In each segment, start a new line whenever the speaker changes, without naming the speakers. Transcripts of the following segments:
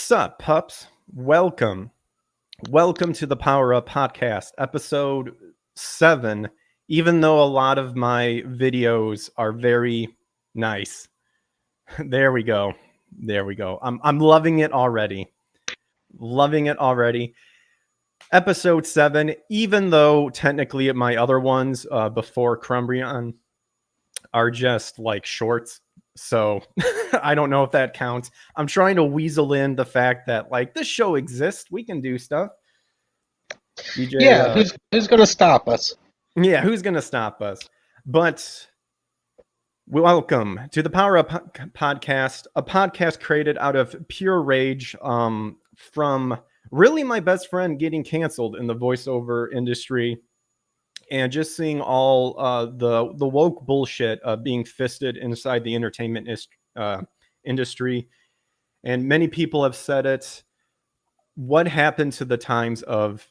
Sup, pups? Welcome. Welcome to the Power Up Podcast, episode 7. Even though a lot of my videos are very nice. There we go. There we go. I'm loving it already. Loving it already. Episode 7, even though technically my other ones before Crumbrion are just like shorts. So I don't know if that counts. I'm trying to weasel in the fact that like this show exists. We can do stuff. DJ,
Yeah, who's going to stop us?
Yeah, who's going to stop us? But welcome to the Power Up Podcast, a podcast created out of pure rage from really my best friend getting canceled in the voiceover industry and just seeing all the woke bullshit being fisted inside the entertainment industry. And many people have said it. What happened to the times of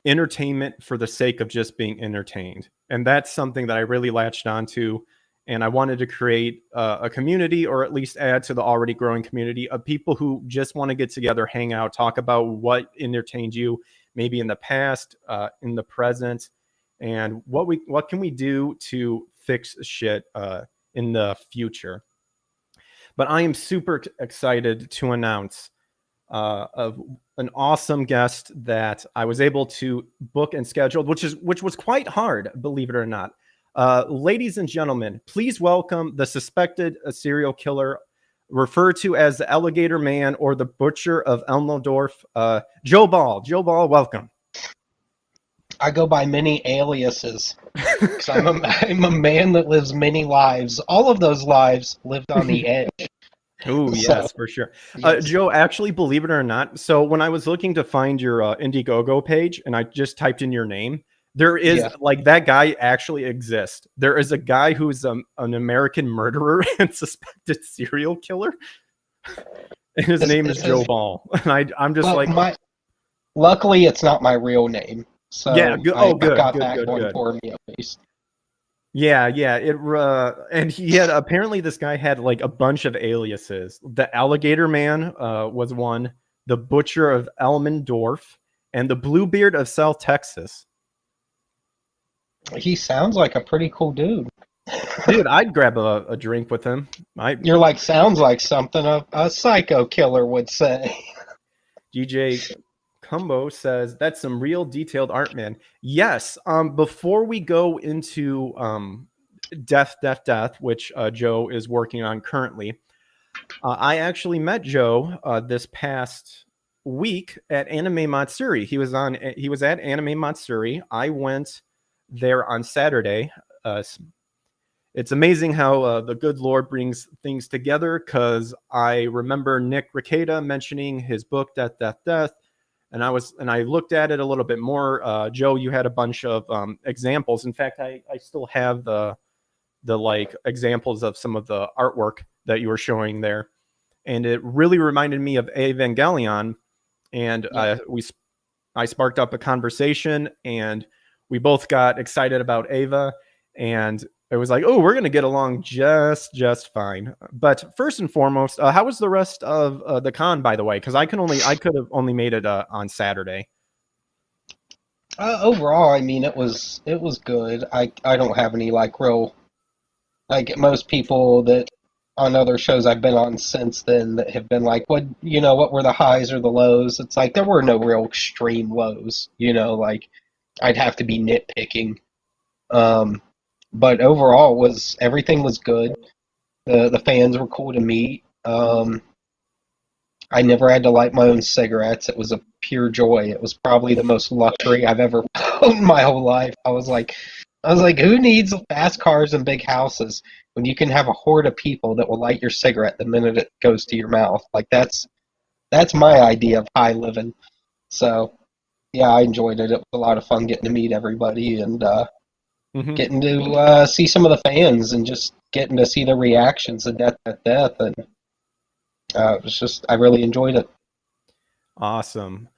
entertainment for the sake of just being entertained? And that's something that I really latched onto. And I wanted to create a community, or at least add to the already growing community of people who just want to get together, hang out, talk about what entertained you, maybe in the past, in the present, and what can we do to fix shit in the future. But I am super excited to announce of an awesome guest that I was able to book and schedule, which was quite hard, believe it or not. Ladies and gentlemen, please welcome the suspected serial killer, referred to as the Alligator Man or the Butcher of Elmendorf, Joe Ball. Joe Ball, welcome.
I go by many aliases. I'm a man that lives many lives. All of those lives lived on the edge.
Oh, yes, for sure. Yes. Joe, actually, believe it or not, so when I was looking to find your Indiegogo page and I just typed in your name, there is like that guy actually exists. There is a guy who's an American murderer and suspected serial killer. And his name is Joe Ball. And I'm just
luckily, it's not my real name. So
yeah, good.
I got that going for me at least.
Yeah. And he had apparently this guy had like a bunch of aliases. The Alligator Man was one, the Butcher of Elmendorf, and the Bluebeard of South Texas.
He sounds like a pretty cool dude.
Dude, I'd grab a drink with him.
You're like, sounds like something a psycho killer would say.
DJ Cumbo says that's some real detailed art, man. Yes. Before we go into Death, which Joe is working on currently, I actually met Joe this past week at Anime Matsuri. He was at Anime Matsuri. I went there on Saturday. It's amazing how the good Lord brings things together, because I remember Nick Ricada mentioning his book Death. And I looked at it a little bit more. Joe, you had a bunch of examples. In fact, I still have the like examples of some of the artwork that you were showing there, and it really reminded me of Evangelion. And I sparked up a conversation, and we both got excited about Eva, and it was like, oh, we're gonna get along just fine. But first and foremost, how was the rest of the con, by the way? Because I could have only made it on Saturday.
Overall, I mean, it was good. I don't have any real, most people that on other shows I've been on since then that have been like, what were the highs or the lows? It's like there were no real extreme lows. I'd have to be nitpicking. But overall, everything was good. The fans were cool to meet. I never had to light my own cigarettes. It was a pure joy. It was probably the most luxury I've ever owned my whole life. I was like, who needs fast cars and big houses when you can have a horde of people that will light your cigarette the minute it goes to your mouth? That's my idea of high living. So, yeah, I enjoyed it. It was a lot of fun getting to meet everybody and getting to see some of the fans and just getting to see the reactions of Death, and it was just, I really enjoyed it.
Awesome.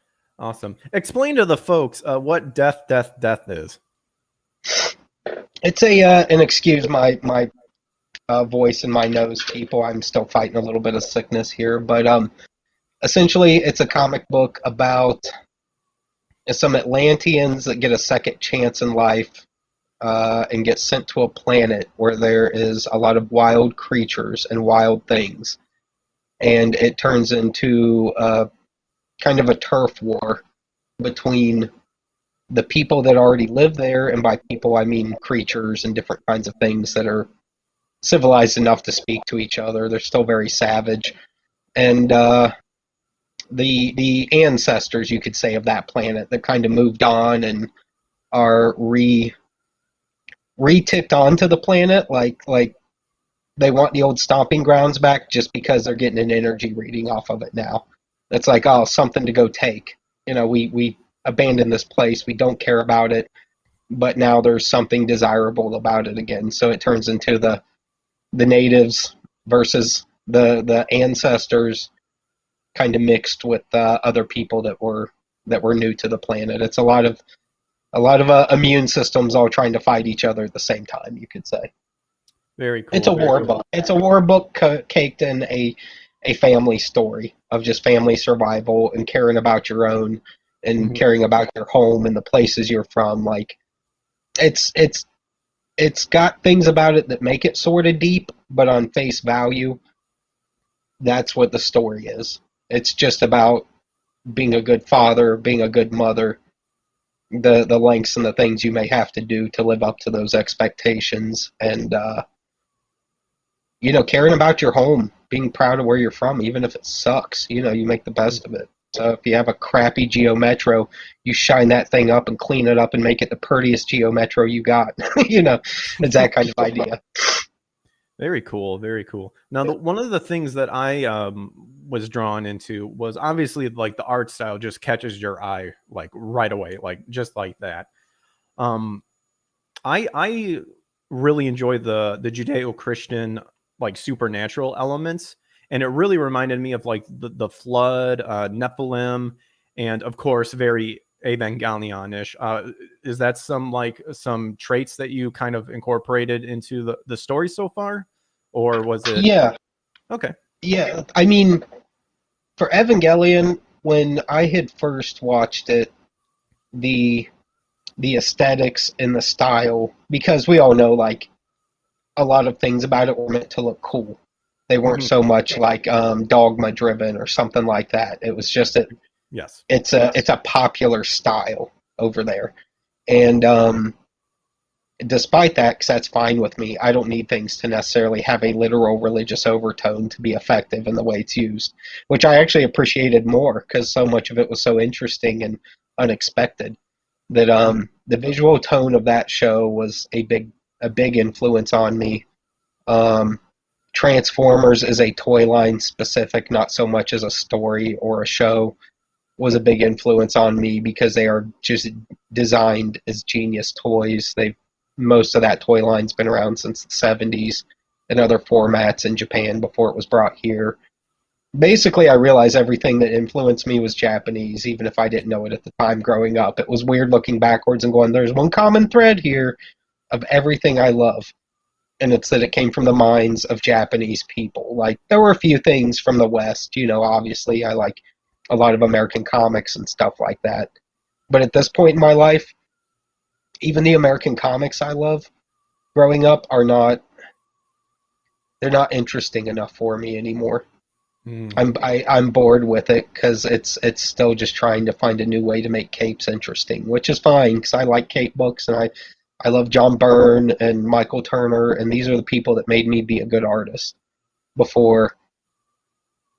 Explain to the folks what Death is.
It's and excuse my voice and my nose, people. I'm still fighting a little bit of sickness here, but Essentially, it's a comic book about some Atlanteans that get a second chance in life and get sent to a planet where there is a lot of wild creatures and wild things. And it turns into kind of a turf war between the people that already live there, and by people I mean creatures and different kinds of things that are civilized enough to speak to each other. They're still very savage. And the ancestors, you could say, of that planet that kind of moved on and are re-ticked onto the planet, like they want the old stomping grounds back just because they're getting an energy reading off of it now. It's like, oh, something to go take. You know, we abandoned this place, we don't care about it, but now there's something desirable about it again. So it turns into the natives versus the ancestors, kind of mixed with other people that were new to the planet. It's a lot of immune systems all trying to fight each other at the same time, you could say.
Very cool.
It's a war book. It's a war book caked in a family story of just family survival and caring about your own and caring about your home and the places you're from. Like, it's got things about it that make it sort of deep, but on face value, that's what the story is. It's just about being a good father, being a good mother, the lengths and the things you may have to do to live up to those expectations, and caring about your home, being proud of where you're from, even if it sucks. You make the best of it. So if you have a crappy Geo Metro, you shine that thing up and clean it up and make it the prettiest Geo Metro you got. It's that kind of idea.
Very cool. Very cool. Now, one of the things that I was drawn into was obviously like the art style just catches your eye like right away, like just like that. I really enjoy the Judeo-Christian like supernatural elements, and it really reminded me of like the flood, Nephilim, and of course very Evangelion-ish. Is that some traits that you kind of incorporated into the story so far, or was it?
Yeah.
Okay.
Yeah, I mean, for Evangelion, when I had first watched it, the aesthetics and the style, because we all know like a lot of things about it were meant to look cool. They weren't so much like dogma driven or something like that. It was just
Yes.
It's a popular style over there, and despite that, because that's fine with me, I don't need things to necessarily have a literal religious overtone to be effective in the way it's used, which I actually appreciated more because so much of it was so interesting and unexpected that the visual tone of that show was a big influence on me. Transformers is a toy line specific, not so much as a story or a show, was a big influence on me because they are just designed as genius toys. Most of that toy line's been around since the 70s in other formats in Japan before it was brought here. Basically, I realized everything that influenced me was Japanese, even if I didn't know it at the time growing up. It was weird looking backwards and going, there's one common thread here of everything I love. And it's that it came from the minds of Japanese people. Like, there were a few things from the West, obviously I like a lot of American comics and stuff like that. But at this point in my life, even the American comics I love growing up they're not interesting enough for me anymore. I'm bored with it because it's still just trying to find a new way to make capes interesting, which is fine because I like cape books and I love John Byrne and Michael Turner, and these are the people that made me be a good artist before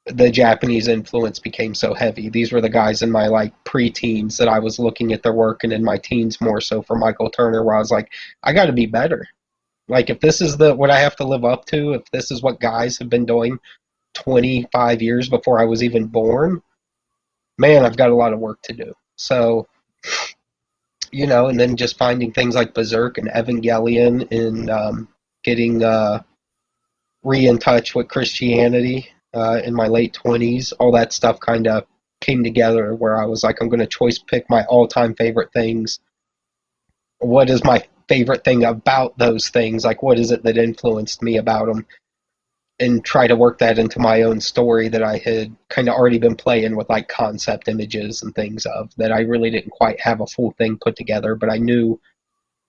the Japanese influence became so heavy. These were the guys in my like pre-teens that I was looking at their work, and in my teens more so for Michael Turner, where I was like, I got to be better. Like, if this is what I have to live up to, if this is what guys have been doing 25 years before I was even born, man, I've got a lot of work to do. So, and then just finding things like Berserk and Evangelion and getting in touch with Christianity in my late 20s, all that stuff kind of came together where I was like, I'm going to choice pick my all-time favorite things. What is my favorite thing about those things? Like, what is it that influenced me about them? and try to work that into my own story that I had kind of already been playing with like concept images and things of that I really didn't quite have a full thing put together, but I knew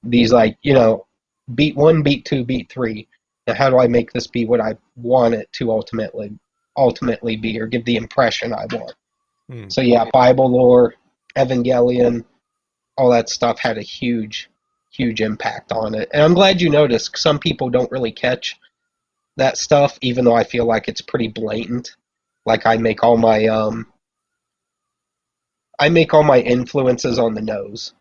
these like, beat one, beat two, beat three. Now how do I make this be what I want it to ultimately be, or give the impression I want?
Hmm.
So yeah, Bible lore, Evangelion, all that stuff had a huge impact on it. And I'm glad you noticed. Some people don't really catch that stuff, even though I feel like it's pretty blatant. Like I make all my influences on the nose.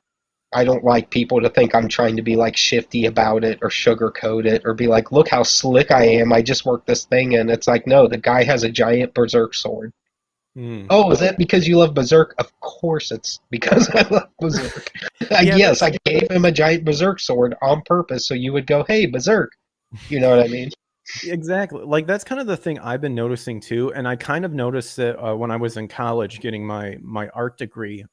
I don't like people to think I'm trying to be like shifty about it or sugarcoat it or be like, look how slick I am. I just worked this thing in. It's like, no, the guy has a giant berserk sword.
Hmm.
Oh, is it because you love berserk? Of course it's because I love berserk.
Yeah,
Yes, I gave him a giant berserk sword on purpose so you would go, hey, berserk. You know what I mean?
exactly. Like that's kind of the thing I've been noticing too, and I kind of noticed it when I was in college getting my art degree.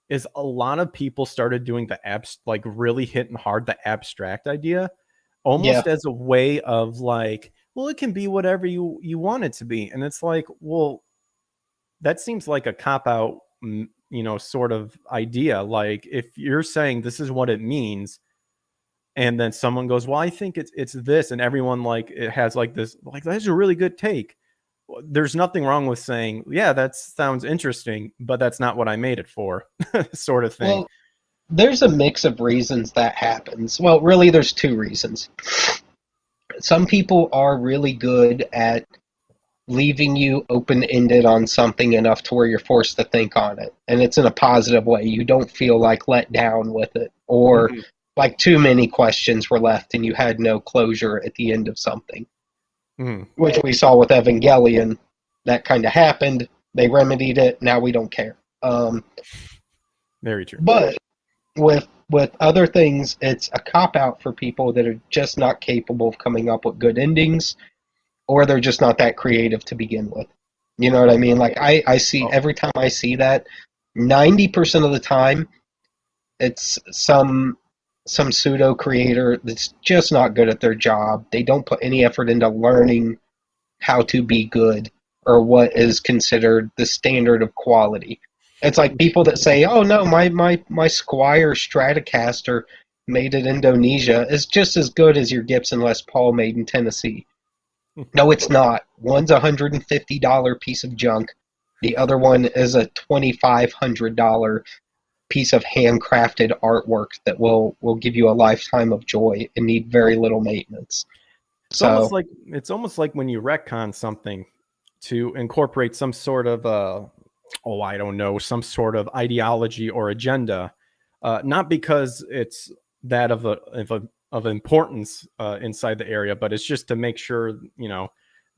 Is a lot of people started doing the abs like really hitting hard the abstract idea,
Yeah.
almost as a way of like, well, it can be whatever you want it to be, and it's like, well, that seems like a cop out, sort of idea. Like if you're saying this is what it means, and then someone goes, well, I think it's this, and everyone like it has like this, like that's a really good take. There's nothing wrong with saying, yeah, that sounds interesting, but that's not what I made it for, sort of thing.
Well, there's a mix of reasons that happens. Well, really, there's two reasons. Some people are really good at leaving you open ended on something enough to where you're forced to think on it. And it's in a positive way. You don't feel like let down with it or
Mhm.
like too many questions were left and you had no closure at the end of something,
Mhm.
which we saw with Evangelion. That kind of happened. They remedied it. Now we don't care.
Very true.
But with other things, it's a cop out for people that are just not capable of coming up with good endings, or they're just not that creative to begin with. You know what I mean? Like I see
Oh,
every time I see that, 90% of the time, it's some pseudo creator that's just not good at their job. They don't put any effort into learning how to be good or what is considered the standard of quality. It's like people that say, "Oh no, my Squire Stratocaster made in Indonesia is just as good as your Gibson Les Paul made in Tennessee." No, it's not. One's $150 piece of junk. The other one is a $2,500 piece of handcrafted artwork that will give you a lifetime of joy and need very little maintenance. So,
it's almost like when you retcon something to incorporate some sort of I don't know, some sort of ideology or agenda, not because it's that of importance inside the area, but it's just to make sure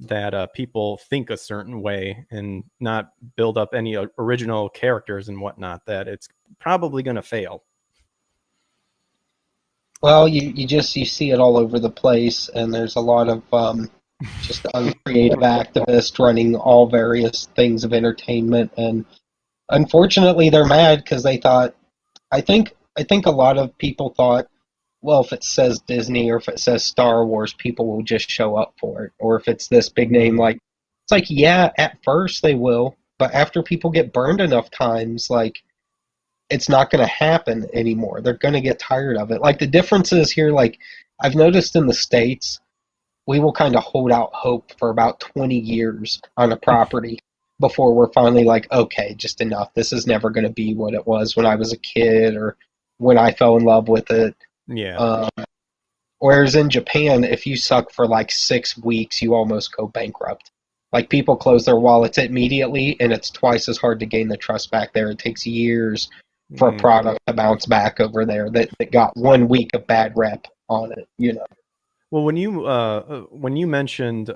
that people think a certain way and not build up any original characters and whatnot. That it's probably going to fail.
well, you see it all over the place, and there's a lot of just uncreative activists running all various things of entertainment, and unfortunately, they're mad because they thought. I think a lot of people thought, well, if it says Disney or if it says Star Wars, people will just show up for it. Or if it's this big name,
Mhm.
like it's like, yeah, at first they will, but after people get burned enough times, like it's not going to happen anymore. They're going to get tired of it. Like the difference is here, like I've noticed in the States, we will kind of hold out hope for about 20 years on a property before we're finally like, okay, just enough. This is never going to be what it was when I was a kid or when I fell in love with it.
Yeah.
Um, Whereas in Japan, if you suck for like 6 weeks, you almost go bankrupt. Like people close their wallets immediately, and it's twice as hard to gain the trust back there. It takes years for a
Mm.
product to bounce back over there that got 1 week of bad rep on it. You know.
Well, when you mentioned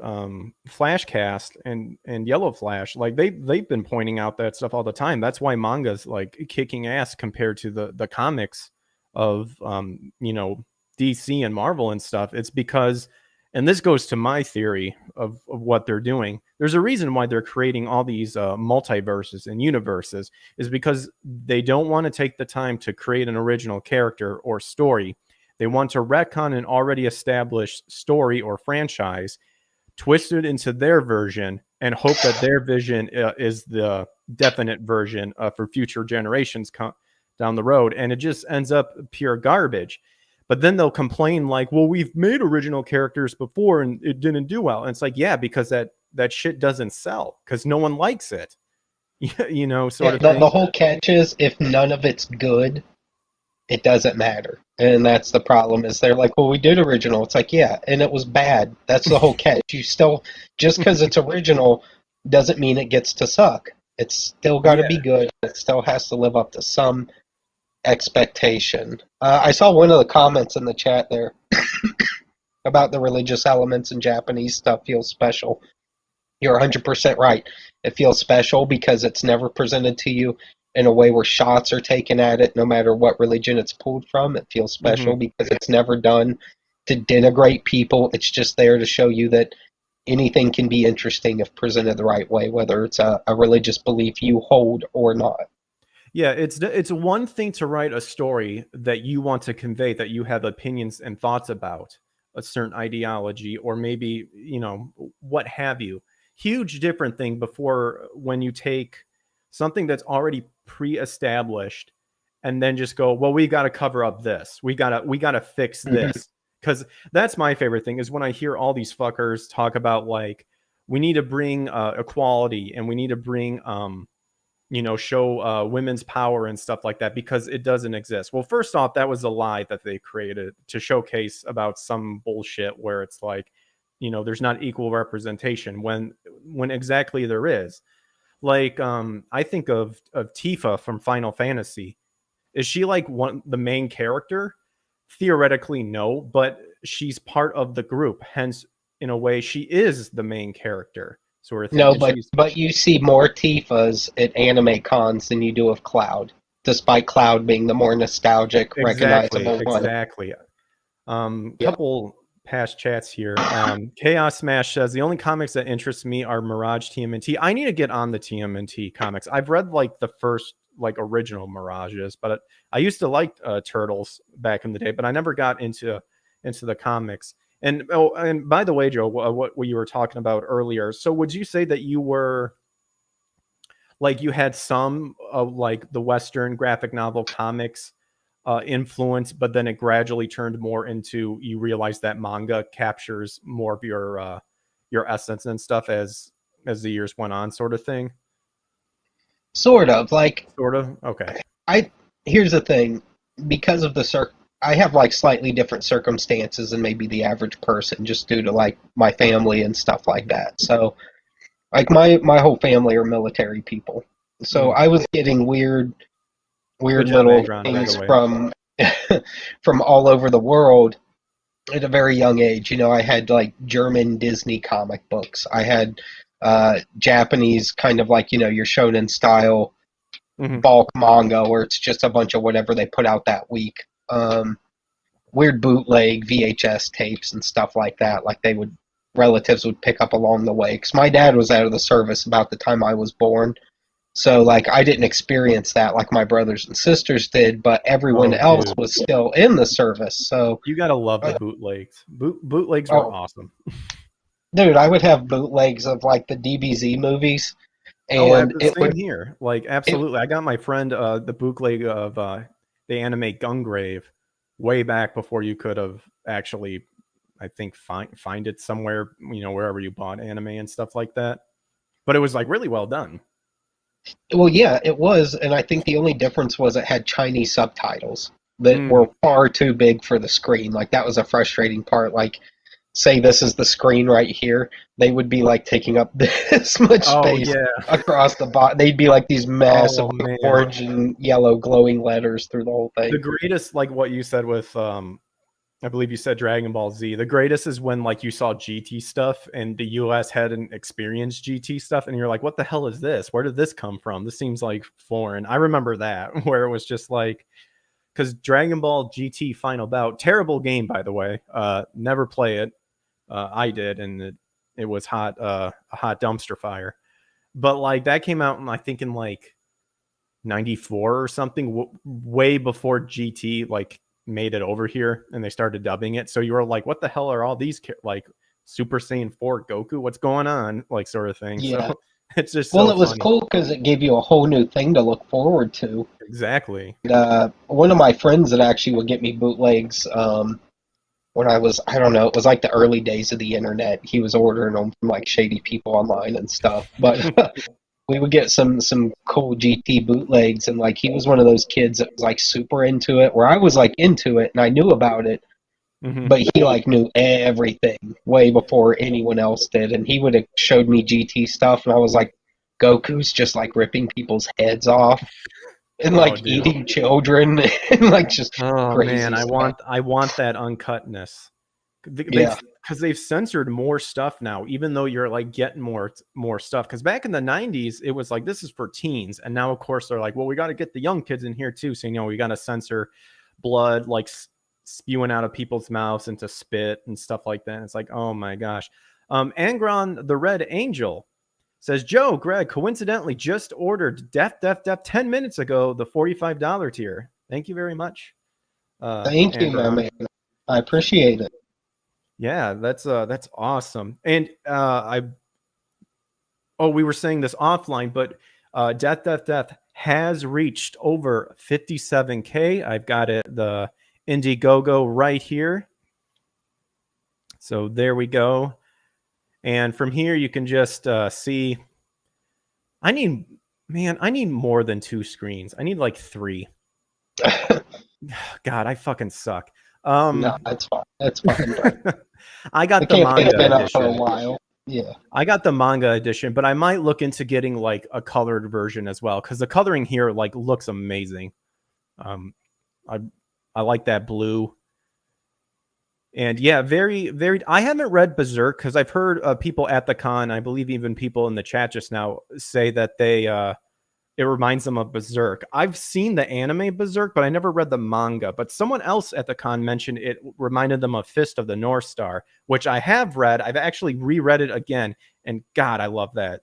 Flashcast and Yellow Flash, like they've been pointing out that stuff all the time. That's why manga's like kicking ass compared to the comics of DC and Marvel and stuff. It's because, and this goes to my theory of what they're doing. There's a reason why they're creating all these multiverses and universes, is because they don't want to take the time to create an original character or story. They want to retcon an already established story or franchise twist it into their version, and hope that their vision is the definite version for future generations down the road. And it just ends up pure garbage. But then they'll complain like, well, we've made original characters before and it didn't do well. And it's like, yeah, because that shit doesn't sell because no one likes it. You know, sort of thing.
The whole catch is if none of it's good, it doesn't matter. And that's the problem is they're like, well, we did original. It's like, yeah, and it was bad. That's the whole catch. You still, just because it's original doesn't mean it gets to suck. It's still got to be good. It still has to live up to some expectation. I saw one of the comments in the chat there about the religious elements in Japanese stuff feels special. You're 100% right. It feels special because it's never presented to you in a way where shots are taken at it, no matter what religion it's pulled from. It feels special because it's never done to denigrate people. It's just there to show you that anything can be interesting if presented the right way, whether it's a religious belief you hold or not.
Yeah, it's one thing to write a story that you want to convey, that you have opinions and thoughts about a certain ideology, or maybe, you know, what have you. Huge different thing before when you take something that's already pre-established and then just go, well, we got to cover up this. We gotta fix this. Because that's my favorite thing is when I hear all these fuckers talk about like, we need to bring equality and we need to bring you know, show women's power and stuff like that because it doesn't exist. Well, first off, that was a lie that they created to showcase about some bullshit where it's like, you know, there's not equal representation when exactly there is. Like, I think of Tifa from Final Fantasy. Is she like the main character? Theoretically, no, but she's part of the group. Hence, in a way, she is the main character sort of thing.
No,
And
but you see more Tifas at anime cons than you do of Cloud, despite Cloud being the more nostalgic, recognizable one.
Exactly.
Yeah.
Couple past chats here. Chaos Smash says the only comics that interest me are Mirage, TMNT. I need to get on the TMNT comics. I've read like the first like original Mirages, but I used to like Turtles back in the day, but I never got into the comics. And and by the way, Joe, what you were talking about earlier. So would you say that you were like you had some of like the Western graphic novel comics influence, but then it gradually turned more into you realize that manga captures more of your essence and stuff as the years went on, sort of thing?
Sort of. Like,
Sort of. Okay.
here's the thing. Because of I have like slightly different circumstances than maybe the average person just due to like my family and stuff like that. So like my whole family are military people. So I was getting weird
Good job,
little
Adron, by
things
the way.
from from all over the world at a very young age. You know, I had like German Disney comic books. I had Japanese kind of like, you know, your shonen style bulk manga where it's just a bunch of whatever they put out that week. Weird bootleg VHS tapes and stuff like that, like relatives would pick up along the way. Because my dad was out of the service about the time I was born, so like I didn't experience that like my brothers and sisters did, but everyone else was still in the service. So
you gotta love the bootlegs. Bootlegs were awesome.
Dude, I would have bootlegs of like the DBZ movies. And
same here. Like, absolutely. I got my friend the bootleg of the anime Gungrave way back before you could have actually, I think, find it somewhere, you know, wherever you bought anime and stuff like that. But it was like really well done.
Well, yeah, it was, and I think the only difference was it had Chinese subtitles that were far too big for the screen. Like, that was a frustrating part. Like, say this is the screen right here, they would be like taking up this much space across the bottom. They'd be like these massive orange and yellow glowing letters through the whole thing.
The greatest, like what you said with I believe you said Dragon Ball Z. The greatest is when like you saw GT stuff and the US hadn't experienced GT stuff and you're like, what the hell is this? Where did this come from? This seems like foreign. I remember that where it was just like, because Dragon Ball GT Final Bout, terrible game, by the way. Never play it. I did, and it was hot, a hot dumpster fire. But like that came out, I think in like '94 or something, way before GT like made it over here, and they started dubbing it. So you were like, "What the hell are all these like Super Saiyan 4 Goku, what's going on, like, sort of thing.
Yeah.
So it's just
Well,
so
it was
funny.
cool because it gave you a whole new thing to look forward to.
Exactly.
One of my friends that actually would get me bootlegs when I was, I don't know, it was like the early days of the internet. He was ordering them from like shady people online and stuff. But we would get some cool GT bootlegs, and like he was one of those kids that was like super into it, where I was like into it and I knew about it,
Mhm.
but he like knew everything way before anyone else did, and he would have showed me GT stuff, and I was like, Goku's just like ripping people's heads off and
Oh,
like
dude.
eating children and like just
Oh man,
crazy stuff.
I want that uncutness.
Yeah.
They've censored more stuff now, even though you're like getting more stuff. Because back in the 90s, it was like this is for teens, and now of course they're like, well, we got to get the young kids in here too. So we got to censor blood like spewing out of people's mouths into spit and stuff like that. And it's like, oh my gosh. Angron the Red Angel says, Joe, Greg, coincidentally just ordered Death 10 minutes ago, the $45 tier. Thank you very much.
Thank you, my
Angron.
man. I appreciate it.
Yeah, that's awesome. And we were saying this offline, but Death has reached over 57K. I've got it, the Indiegogo right here. So there we go. And from here you can just see. I need more than 2 screens. I need like 3. God, I fucking suck.
No, that's fine. That's fine, bro.
I got
The
the
campaign's
manga
been up for a
edition.
while. Yeah.
I got the manga edition, but I might look into getting like a colored version as well, because the coloring here like looks amazing. I like that blue. And yeah, very, very. I haven't read Berserk because I've heard people at the con, I believe even people in the chat just now, say that it reminds them of Berserk. I've seen the anime Berserk, but I never read the manga. But someone else at the con mentioned it reminded them of Fist of the North Star, which I have read. I've actually reread it again, and God, I love that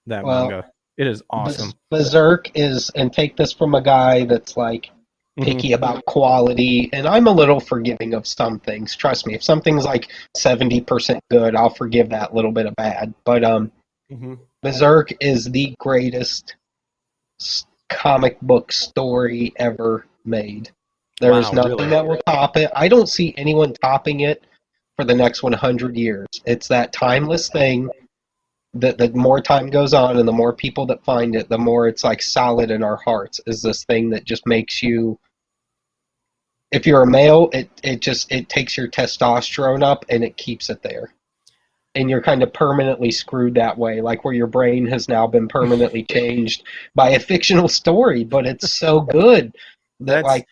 Well,
manga. It is awesome.
Berserk is, and take this from a guy that's like picky about quality, and I'm a little forgiving of some things. Trust me, if something's like 70% good, I'll forgive that little bit of bad. But Berserk is the greatest comic book story ever made. There's nothing that will top it. I don't see anyone topping it for the next 100 years. It's that timeless thing that the more time goes on and the more people that find it, the more it's like solid in our hearts, is this thing that just makes you, if you're a male, it takes your testosterone up and it keeps it there. And you're kind of permanently screwed that way, like where your brain has now been permanently changed by a fictional story, but it's so good that like,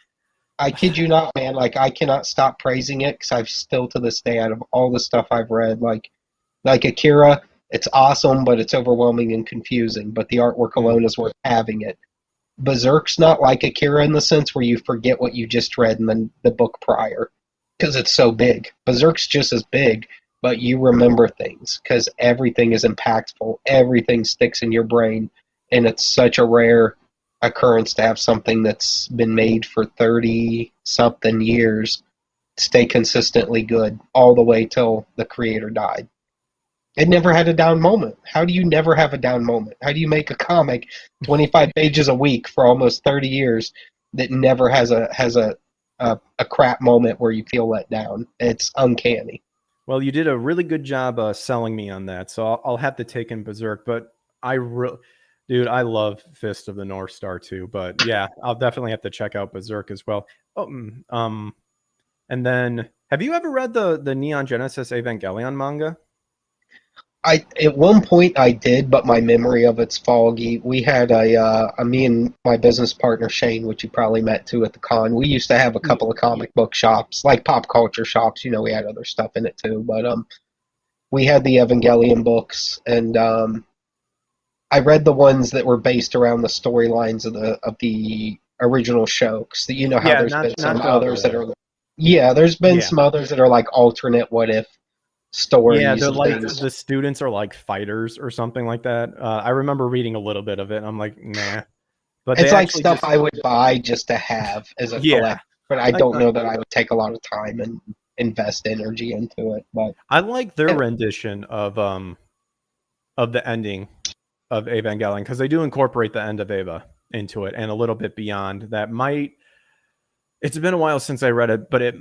I kid you not, man, like I cannot stop praising it because I've still to this day, out of all the stuff I've read, like Akira, it's awesome, but it's overwhelming and confusing, but the artwork alone is worth having it. Berserk's not like Akira in the sense where you forget what you just read in the book prior because it's so big. Berserk's just as big, but you remember things because everything is impactful. Everything sticks in your brain, and it's such a rare occurrence to have something that's been made for 30-something years stay consistently good all the way till the creator died. It never had a down moment. How do you never have a down moment? How do you make a comic 25 pages a week for almost 30 years that never has a crap moment where you feel let down? It's uncanny.
Well, you did a really good job selling me on that, so I'll have to take in Berserk. But dude, I love Fist of the North Star too. But yeah, I'll definitely have to check out Berserk as well. And then, have you ever read the Neon Genesis Evangelion manga?
At one point I did, but my memory of it's foggy. We had me and my business partner Shane, which you probably met too at the con. We used to have a couple of comic book shops, like pop culture shops. We had other stuff in it too, but we had the Evangelion books, and I read the ones that were based around the storylines of the original show. Because how there's been some others that are, there's been some others that are like alternate what if stories.
Yeah, they're like
things.
the students are like fighters or something like that. I remember reading a little bit of it, and I'm like, nah. But
it's like stuff I would buy just to have as a collector, but I don't know that I would take a lot of time invest energy into it. But
I like their rendition of the ending of Evangelion, because they do incorporate the end of Eva into it and a little bit beyond that. It's been a while since I read it, but it's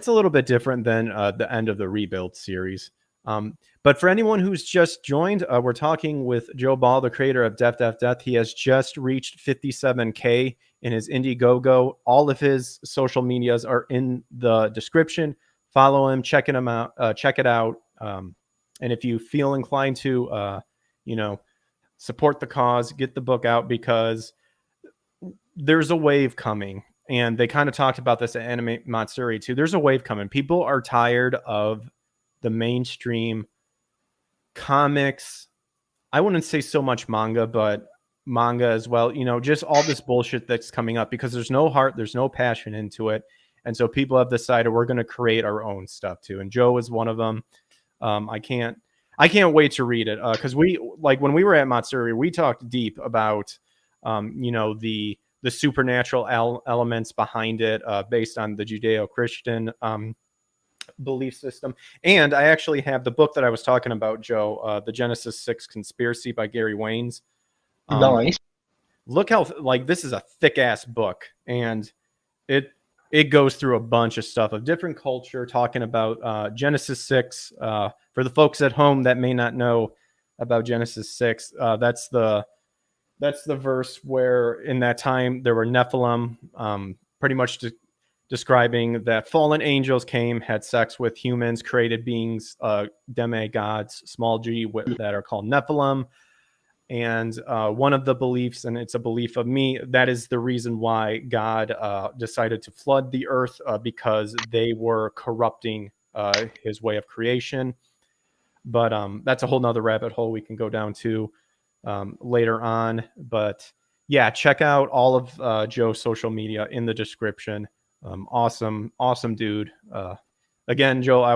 a little bit different than the end of the Rebuild series. But for anyone who's just joined, we're talking with Joe Ball, the creator of Death. He has just reached 57K in his Indiegogo. All of his social medias are in the description. Follow him, check it out. And if you feel inclined to, support the cause, get the book out, because there's a wave coming. And they kind of talked about this at Anime Matsuri too. There's a wave coming. People are tired of the mainstream comics. I wouldn't say so much manga, but manga as well. Just all this bullshit that's coming up, because there's no heart, there's no passion into it. And so people have decided we're going to create our own stuff too. And Joe is one of them. I can't wait to read it, because when we were at Matsuri, we talked deep about the supernatural elements behind it, based on the Judeo-Christian belief system. And I actually have the book that I was talking about, Joe, the Genesis 6 Conspiracy by Gary Waynes.
Nice.
Look how this is a thick ass book, and it goes through a bunch of stuff of different culture, talking about Genesis 6. For the folks at home that may not know about Genesis 6, that's the verse where in that time there were Nephilim, pretty much describing that fallen angels came, had sex with humans, created beings, demigods, small g, that are called Nephilim. And one of the beliefs, and it's a belief of me, that is the reason why God decided to flood the earth, because they were corrupting his way of creation. But that's a whole nother rabbit hole we can go down to later on. But yeah, check out all of Joe's social media in the description. Awesome dude. Again, Joe, I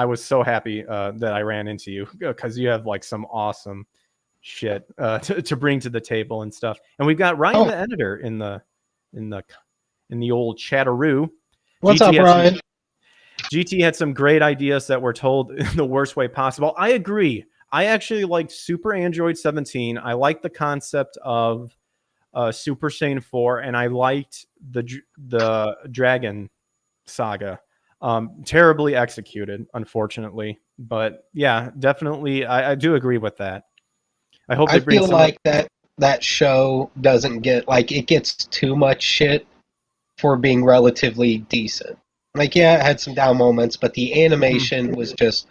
was so happy that I ran into you, because you have some awesome shit to bring to the table and stuff. And we've got Ryan, the editor, in the old chatteroo.
What's up, Ryan?
GT had some great ideas that were told in the worst way possible. I agree. I actually liked Super Android 17. I liked the concept of Super Saiyan 4, and I liked the Dragon Saga. Terribly executed, unfortunately. But yeah, definitely, I do agree with that. I hope they bring
feel like that show doesn't get, it gets too much shit for being relatively decent. Yeah, it had some down moments, but the animation was just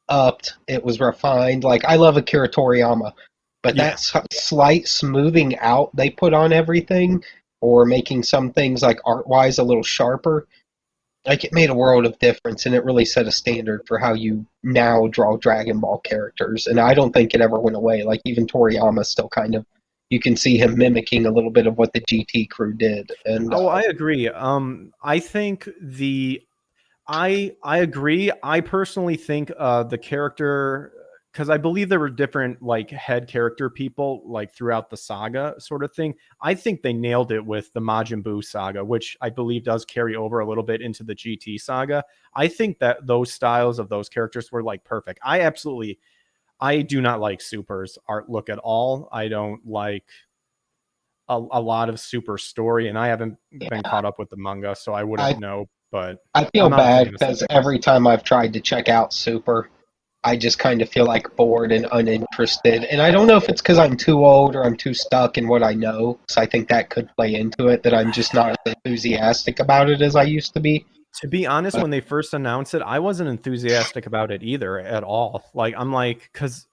upped. It was refined. I love Akira Toriyama, but that slight smoothing out they put on everything, or making some things art-wise a little sharper, it made a world of difference, and it really set a standard for how you now draw Dragon Ball characters. And I don't think it ever went away. Even Toriyama still kind of, you can see him mimicking a little bit of what the GT crew did. And
I agree. I think I agree. I personally think the character, because I believe there were different head character people throughout the saga sort of thing. I think they nailed it with the Majin Buu saga, which I believe does carry over a little bit into the GT saga. I think that those styles of those characters were perfect. I do not like Super's art look at all. I don't like a lot of Super story, and I haven't been caught up with the manga, so I wouldn't know. But
I feel bad because every time I've tried to check out Super, I just kind of feel bored and uninterested. And I don't know if it's because I'm too old or I'm too stuck in what I know. So I think that could play into it, that I'm just not as enthusiastic about it as I used to be.
To be honest, when they first announced it, I wasn't enthusiastic about it either at all. Because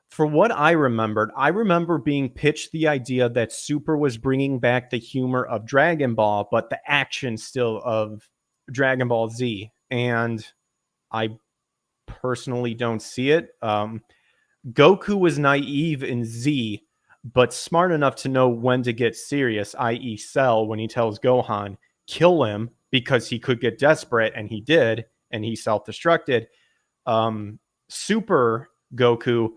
for what I remember being pitched the idea that Super was bringing back the humor of Dragon Ball, but the action still of Dragon Ball Z. And I personally don't see it. Goku was naive in Z, but smart enough to know when to get serious, i.e. Cell, when he tells Gohan, kill him, because he could get desperate, and he did, and he self-destructed. Super Goku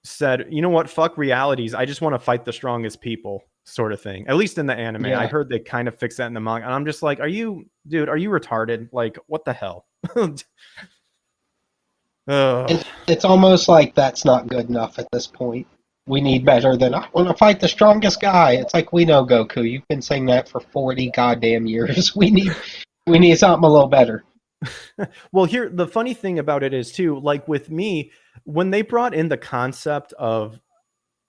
said, you know what, fuck realities, I just want to fight the strongest people. sort of thing. At least in the anime.
Yeah.
I heard they kind of fixed that in the manga. And I'm just like, are you retarded? Like, what the hell? Ugh.
It's almost like that's not good enough at this point. We need better than I want to fight the strongest guy. It's like, we know, Goku. You've been saying that for 40 goddamn years. We need something a little better.
Well, here the funny thing about it is too, like with me, when they brought in the concept of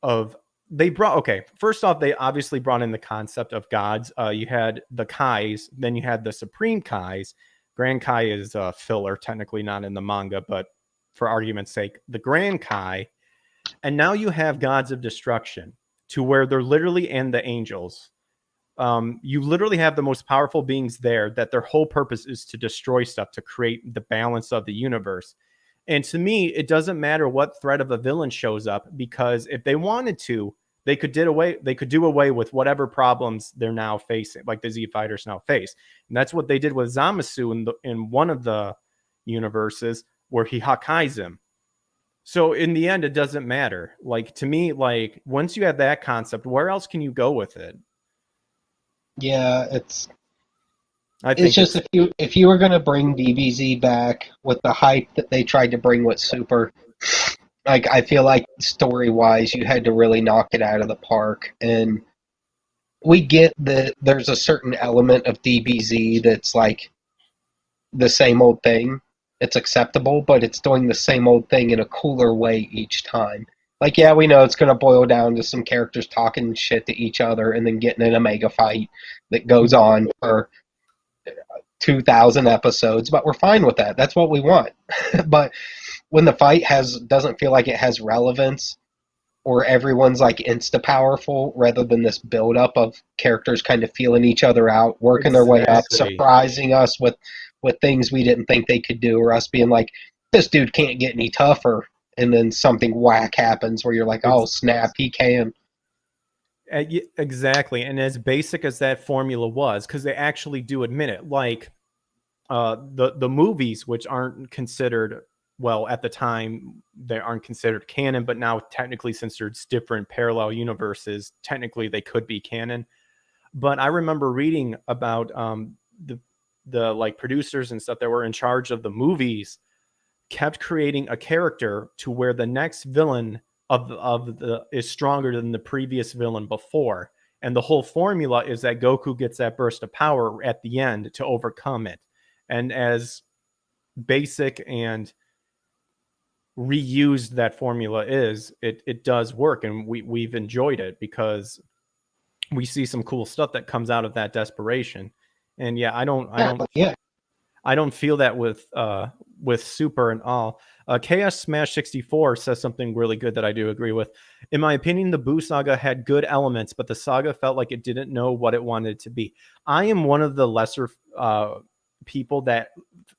first off, they obviously brought in the concept of gods. You had the Kais, then you had the Supreme Kais. Grand Kai is filler, technically not in the manga, but for argument's sake, the Grand Kai. And now you have gods of destruction, to where they're literally, and the angels. You literally have the most powerful beings there, that their whole purpose is to destroy stuff, to create the balance of the universe. And to me, it doesn't matter what threat of a villain shows up, because if they wanted to, they could do away with whatever problems they're now facing, like the Z Fighters now face. And that's what they did with Zamasu in one of the universes, where he Hakai's him. So in the end, it doesn't matter. Like, to me, like, once you have that concept, where else can you go with it?
Yeah,
I think
it's just, if you were going to bring DBZ back with the hype that they tried to bring with Super, like, I feel like story-wise, you had to really knock it out of the park. And we get that there's a certain element of DBZ that's like the same old thing. It's acceptable, but it's doing the same old thing in a cooler way each time. Like, yeah, we know it's going to boil down to some characters talking shit to each other and then getting in a mega fight that goes on for 2,000 episodes, but we're fine with that. That's what we want. But when the fight doesn't feel like it has relevance, or everyone's like insta-powerful, rather than this build-up of characters kind of feeling each other out, working their way up, surprising us with things we didn't think they could do, or us being like, this dude can't get any tougher, and then something whack happens where you're like, oh snap, he can.
Exactly. And as basic as that formula was, because they actually do admit it, like the movies, which aren't considered, well, at the time they aren't considered canon, but now technically, since there's different parallel universes, technically they could be canon. But I remember reading about the like producers and stuff that were in charge of the movies kept creating a character to where the next villain is stronger than the previous villain before. And the whole formula is that Goku gets that burst of power at the end to overcome it. And as basic and reused that formula is, it does work. And we've enjoyed it, because we see some cool stuff that comes out of that desperation. And yeah, I don't feel that with Super and all. Chaos Smash 64 says something really good that I do agree with. In my opinion, the Buu saga had good elements, but the saga felt like it didn't know what it wanted to be. I am one of the lesser people that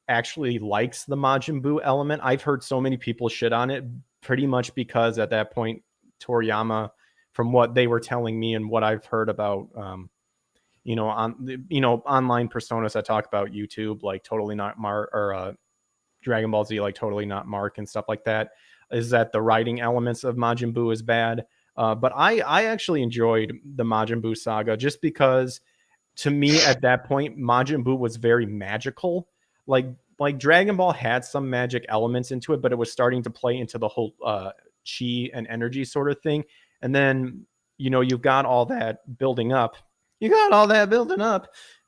actually likes the Majin Buu element. I've heard so many people shit on it, pretty much because at that point, Toriyama, from what they were telling me and what I've heard about, online personas that talk about YouTube, like Totally Not Mark, or Dragon Ball Z, like Totally Not Mark, and stuff like that, is that the writing elements of Majin Buu is bad. But I actually enjoyed the Majin Buu saga, just because, to me, at that point, Majin Buu was very magical. Like Dragon Ball had some magic elements into it, but it was starting to play into the whole chi and energy sort of thing. And then, you've got all that building up. And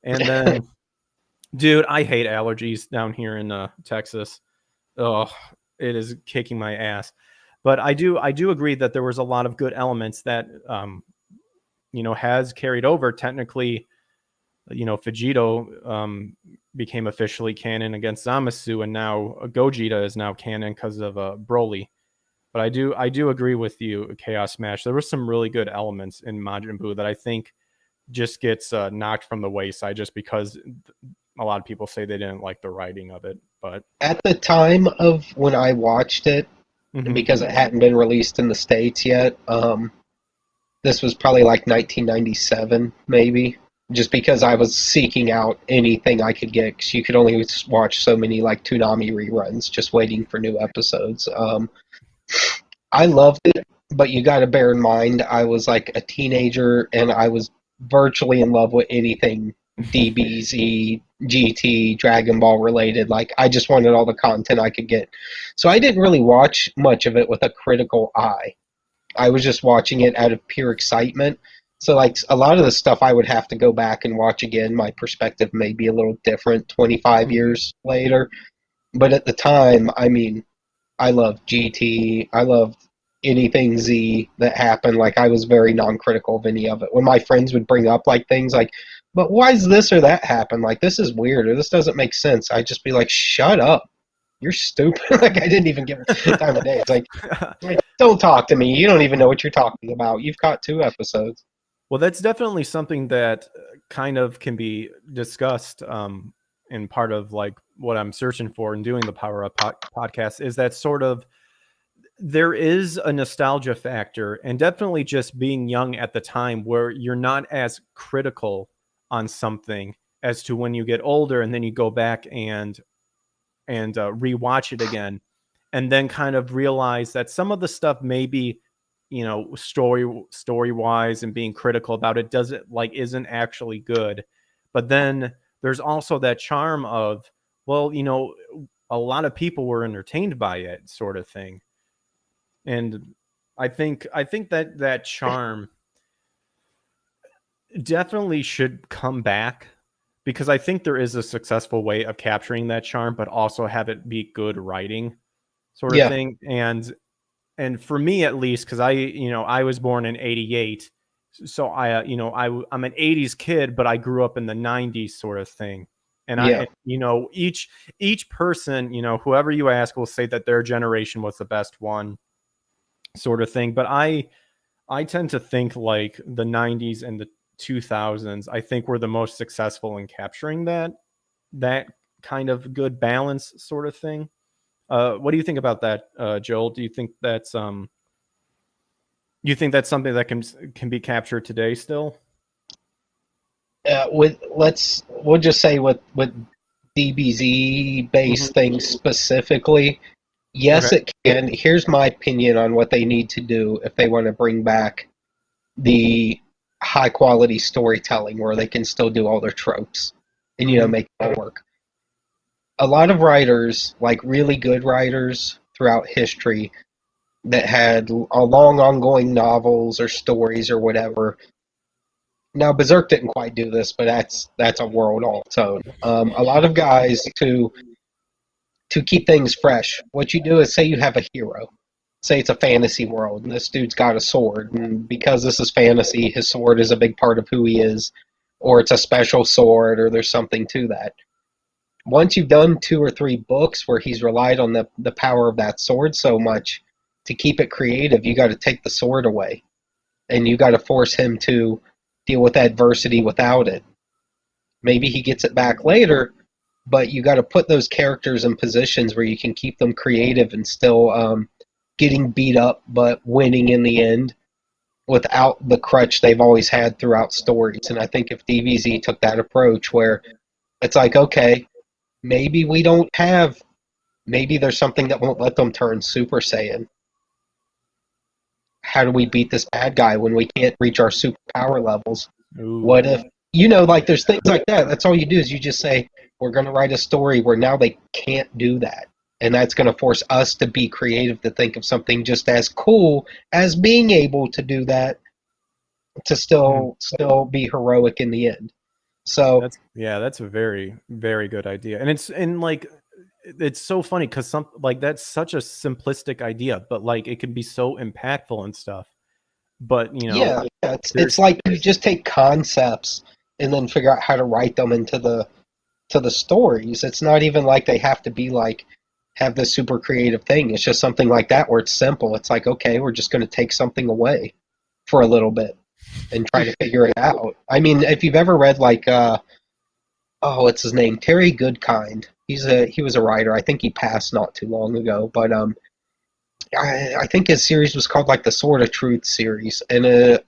then, dude, I hate allergies down here in Texas. Oh, it is kicking my ass. But I do agree that there was a lot of good elements that, has carried over. Technically, Vegito became officially canon against Zamasu, and now Gogeta is now canon because of Broly. But I do agree with you, Chaos Smash. There were some really good elements in Majin Buu that I think just gets knocked from the wayside, just because a lot of people say they didn't like the writing of it. But
at the time of when I watched it, and because it hadn't been released in the States yet, this was probably like 1997, maybe. Just because I was seeking out anything I could get, because you could only watch so many like Toonami reruns, just waiting for new episodes. I loved it. but you got to bear in mind, I was like a teenager and I was virtually in love with anything DBZ, GT, Dragon Ball related. Like, I just wanted all the content I could get. So I didn't really watch much of it with a critical eye. I was just watching it out of pure excitement. So, like, a lot of the stuff I would have to go back and watch again. My perspective may be a little different 25 years later. But at the time, I mean, I loved GT. I loved anything Z that happened. Like, I was very non-critical of any of it. When my friends would bring up like things like, "But why is this or that happen? Like, this is weird or this doesn't make sense," I'd just be like, "Shut up! You're stupid." Like, I didn't even give it the time of day. It's like, don't talk to me. You don't even know what you're talking about. You've caught 2 episodes.
Well, that's definitely something that kind of can be discussed in part of like what I'm searching for and doing the Power Up podcast is that sort of there is a nostalgia factor and definitely just being young at the time where you're not as critical on something as to when you get older and then you go back and rewatch it again and then kind of realize that some of the stuff maybe story wise and being critical about it isn't actually good, but then there's also that charm of, well, a lot of people were entertained by it, sort of thing. And I think that charm definitely should come back, because I think there is a successful way of capturing that charm, but also have it be good writing, sort of thing. And for me, at least, because I was born in '88, so I'm an '80s kid, but I grew up in the '90s, sort of thing. And each person, whoever you ask, will say that their generation was the best one, sort of thing. But I tend to think like the '90s and the 2000s, I think, were the most successful in capturing that kind of good balance, sort of thing. What do you think about that, Joel? Do you think that's something that can be captured today still?
We'll just say with DBZ based things specifically, yes,
Okay.
it can. Here's my opinion on what they need to do if they want to bring back the high quality storytelling where they can still do all their tropes and make it all work. A lot of writers, like really good writers throughout history, that had a long ongoing novels or stories or whatever. Now, Berserk didn't quite do this, but that's a world all its own. A lot of guys to keep things fresh. What you do is, say you have a hero. Say it's a fantasy world, and this dude's got a sword, and because this is fantasy, his sword is a big part of who he is, or it's a special sword, or there's something to that. Once you've done 2 or 3 books where he's relied on the power of that sword so much to keep it creative, you got to take the sword away, and you got to force him to deal with adversity without it. Maybe he gets it back later, but you got to put those characters in positions where you can keep them creative and still getting beat up but winning in the end without the crutch they've always had throughout stories. And I think if DBZ took that approach where it's like, okay, maybe there's something that won't let them turn Super Saiyan. How do we beat this bad guy when we can't reach our super power levels?
Ooh.
What if, like there's things like that. That's all you do is you just say, we're going to write a story where now they can't do that. And that's going to force us to be creative, to think of something just as cool as being able to do that, to still be heroic in the end. So
that's a very, very good idea. And it's so funny because that's such a simplistic idea, but like it can be so impactful and stuff. But
it's like you just take concepts and then figure out how to write them into the stories. It's not even like they have to be like have this super creative thing. It's just something like that where it's simple. It's like, okay, we're just going to take something away for a little bit and try to figure it out. I mean, if you've ever read like what's his name? Terry Goodkind. He was a writer. I think he passed not too long ago, but I think his series was called like the Sword of Truth series, and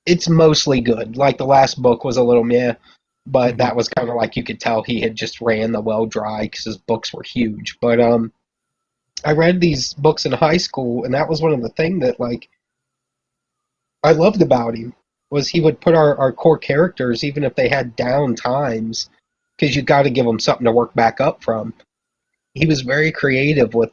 it's mostly good. Like the last book was a little meh, but that was kind of like you could tell he had just ran the well dry because his books were huge. But I read these books in high school, and that was one of the things that like I loved about him was he would put our core characters, even if they had down times, because you got to give them something to work back up from. He was very creative with,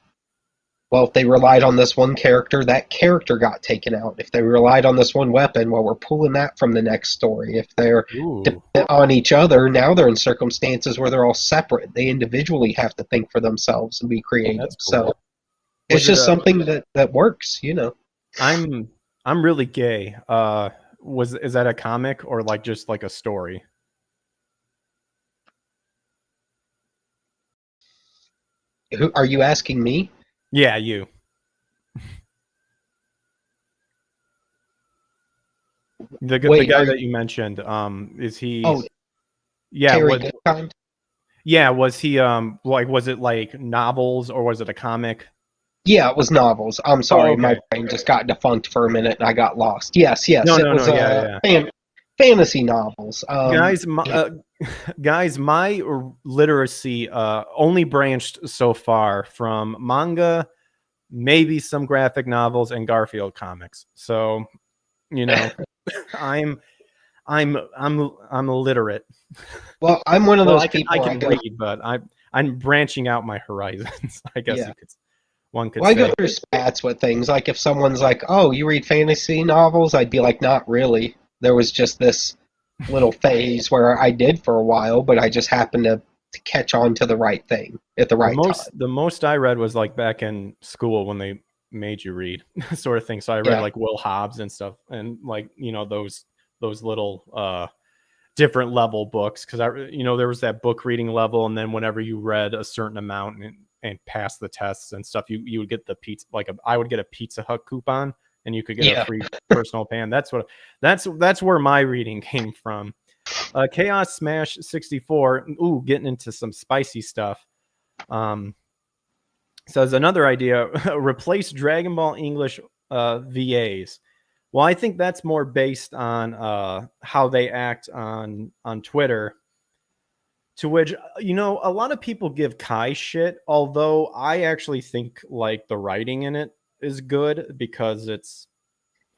well, if they relied on this one character, that character got taken out. If they relied on this one weapon, well, we're pulling that from the next story. If they're
Ooh,
dependent on each other, now they're in circumstances where they're all separate. They individually have to think for themselves and be creative.
that's
So
cool.
it's
Was it
just
a?
something that works, you know.
I'm I'm really gay. Is that a comic or like just like a story?
Who are you asking me?
Yeah, you. The
Wait,
guy
are you?
that you mentioned. Is he?
Oh,
Yeah.
Terry Goodkind?
Yeah. Was he? Like, was it like novels or was it a comic?
Yeah, it was novels. I'm
Oh,
sorry, my
okay.
brain just got defunct for a minute and I got lost. Yes, yes,
No,
it
no, no.
was
Yeah, yeah.
fantasy novels.
Guys,
Yeah,
guys, my literacy only branched so far from manga, maybe some graphic novels, and Garfield comics. So, you know, I'm I'm illiterate.
well, I'm one of
Well,
those
I
people. I
can
go,
read, but I'm branching out my horizons. I guess
yeah.
one could
Well, I go
say.
through spats with things. Like if someone's like, "Oh, you read fantasy novels?" I'd be like, "Not really." There was just this little phase where I did for a while, but I just happened to catch on to the right thing at the right time.
The most I read was like back in school when they made you read sort of thing. So I read
Yeah,
like Will Hobbs and stuff, and like those little different level books because there was that book reading level, and then whenever you read a certain amount and passed the tests and stuff, you would get the pizza I would get a Pizza Hut coupon, and you could get a
yeah.
free personal pan. That's where my reading came from. Chaos Smash 64. Ooh, getting into some spicy stuff. Um, says another idea: replace Dragon Ball English VAs. Well, I think that's more based on how they act on Twitter. To which a lot of people give Kai shit, although I actually think like the writing in it is good because it's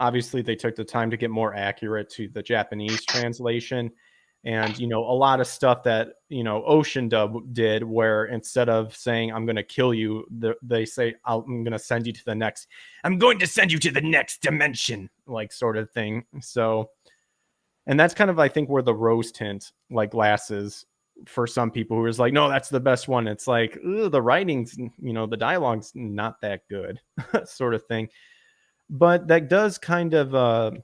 obviously they took the time to get more accurate to the Japanese translation. And a lot of stuff that Ocean Dub did, where instead of saying "I'm going to kill you," they say "I'm going to send you to the next." I'm going to send you to the next dimension, like sort of thing. So, and that's kind of I think where the rose tint like glasses for some people who is like, no, that's the best one. It's like the writing's, the dialogue's not that good, sort of thing. But that does kind of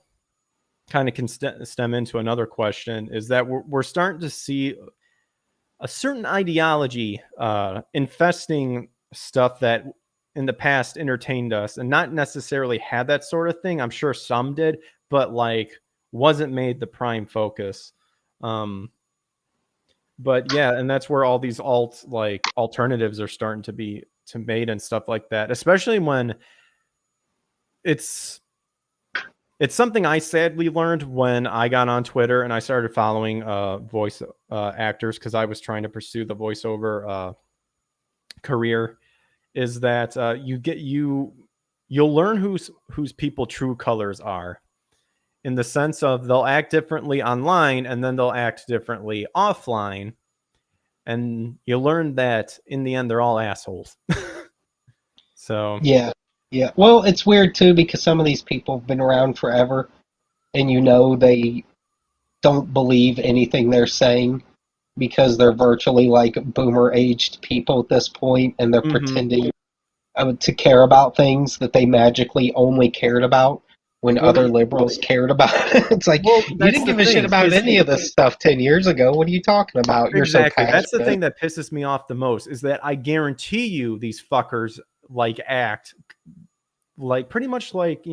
can stem into another question is that we're starting to see a certain ideology infesting stuff that in the past entertained us and not necessarily had that sort of thing. I'm sure some did, but like wasn't made the prime focus. Um, but yeah, and that's where all these alternatives are starting to be to made and stuff like that, especially when it's it's something I sadly learned when I got on Twitter and I started following voice actors because I was trying to pursue the voiceover career. Is that you'll learn whose people true colors are in the sense of they'll act differently online and then they'll act differently offline, and you learn that in the end they're all assholes. So
Yeah, yeah. Well, it's weird too because some of these people have been around forever, and they don't believe anything they're saying because they're virtually like boomer aged people at this point, and they're
mm-hmm.
pretending to care about things that they magically only cared about when
well,
other liberals cared about. It's like
well,
you
that's
didn't
the
give a shit
thing
about
is
any of this stuff 10 years ago. What are you talking about? You're so
exactly. That's the
passionate.
thing that pisses me off the most is that I guarantee you these fuckers like act like pretty much like,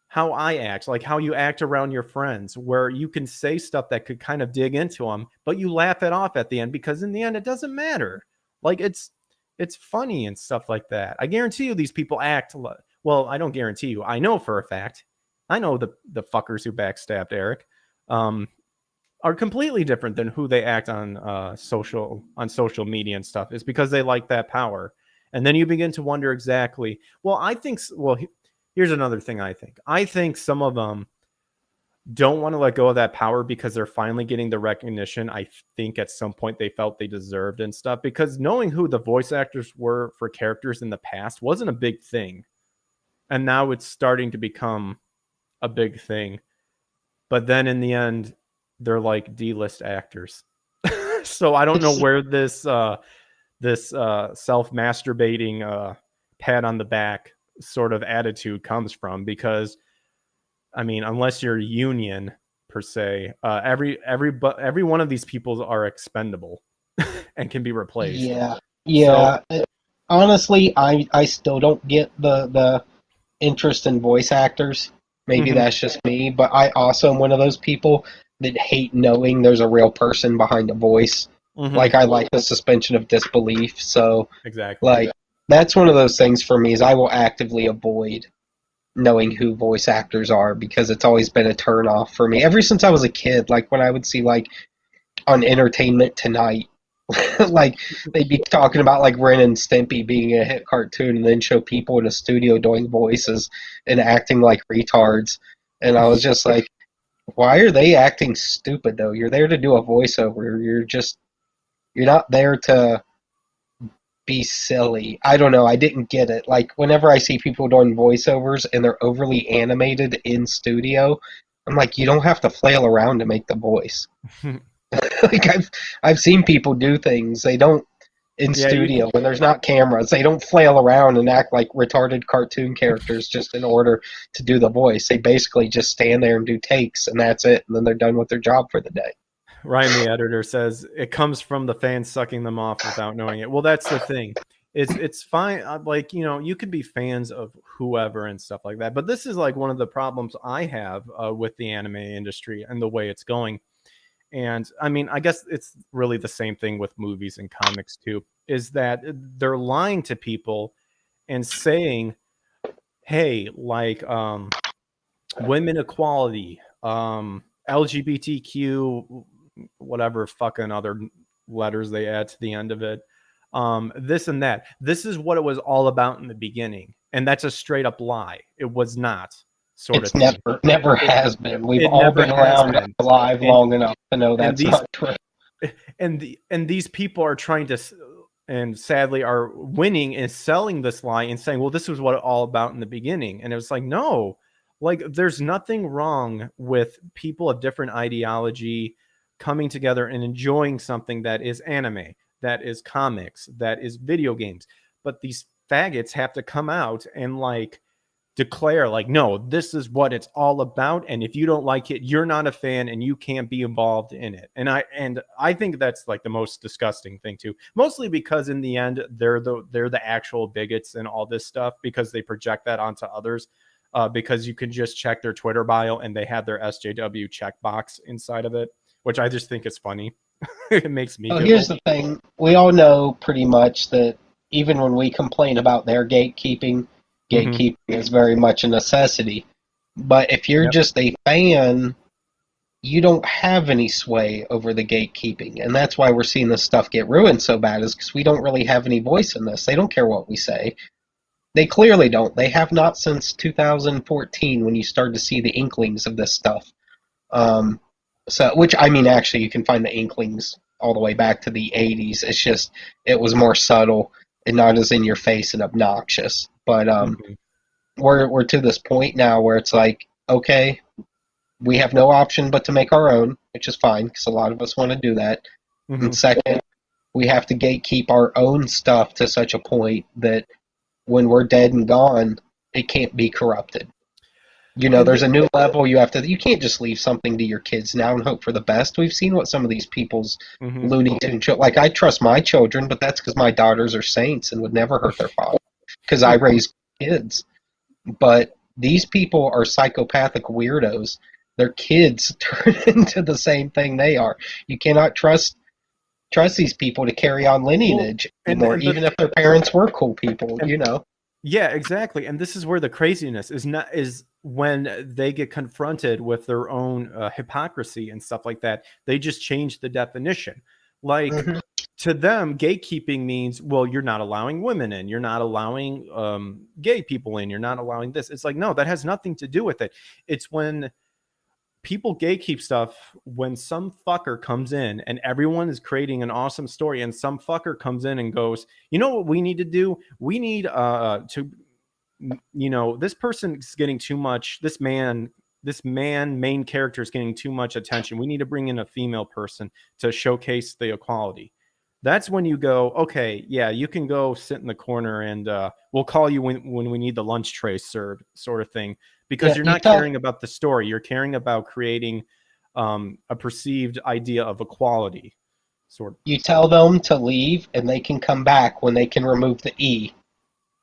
how I act, like how you act around your friends, where you can say stuff that could kind of dig into them, but you laugh it off at the end because in the end it doesn't matter. Like it's funny and stuff like that. I guarantee you these people act well, I don't guarantee you. I know for a fact. I know the fuckers who backstabbed Eric. Um, are completely different than who they act on social media and stuff is because they like that power. And then you begin to wonder exactly. Well, here's another thing I think some of them don't want to let go of that power because they're finally getting the recognition I think at some point they felt they deserved and stuff. Because knowing who the voice actors were for characters in the past wasn't a big thing. And now it's starting to become a big thing. But then in the end, they're like D-list actors. So I don't know where this self-masturbating pat on the back sort of attitude comes from, because I mean, unless you're union per se, every one of these people are expendable and can be replaced.
Yeah. Honestly, I still don't get the interest in voice actors. Maybe that's just me, but I also am one of those people that hate knowing there's a real person behind a voice. Like, I like the suspension of disbelief, so
exactly.
like that's one of those things for me is I will actively avoid knowing who voice actors are because it's always been a turn off for me. Ever since I was a kid, like when I would see like on Entertainment Tonight, like they'd be talking about like Ren and Stimpy being a hit cartoon and then show people in a studio doing voices and acting like retards. And I was just like, why are they acting stupid though? You're there to do a voiceover. You're not there to be silly. I don't know. I didn't get it. Like whenever I see people doing voiceovers and they're overly animated in studio, I'm like, you don't have to flail around to make the voice. Like I've seen people do things they don't in studio when there's not cameras. They don't flail around and act like retarded cartoon characters just in order to do the voice. They basically just stand there and do takes and that's it, and then they're done with their job for the day.
Ryan, the editor, says it comes from the fans sucking them off without knowing it. Well, that's the thing. It's fine. Like, you know, you could be fans of whoever and stuff like that. But this is like one of the problems I have with the anime industry and the way it's going. And I mean, I guess it's really the same thing with movies and comics too, is that they're lying to people and saying, hey, like women equality, LGBTQ, whatever fucking other letters they add to the end of it, this and that. This is what it was all about in the beginning, and that's a straight up lie. It was not.
It's never has been. We've all been around alive long enough to know that's not true.
And these people are trying to, and sadly are winning and selling this lie and saying, well, this was what it's all about in the beginning. And it was like, no, like there's nothing wrong with people of different ideology coming together and enjoying something that is anime, that is comics, that is video games. But these faggots have to come out and like declare like, no, this is what it's all about, and if you don't like it, you're not a fan and you can't be involved in it. And I think that's like the most disgusting thing too, mostly because in the end they're the actual bigots and all this stuff, because they project that onto others, because you can just check their Twitter bio and they have their SJW checkbox inside of it, which I just think is funny. It makes me giggle.
Here's the thing, we all know pretty much that even when we complain about their gatekeeping is very much a necessity. But if you're just a fan, you don't have any sway over the gatekeeping. And that's why we're seeing this stuff get ruined so bad, is because we don't really have any voice in this. They don't care what we say. They clearly don't. They have not since 2014 when you started to see the inklings of this stuff. Which, I mean, actually, you can find the inklings all the way back to the 80s. It's just, it was more subtle and not as in your face and obnoxious. But we're to this point now where it's like, okay, we have no option but to make our own, which is fine because a lot of us want to do that. And second, we have to gatekeep our own stuff to such a point that when we're dead and gone, it can't be corrupted. You know, there's a new level you can't just leave something to your kids now and hope for the best. We've seen what some of these people's Looney Tune like, I trust my children, but that's because my daughters are saints and would never hurt their father because I raise kids. But these people are psychopathic weirdos. Their kids turn into the same thing they are. You cannot trust these people to carry on lineage anymore, even if their parents were cool people, you know.
Yeah, exactly. And this is where the craziness is when they get confronted with their own hypocrisy and stuff like that. They just change the definition. Like to them, gatekeeping means, well, you're not allowing women in, you're not allowing gay people in, you're not allowing this. It's like, no, that has nothing to do with it. It's when people gatekeep stuff, when some fucker comes in and everyone is creating an awesome story, and some fucker comes in and goes, you know what we need to do? We need to, you know, this person is getting too much. This man main character is getting too much attention. We need to bring in a female person to showcase the equality. That's when you go, okay, yeah, you can go sit in the corner, and we'll call you when we need the lunch tray served, sort of thing, because you're not caring about the story. You're caring about creating a perceived idea of equality, sort of.
You tell them to leave, and they can come back when they can remove the E.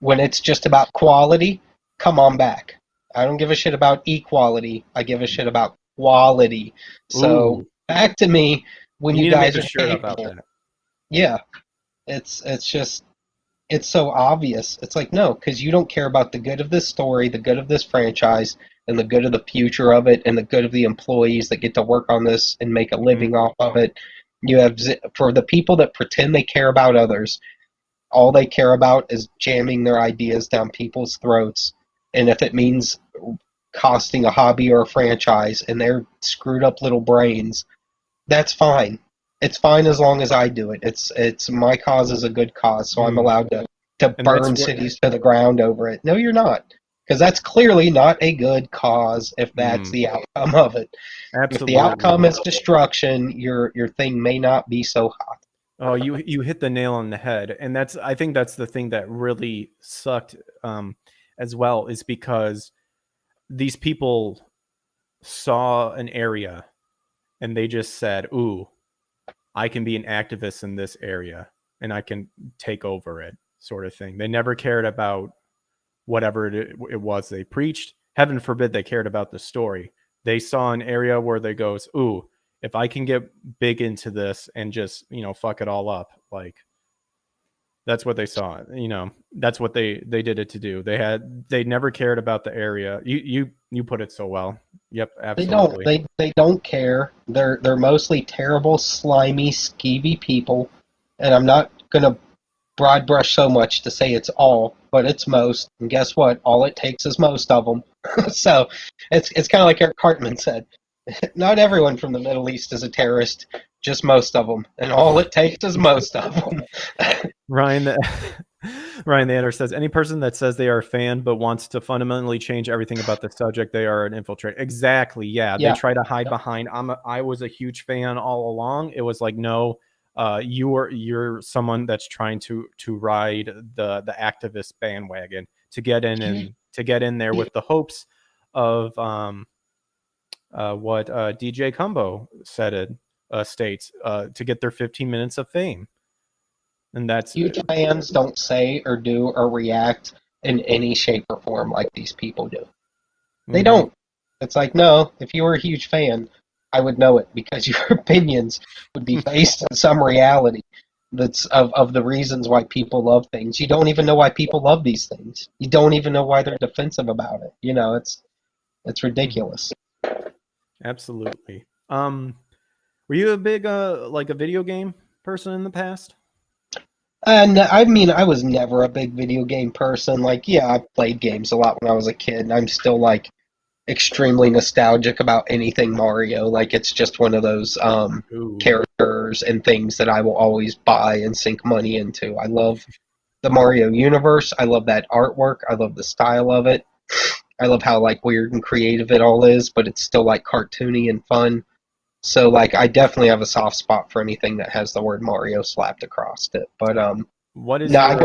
When it's just about quality, come on back. I don't give a shit about equality. I give a shit about quality. So back to me when you guys are
sure about that.
Yeah, it's just, it's so obvious. It's like, no, because you don't care about the good of this story, the good of this franchise, and the good of the future of it, and the good of the employees that get to work on this and make a living off of it. You have, for the people that pretend they care about others, all they care about is jamming their ideas down people's throats. And if it means costing a hobby or a franchise and their screwed up little brains, that's fine. It's fine as long as I do it. It's my cause is a good cause, so I'm allowed to burn cities to the ground over it. No, you're not. Because that's clearly not a good cause if that's the outcome of it.
Absolutely.
If the outcome is destruction, your thing may not be so hot.
Oh, you hit the nail on the head. And I think that's the thing that really sucked as well, is because these people saw an area and they just said, ooh, I can be an activist in this area and I can take over it, sort of thing. They never cared about whatever it was they preached. Heaven forbid they cared about the story. They saw an area where they goes, ooh, if I can get big into this and just, you know, fuck it all up, like, that's what they saw. You know, that's what they did it to do. They never cared about the area. You put it so well. Yep, absolutely.
They don't care. They're mostly terrible, slimy, skeevy people, and I'm not gonna broad brush so much to say it's all, but it's most. And guess what? All it takes is most of them. So it's kind of like Eric Cartman said. Not everyone from the Middle East is a terrorist, just most of them. And all it takes is most of them.
Ryan the Editor says, any person that says they are a fan but wants to fundamentally change everything about the subject, they are an infiltrator. Exactly, yeah. They try to hide behind, I was a huge fan all along. It was like, no, you're someone that's trying to ride the activist bandwagon to get in and to get in there with the hopes of what DJ Combo said states to get their 15 minutes of fame. And that's
huge fans don't say or do or react in any shape or form like these people do. They don't. It's like, no, if you were a huge fan, I would know it because your opinions would be based on some reality that's of the reasons why people love things. You don't even know why people love these things. You don't even know why they're defensive about it. You know, it's ridiculous.
Absolutely. Were you a big like a video game person in the past?
I mean, I was never a big video game person. Like, yeah, I played games a lot when I was a kid, and I'm still, like, extremely nostalgic about anything Mario. Like, it's just one of those characters and things that I will always buy and sink money into. I love the Mario universe. I love that artwork. I love the style of it. I love how, like, weird and creative it all is, but it's still, like, cartoony and fun. So, like, I definitely have a soft spot for anything that has the word Mario slapped across it. But
what is
I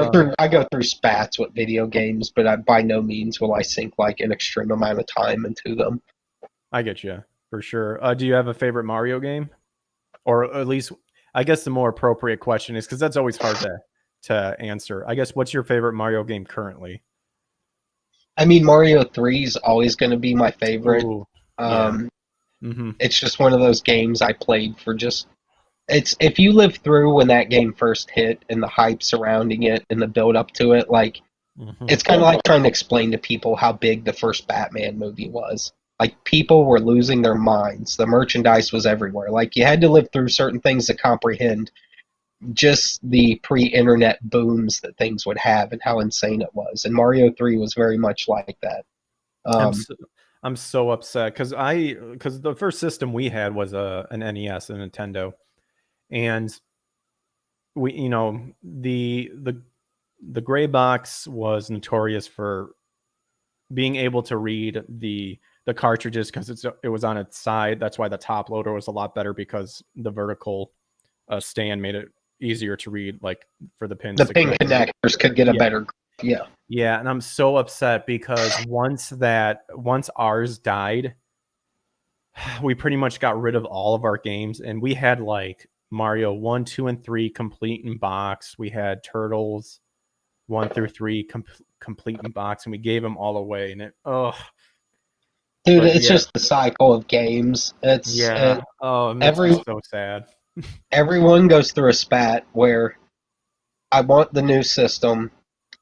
go through spats with video games, but by no means will I sink like an extreme amount of time into them.
I get you for sure. Do you have a favorite Mario game, or at least, I guess the more appropriate question is, because that's always hard to answer. I guess, what's your favorite Mario game currently?
I mean, Mario 3 is always going to be my favorite.
Ooh, yeah.
It's just one of those games I played for just... If you live through when that game first hit and the hype surrounding it and the build up to it, like, it's kind of like trying to explain to people how big the first Batman movie was. Like, people were losing their minds. The merchandise was everywhere. Like, you had to live through certain things to comprehend just the pre-internet booms that things would have and how insane it was. And Mario 3 was very much like that.
I'm
Um,
so, I'm so upset because the first system we had was an NES, a Nintendo, and we the gray box was notorious for being able to read the cartridges because it was on its side. That's why the top loader was a lot better because the vertical stand made it easier to read, like for the pins
the
to
pin
grip.
connectors could get a
Yeah,
better grip. Yeah.
yeah, and I'm so upset because once ours died, we pretty much got rid of all of our games, and we had like Mario 1, 2, and 3 complete in box. We had Turtles 1 through 3 complete in box, and we gave them all away. And
Dude,
but
it's
yeah,
just the cycle of games.
yeah. Oh, it makes me
Every
so sad.
everyone goes through a spat where I want the new system.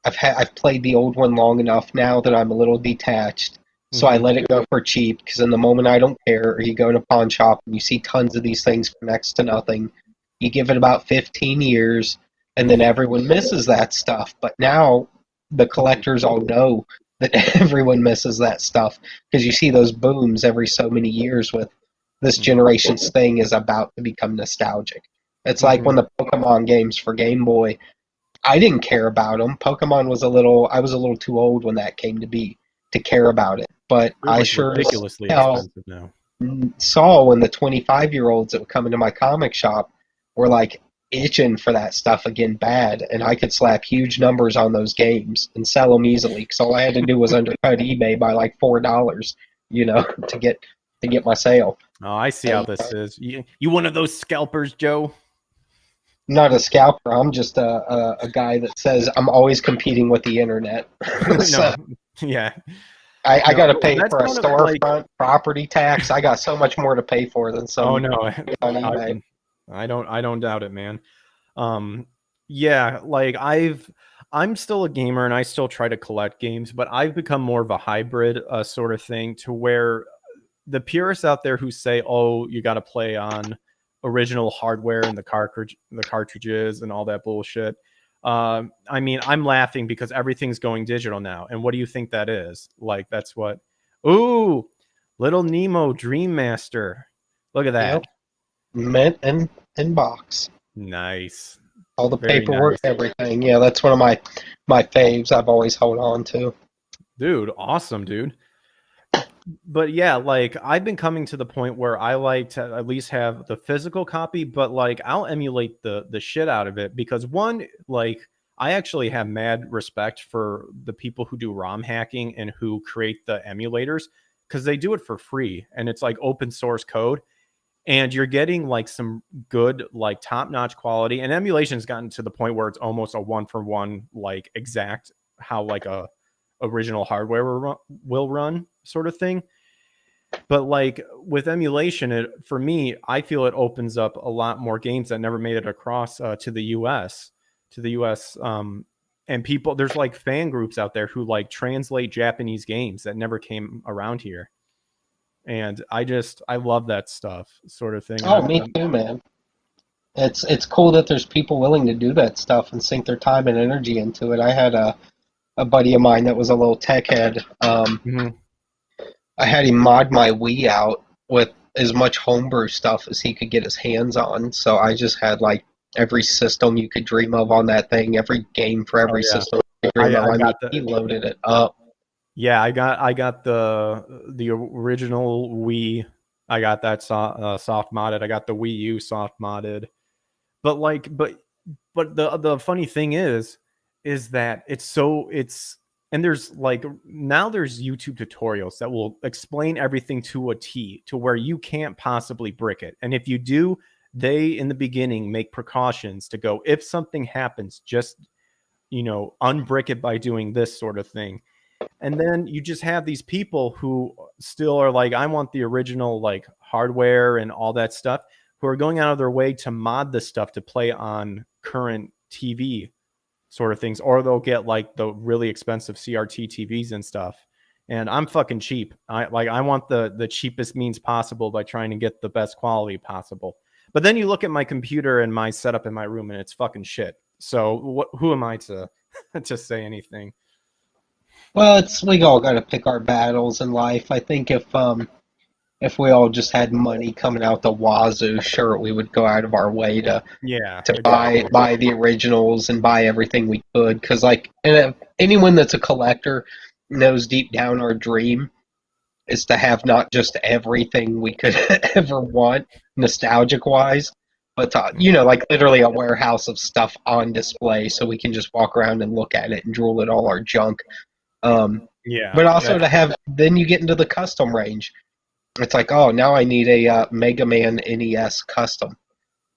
I've played the old one long enough now that I'm a little detached. So I
Hmm.
let it go for cheap because in the moment I don't care, or you go to a pawn shop and you see tons of these things for next to nothing. You give it about 15 years, and then everyone misses that stuff. But now the collectors all know that everyone misses that stuff because you see those booms every so many years with this
Hmm.
generation's thing is about to become nostalgic. It's like
Hmm.
when the Pokemon games for Game Boy, I didn't care about them. Pokemon was I was a little too old when that came to be to care about it. But
They're
I
like
sure as
ridiculously
hell
expensive now.
saw when the 25-year-olds that would come into my comic shop were like itching for that stuff again bad, and I could slap huge numbers on those games and sell them easily because all I had to do was undercut eBay by like $4, to get my sale.
Oh, I see how
And
this is. You one of those scalpers, Joe?
not a scalper. I'm just a guy that says I'm always competing with the internet. So
No, yeah,
I
no.
got to pay
That's
for a
kind of like,
storefront, property tax. I got so much more to pay for than
oh
some
no,
on
I,
eBay.
I don't doubt it, man. Um, yeah, like I'm still a gamer and I still try to collect games, but I've become more of a hybrid sort of thing to where the purists out there who say, "Oh, you got to play on original hardware and the cartridges and all that bullshit." I mean, I'm laughing because everything's going digital now, and what do you think that is? Like, that's what. Ooh, Little Nemo Dream Master. Look at
Yep,
that.
mint and box.
Nice,
All the
very
paperwork,
nice,
everything. Yeah, that's one of my faves. I've always held on to.
dude. Awesome, dude. But yeah, like I've been coming to the point where I like to at least have the physical copy, but like I'll emulate the shit out of it because one, like I actually have mad respect for the people who do ROM hacking and who create the emulators because they do it for free and it's like open source code and you're getting like some good like top-notch quality and emulation's gotten to the point where it's almost a one for one like exact how like a original hardware will run sort of thing. But like with emulation, it for me, I feel it opens up a lot more games that never made it across to the U.S. to the U.S. And people, there's like fan groups out there who like translate Japanese games that never came around here, and I love that stuff sort of thing. And
Oh, me too, man. It's cool that there's people willing to do that stuff and sink their time and energy into it. I had a buddy of mine that was a little tech head.
Mhm.
I had him mod my Wii out with as much homebrew stuff as he could get his hands on. So I just had like every system you could dream of on that thing, every game for
Oh
every
yeah,
system you could dream of.
I
I mean,
got the
he loaded it up.
yeah I got the original Wii. I got that soft modded. I got the Wii U soft modded. But like, but the funny thing is that it's and there's like now there's YouTube tutorials that will explain everything to a T to where you can't possibly brick it. And if you do, they in the beginning make precautions to go if something happens, just unbrick it by doing this sort of thing. And then you just have these people who still are like, I want the original like hardware and all that stuff, who are going out of their way to mod this stuff to play on current TV sort of things, or they'll get like the really expensive CRT TVs and stuff. And I'm fucking cheap. I want the cheapest means possible by trying to get the best quality possible. But then you look at my computer and my setup in my room, and it's fucking shit. So who am I to to say anything?
Well, we all got to pick our battles in life. I think if we all just had money coming out the wazoo, sure, we would go out of our way
Yeah,
to
exactly.
buy the originals and buy everything we could. Because anyone that's a collector knows deep down our dream is to have not just everything we could ever want, nostalgic wise, but like literally a warehouse of stuff on display so we can just walk around and look at it and drool at all our junk.
Yeah,
But also to have, then you get into the custom range. It's like, oh, now I need a Mega Man NES custom.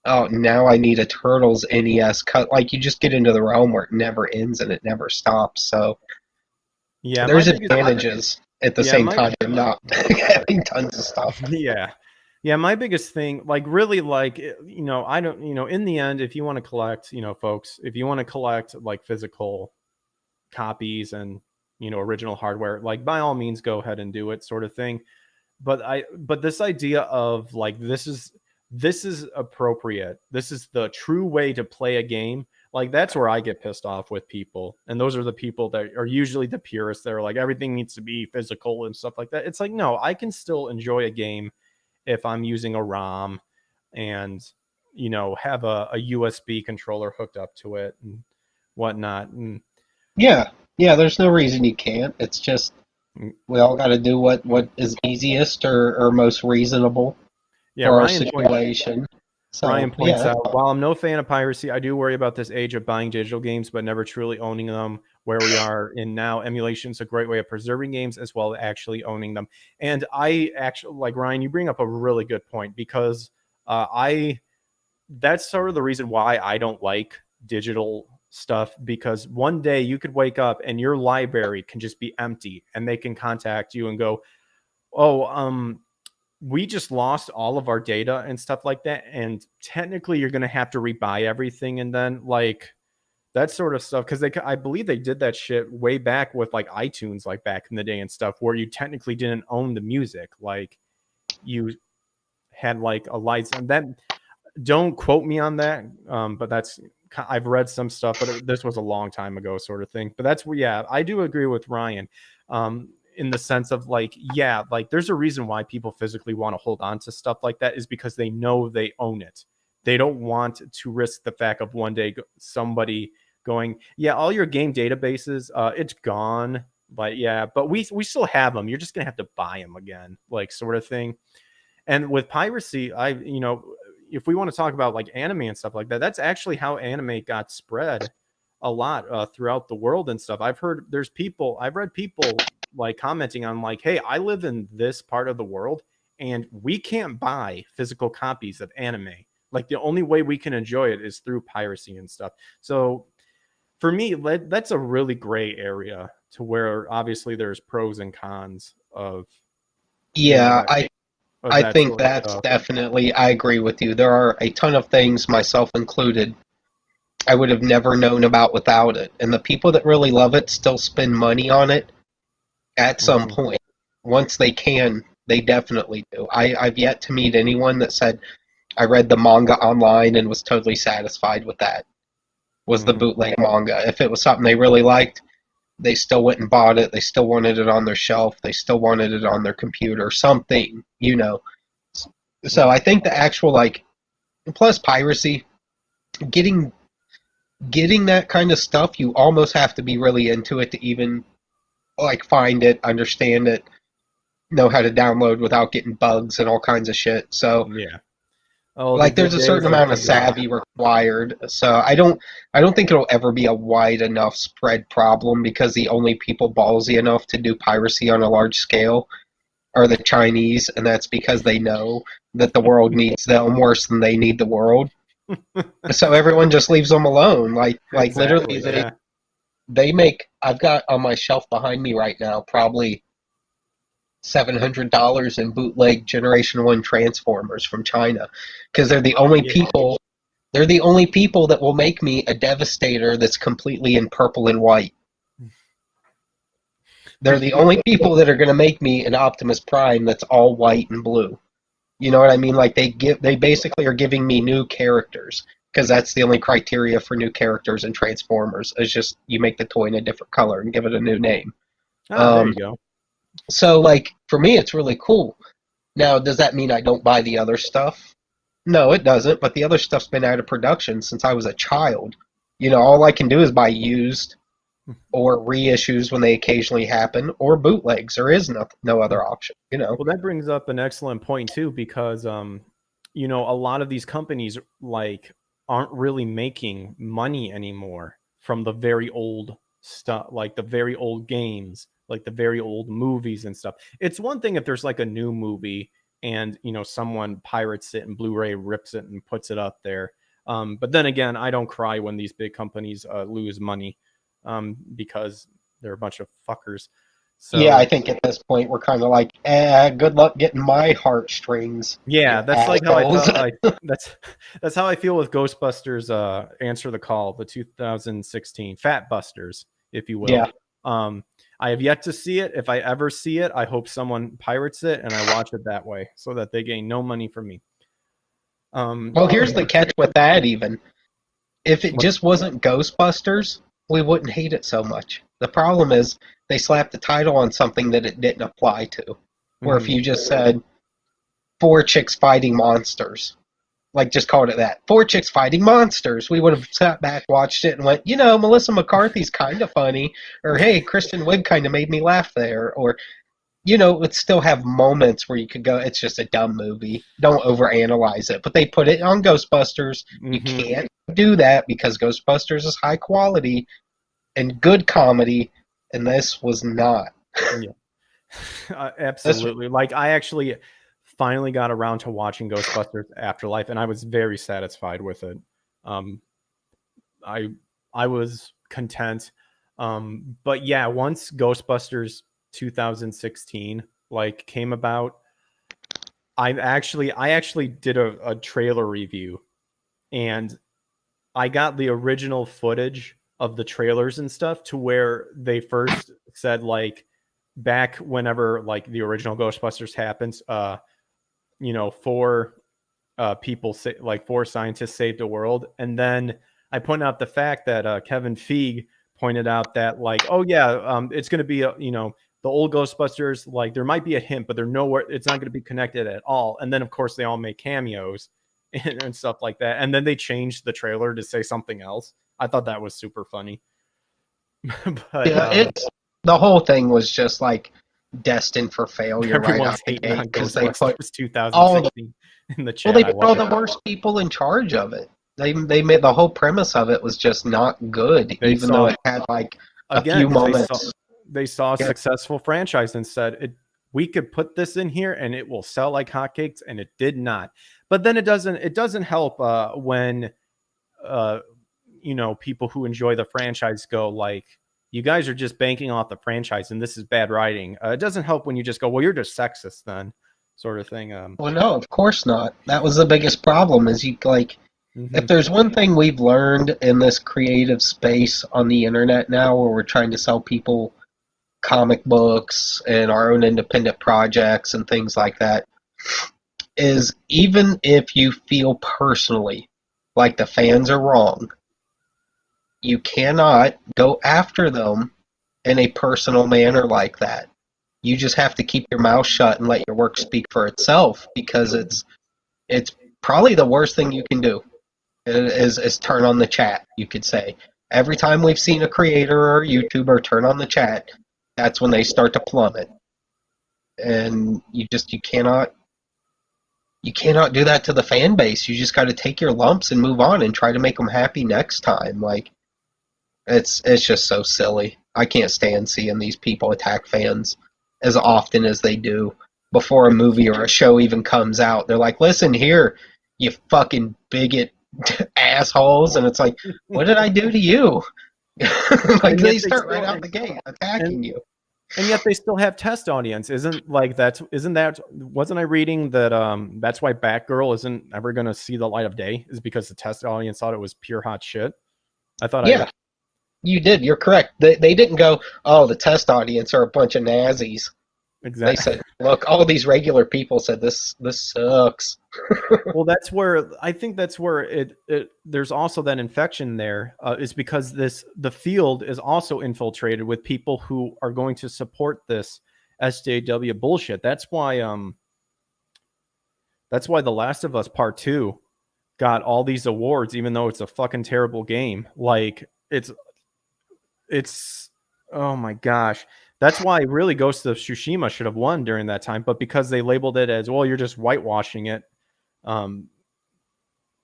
Oh, now I need a Turtles NES cut. Like, you just get into the realm where it never ends and it never stops. So
yeah.
there's advantages at the same time of not having tons of stuff.
Yeah. Yeah, my biggest thing, like really like, I don't, in the end, if you want to collect, folks, if you want to collect like physical copies and, original hardware, like by all means, go ahead and do it, sort of thing. But this idea of like, this is appropriate. This is the true way to play a game. Like, that's where I get pissed off with people. And those are the people that are usually the purists. They're like, everything needs to be physical and stuff like that. It's like, no, I can still enjoy a game if I'm using a ROM and, have a USB controller hooked up to it and whatnot. And
Yeah, there's no reason you can't. It's just we all got to do what is easiest or most reasonable for our situation.
Ryan points out, while I'm no fan of piracy, I do worry about this age of buying digital games but never truly owning them. Where we are in now, emulation is a great way of preserving games as well as actually owning them. And I actually, like, Ryan, you bring up a really good point, because that's sort of the reason why I don't like digital stuff, because one day you could wake up and your library can just be empty and they can contact you and go, oh, we just lost all of our data and stuff like that, and technically you're going to have to rebuy everything. And then, like, that sort of stuff, because I believe they did that shit way back with like iTunes, like back in the day and stuff, where you technically didn't own the music, like you had like a license. And that, don't quote me on that, but I've read some stuff, but this was a long time ago, sort of thing. But that's where, yeah, I do agree with Ryan, in the sense of like, yeah, like there's a reason why people physically want to hold on to stuff like that, is because they know they own it. They don't want to risk the fact of one day somebody going, yeah, all your game databases, it's gone. But yeah, but we still have them. You're just gonna have to buy them again, like, sort of thing. And with piracy, if we want to talk about like anime and stuff like that, that's actually how anime got spread a lot throughout the world and stuff. I've read people like commenting on like, hey, I live in this part of the world and we can't buy physical copies of anime. Like, the only way we can enjoy it is through piracy and stuff. So for me, that's a really gray area, to where obviously there's pros and cons of.
Yeah, I think that's definitely, I agree with you. There are a ton of things, myself included, I would have never known about without it. And the people that really love it still spend money on it at some point. Once they can, they definitely do. I've yet to meet anyone that said, I read the manga online and was totally satisfied with that. Was the bootleg manga. If it was something they really liked, they still went and bought it. They still wanted it on their shelf. They still wanted it on their computer. Something, So I think the actual, like, plus piracy, getting that kind of stuff, you almost have to be really into it to even, like, find it, understand it, know how to download without getting bugs and all kinds of shit. So
yeah.
Like, there's a certain amount of savvy required. So I don't think it'll ever be a wide enough spread problem, because the only people ballsy enough to do piracy on a large scale are the Chinese, and that's because they know that the world needs them worse than they need the world. So everyone just leaves them alone. Like literally, they make. I've got on my shelf behind me right now probably $700 in bootleg Generation 1 Transformers from China, because they're the only people. They're the only people that will make me a Devastator that's completely in purple and white. They're the only people that are going to make me an Optimus Prime that's all white and blue. You know what I mean? Like they basically are giving me new characters because that's the only criteria for new characters in Transformers. Is just you make the toy in a different color and give it a new name.
Ah, there
Um,
you go.
so like for me, it's really cool. Now, does that mean I don't buy the other stuff? No, it doesn't. But the other stuff's been out of production since I was a child. You know, all I can do is buy used or reissues when they occasionally happen, or bootlegs. There is no other option. You know.
Well, that brings up an excellent point too, because you know, a lot of these companies like aren't really making money anymore from the very old stuff, like the very old games, like the very old movies and stuff. It's one thing if there's like a new movie and you know someone pirates it and Blu-ray rips it and puts it up there. But then again, I don't cry when these big companies lose money because they're a bunch of fuckers.
Yeah, I
So
think at this point we're kind of like, good luck getting my heartstrings.
yeah,
You
that's like how I
assholes.
felt. That's how I feel with Ghostbusters. Answer the Call, the 2016 Fat Busters, if you will.
Yeah.
I have yet to see it. If I ever see it, I hope someone pirates it and I watch it that way, so that they gain no money from me.
Well, here's the catch with that. Even if it
What?
just wasn't Ghostbusters, we wouldn't hate it so much. The problem is they slapped the title on something that it didn't apply to. Where if
Mhm.
you just said four chicks fighting monsters, like just called it that, four chicks fighting monsters, we would have sat back, watched it, and went, you know, Melissa McCarthy's kind of funny, or hey, Kristen Wiig kind of made me laugh there, or you know, it would still have moments where you could go, it's just a dumb movie. Don't overanalyze it. But they put it on Ghostbusters. You
Mhm.
can't do that because Ghostbusters is high quality and good comedy, and this was not.
Yeah.
This,
Absolutely. Like I actually finally got around to watching Ghostbusters Afterlife, and I was very satisfied with it. Um, I I was content. But yeah, once Ghostbusters 2016 like came about, I actually did a trailer review, and I got the original footage of the trailers and stuff to where they first said like back whenever like the original Ghostbusters happens, you know, four like four scientists saved the world, and then I point out the fact that Kevin Feige pointed out that like, oh yeah, it's going to be you know the old Ghostbusters, like there might be a hint, but they're nowhere. It's not going to be connected at all. And then of course they all make cameos and stuff like that, and then they changed the trailer to say something else. I thought that was super funny. But
yeah, it's the whole thing was just like destined for failure right out
everyone's
the
hating
gate
on
because they put
Ghostbusters
all
2016 in the
well, they
chat. I
put all
love
the
it.
worst people in charge of it. They made the whole premise of it was just not good,
They
even though
saw
it had like a few
again,
moments.
they saw a
Yeah,
successful franchise and said we could put this in here and it will sell like hotcakes, and it did not. But then it doesn't help when uh, you know people who enjoy the franchise go like, you guys are just banking off the franchise and this is bad writing. It doesn't help when you just go, well, you're just sexist then, sort of thing.
well, no, of course not. That was the biggest problem. Is you like if
Mhm.
there's one thing we've learned in this creative space on the internet now, where we're trying to sell people comic books and our own independent projects and things like that, is even if you feel personally like the fans are wrong, you cannot go after them in a personal manner like that. You just have to keep your mouth shut and let your work speak for itself because it's probably the worst thing you can do is turn on the chat, you could say. Every time we've seen a creator or a YouTuber turn on the chat, that's when they start to plummet. And you cannot do that to the fan base. You just got to take your lumps and move on and try to make them happy next time. Like it's just so silly. I can't stand seeing these people attack fans as often as they do before a movie or a show even comes out. They're like, "Listen here, you fucking bigot assholes," and it's like, "What did I do to you?" Like
And yet
they
they
start right
still
out the gate attacking
and
you.
and yet they still have test audience. Isn't that wasn't I reading that that's why Batgirl isn't ever going to see the light of day, is because the test audience thought it was pure hot shit. I thought I read.
Yeah, you did. You're correct. They didn't go, "Oh, the test audience are a bunch of Nazis." They
Exactly.
said, look, all these regular people said this sucks.
Well, that's where I think that's where there's also that infection there, is because the field is also infiltrated with people who are going to support this SJW bullshit. That's why The Last of Us Part 2 got all these awards, even though it's a fucking terrible game. Like it's oh my gosh. That's why really Ghost of Tsushima should have won during that time, but because they labeled it as, well, you're just whitewashing it. Um,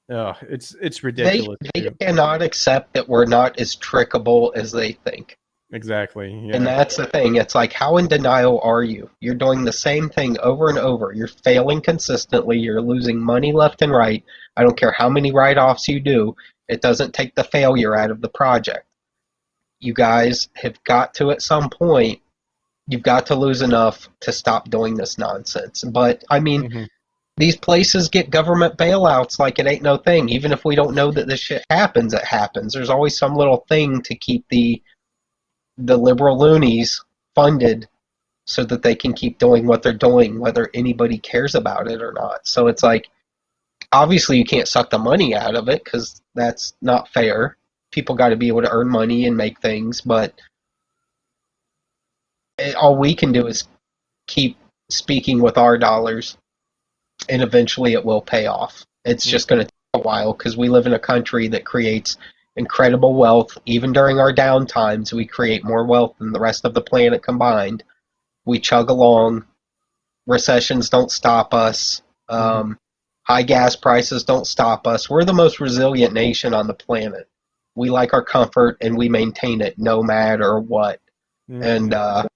it's ridiculous
They
too.
cannot accept that we're not as trickable as they think.
Exactly.
And
Yeah.
that's the thing. It's like, how in denial are you? You're doing the same thing over and over. You're failing consistently. You're losing money left and right. I don't care how many write-offs you do. It doesn't take the failure out of the project. You guys have got to, at some point, you've got to lose enough to stop doing this nonsense. But, I mean,
Mm-hmm.
these places get government bailouts like it ain't no thing. Even if we don't know that this shit happens, it happens. There's always some little thing to keep the liberal loonies funded so that they can keep doing what they're doing, whether anybody cares about it or not. So it's like, obviously you can't suck the money out of it because that's not fair. People got to be able to earn money and make things, but all we can do is keep speaking with our dollars, and eventually it will pay off. It's just going to take a while because we live in a country that creates incredible wealth. Even during our downtimes, we create more wealth than the rest of the planet combined. We chug along. Recessions don't stop us.
Mm-hmm.
High gas prices don't stop us. We're the most resilient nation on the planet. We like our comfort and we maintain it no matter what.
Mm-hmm.
And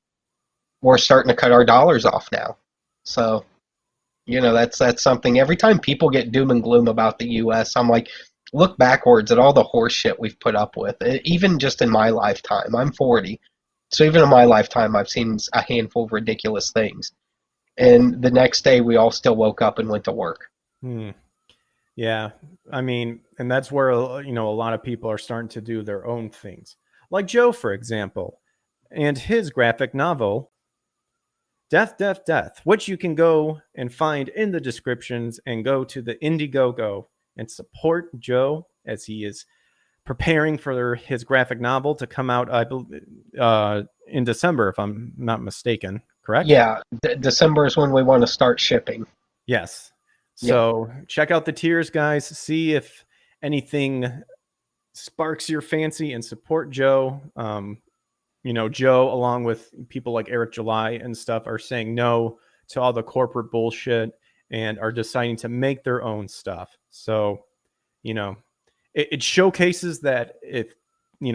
we're starting to cut our dollars off now. So, that's something. Every time people get doom and gloom about the U.S., I'm like, look backwards at all the horse shit we've put up with. Even just in my lifetime, I'm 40. So even in my lifetime, I've seen a handful of ridiculous things. And the next day, we all still woke up and went to work.
Yeah. I mean, and that's where, a lot of people are starting to do their own things. Like Joe, for example, and his graphic novel, Death, Death, Death, which you can go and find in the descriptions, and go to the Indiegogo and support Joe as he is preparing for his graphic novel to come out, I believe, in December, if I'm not mistaken. Correct?
Yeah, December is when we want to start shipping.
Yes.
Yeah.
So check out the tiers, guys. See if anything sparks your fancy and support Joe. Joe, along with people like Eric July and stuff, are saying no to all the corporate bullshit and are deciding to make their own stuff. So, it showcases that if,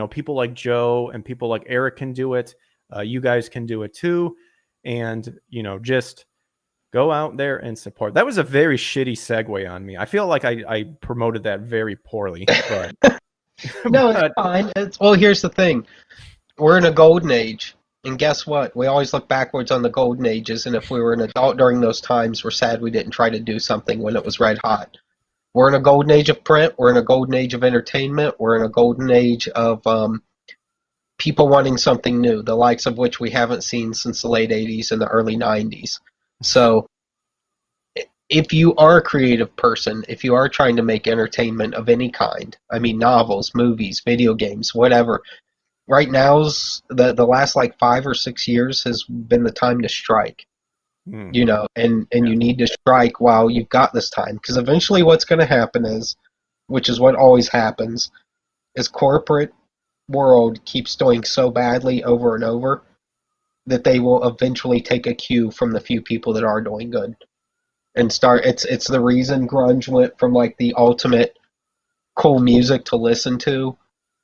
people like Joe and people like Eric can do it, you guys can do it too. And, just go out there and support. That was a very shitty segue on me. I feel like I promoted that very poorly, but
No, it's fine. Well, here's the thing. We're in a golden age. And guess what? We always look backwards on the golden ages, and if we were an adult during those times, we're sad we didn't try to do something when it was red hot. We're in a golden age of print. We're in a golden age of entertainment. We're in a golden age of people wanting something new, the likes of which we haven't seen since the late 80s and the early 90s. So if you are a creative person, if you are trying to make entertainment of any kind, I mean novels, movies, video games, whatever, right now's the last like 5 or 6 years has been the time to strike. And you need to strike while you've got this time, because eventually what's going to happen is, which is what always happens, is corporate world keeps doing so badly over and over that they will eventually take a cue from the few people that are doing good and start. It's the reason grunge went from like the ultimate cool music to listen to,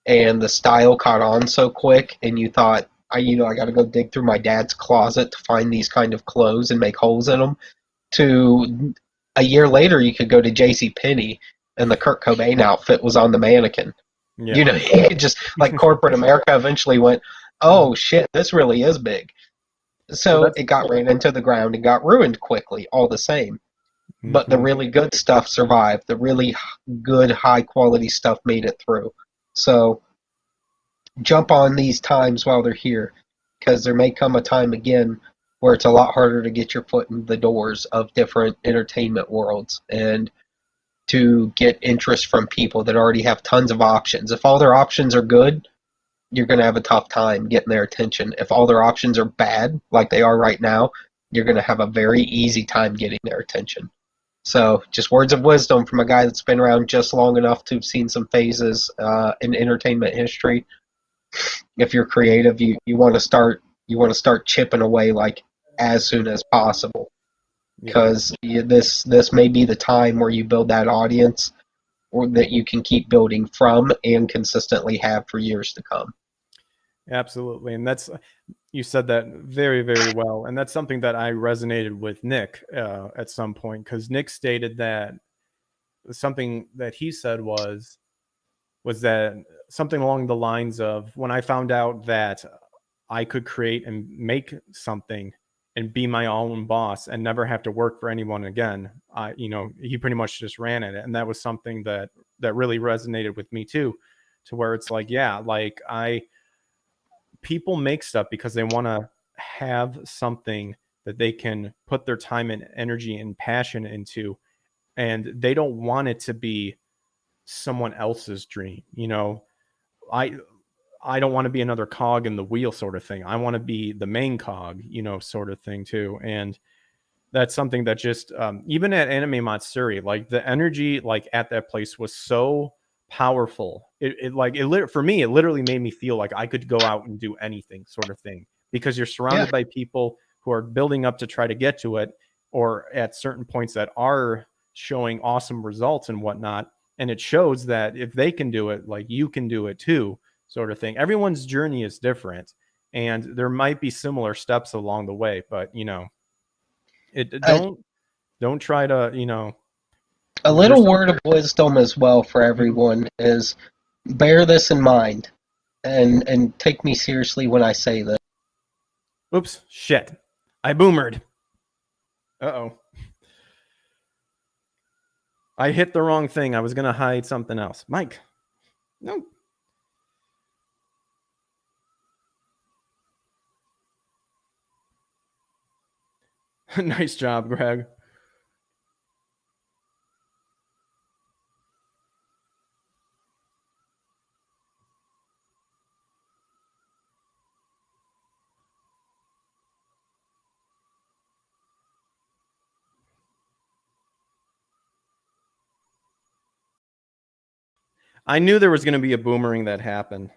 and the style caught on so quick, and you thought, I got to go dig through my dad's closet to find these kind of clothes and make holes in them, to a year later you could go to JCPenney and the Kurt Cobain outfit was on the mannequin.
Yeah.
You could just, like, corporate America eventually went, oh shit, this really is big. So it got ran into the ground and got ruined quickly, all the same. But the really good stuff survived. The really good, high-quality stuff made it through. So jump on these times while they're here, because there may come a time again where it's a lot harder to get your foot in the doors of different entertainment worlds and to get interest from people that already have tons of options. If all their options are good, you're going to have a tough time getting their attention. If all their options are bad, like they are right now, you're going to have a very easy time getting their attention. So, just words of wisdom from a guy that's been around just long enough to have seen some phases in entertainment history. If you're creative, you want to start chipping away like as soon as possible, because this may be the time where you build that audience or that you can keep building from and consistently have for years to come.
Absolutely. And you said that very, very well. And that's something that I resonated with Nick at some point, because Nick stated that something that he said was that something along the lines of, when I found out that I could create and make something and be my own boss and never have to work for anyone again, he pretty much just ran at it. And that was something that really resonated with me too, to where it's like, yeah, like people make stuff because they want to have something that they can put their time and energy and passion into, and they don't want it to be someone else's dream. I don't want to be another cog in the wheel sort of thing. I want to be the main cog, sort of thing too. And that's something that just even at Anime Matsuri, like the energy like at that place was so powerful. For me, it literally made me feel like I could go out and do anything, sort of thing, because you're surrounded by people who are building up to try to get to it, or at certain points that are showing awesome results and whatnot. And it shows that if they can do it, like you can do it too, sort of thing. Everyone's journey is different, and there might be similar steps along the way, but don't try to,
a little word of wisdom as well for everyone is bear this in mind and take me seriously when I say this.
Oops, shit. I boomered. Uh-oh. I hit the wrong thing. I was going to hide something else. Mike. No. Nice job, Greg. I knew there was going to be a boomerang that happened.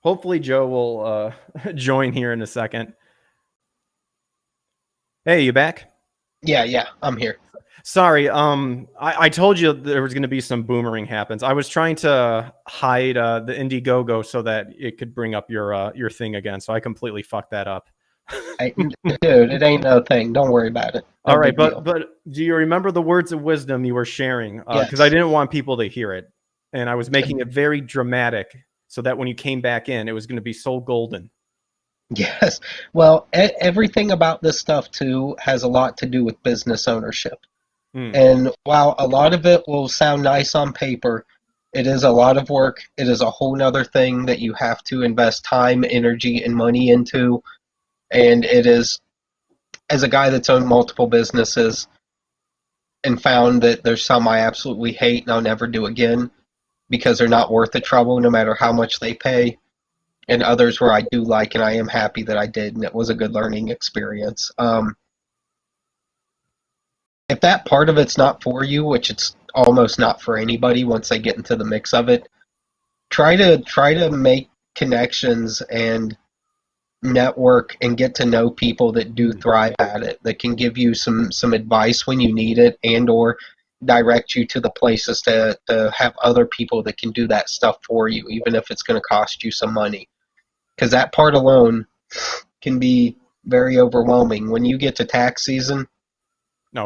Hopefully Joe will join here in a second. Hey, you back?
Yeah, I'm here.
Sorry, I told you there was going to be some boomerang happens. I was trying to hide the Indiegogo so that it could bring up your thing again, so I completely fucked that up.
Dude, it ain't no thing. Don't worry about it.
All right, but do you remember the words of wisdom you were sharing? Because I didn't want people to hear it, and I was making it very dramatic so that when you came back in, it was going to be so golden.
Yes. Well, everything about this stuff, too, has a lot to do with business ownership. And while a lot of it will sound nice on paper, it is a lot of work. It is a whole nother thing that you have to invest time, energy, and money into. And it is, as a guy that's owned multiple businesses and found that there's some I absolutely hate and I'll never do again because they're not worth the trouble no matter how much they pay, and others where I do like and I am happy that I did, and it was a good learning experience. If that part of it's not for you, which it's almost not for anybody once they get into the mix of it, try to make connections and network and get to know people that do thrive at it, that can give you some advice when you need it, and or direct you to the places to have other people that can do that stuff for you, even if it's going to cost you some money. Because that part alone can be very overwhelming. When you get to tax season,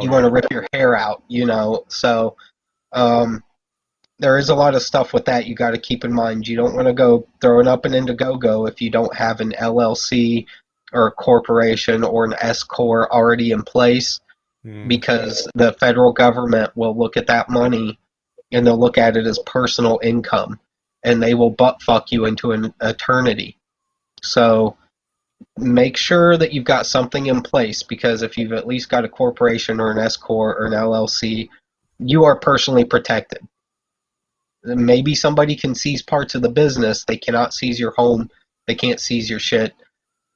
you want to rip your hair out, So there is a lot of stuff with that you got to keep in mind. You don't want to go throwing up an Indiegogo if you don't have an LLC or a corporation or an S-Corp already in place, because the federal government will look at that money and they'll look at it as personal income. and they will butt fuck you into an eternity. So make sure that you've got something in place, because if you've at least got a corporation or an S corp or an LLC, you are personally protected. Maybe somebody can seize parts of the business. They cannot seize your home. They can't seize your shit.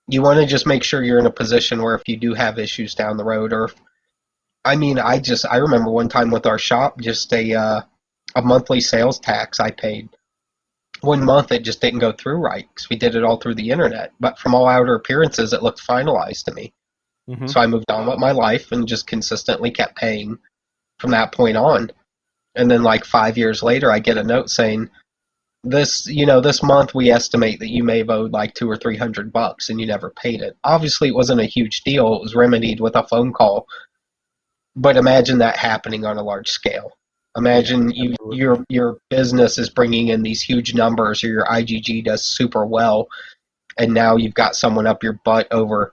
You want to just make sure you're in a position where if you do have issues down the road, or I remember one time with our shop, just a monthly sales tax I paid. One month it just didn't go through right because we did it all through the internet. But from all outer appearances, it looked finalized to me.
Mm-hmm.
So I moved on with my life and just consistently kept paying from that point on. And then like 5 years later, I get a note saying, this month we estimate that you may have owed like $200 or $300 and you never paid it. Obviously, it wasn't a huge deal. It was remedied with a phone call. But imagine that happening on a large scale. Imagine your business is bringing in these huge numbers, or your IGG does super well, and now you've got someone up your butt over,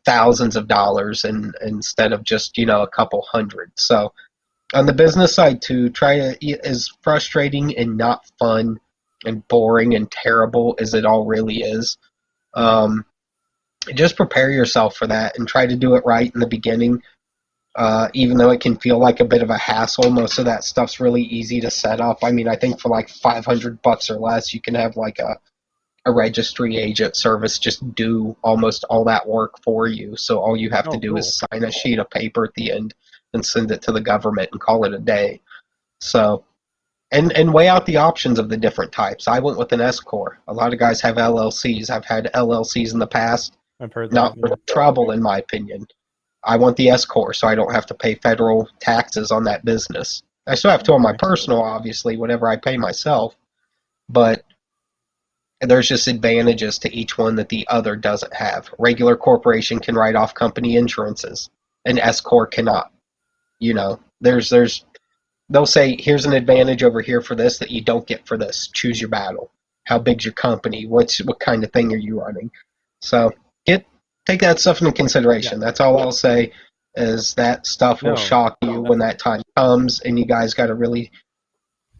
thousands of dollars, and instead of just a couple hundred. So on the business side too, as frustrating and not fun and boring and terrible as it all really is, just prepare yourself for that and try to do it right in the beginning. Even though it can feel like a bit of a hassle, most of that stuff's really easy to set up. I mean, I think for like $500 or less, you can have like a registry agent service just do almost all that work for you. So all you have to do is sign a sheet of paper at the end and send it to the government and call it a day. So, and weigh out the options of the different types. I went with an S corp. A lot of guys have LLCs. I've had LLCs in the past.
I've heard that.
Not worth trouble, in my opinion. I want the S corp so I don't have to pay federal taxes on that business. I still have to on my personal, obviously, whatever I pay myself. But there's just advantages to each one that the other doesn't have. A regular corporation can write off company insurances. An S corp cannot. They'll say, here's an advantage over here for this that you don't get for this. Choose your battle. How big's your company? What kind of thing are you running? So take that stuff into consideration. That's all I'll say, is that stuff will shock you when that time comes, and you guys got to really,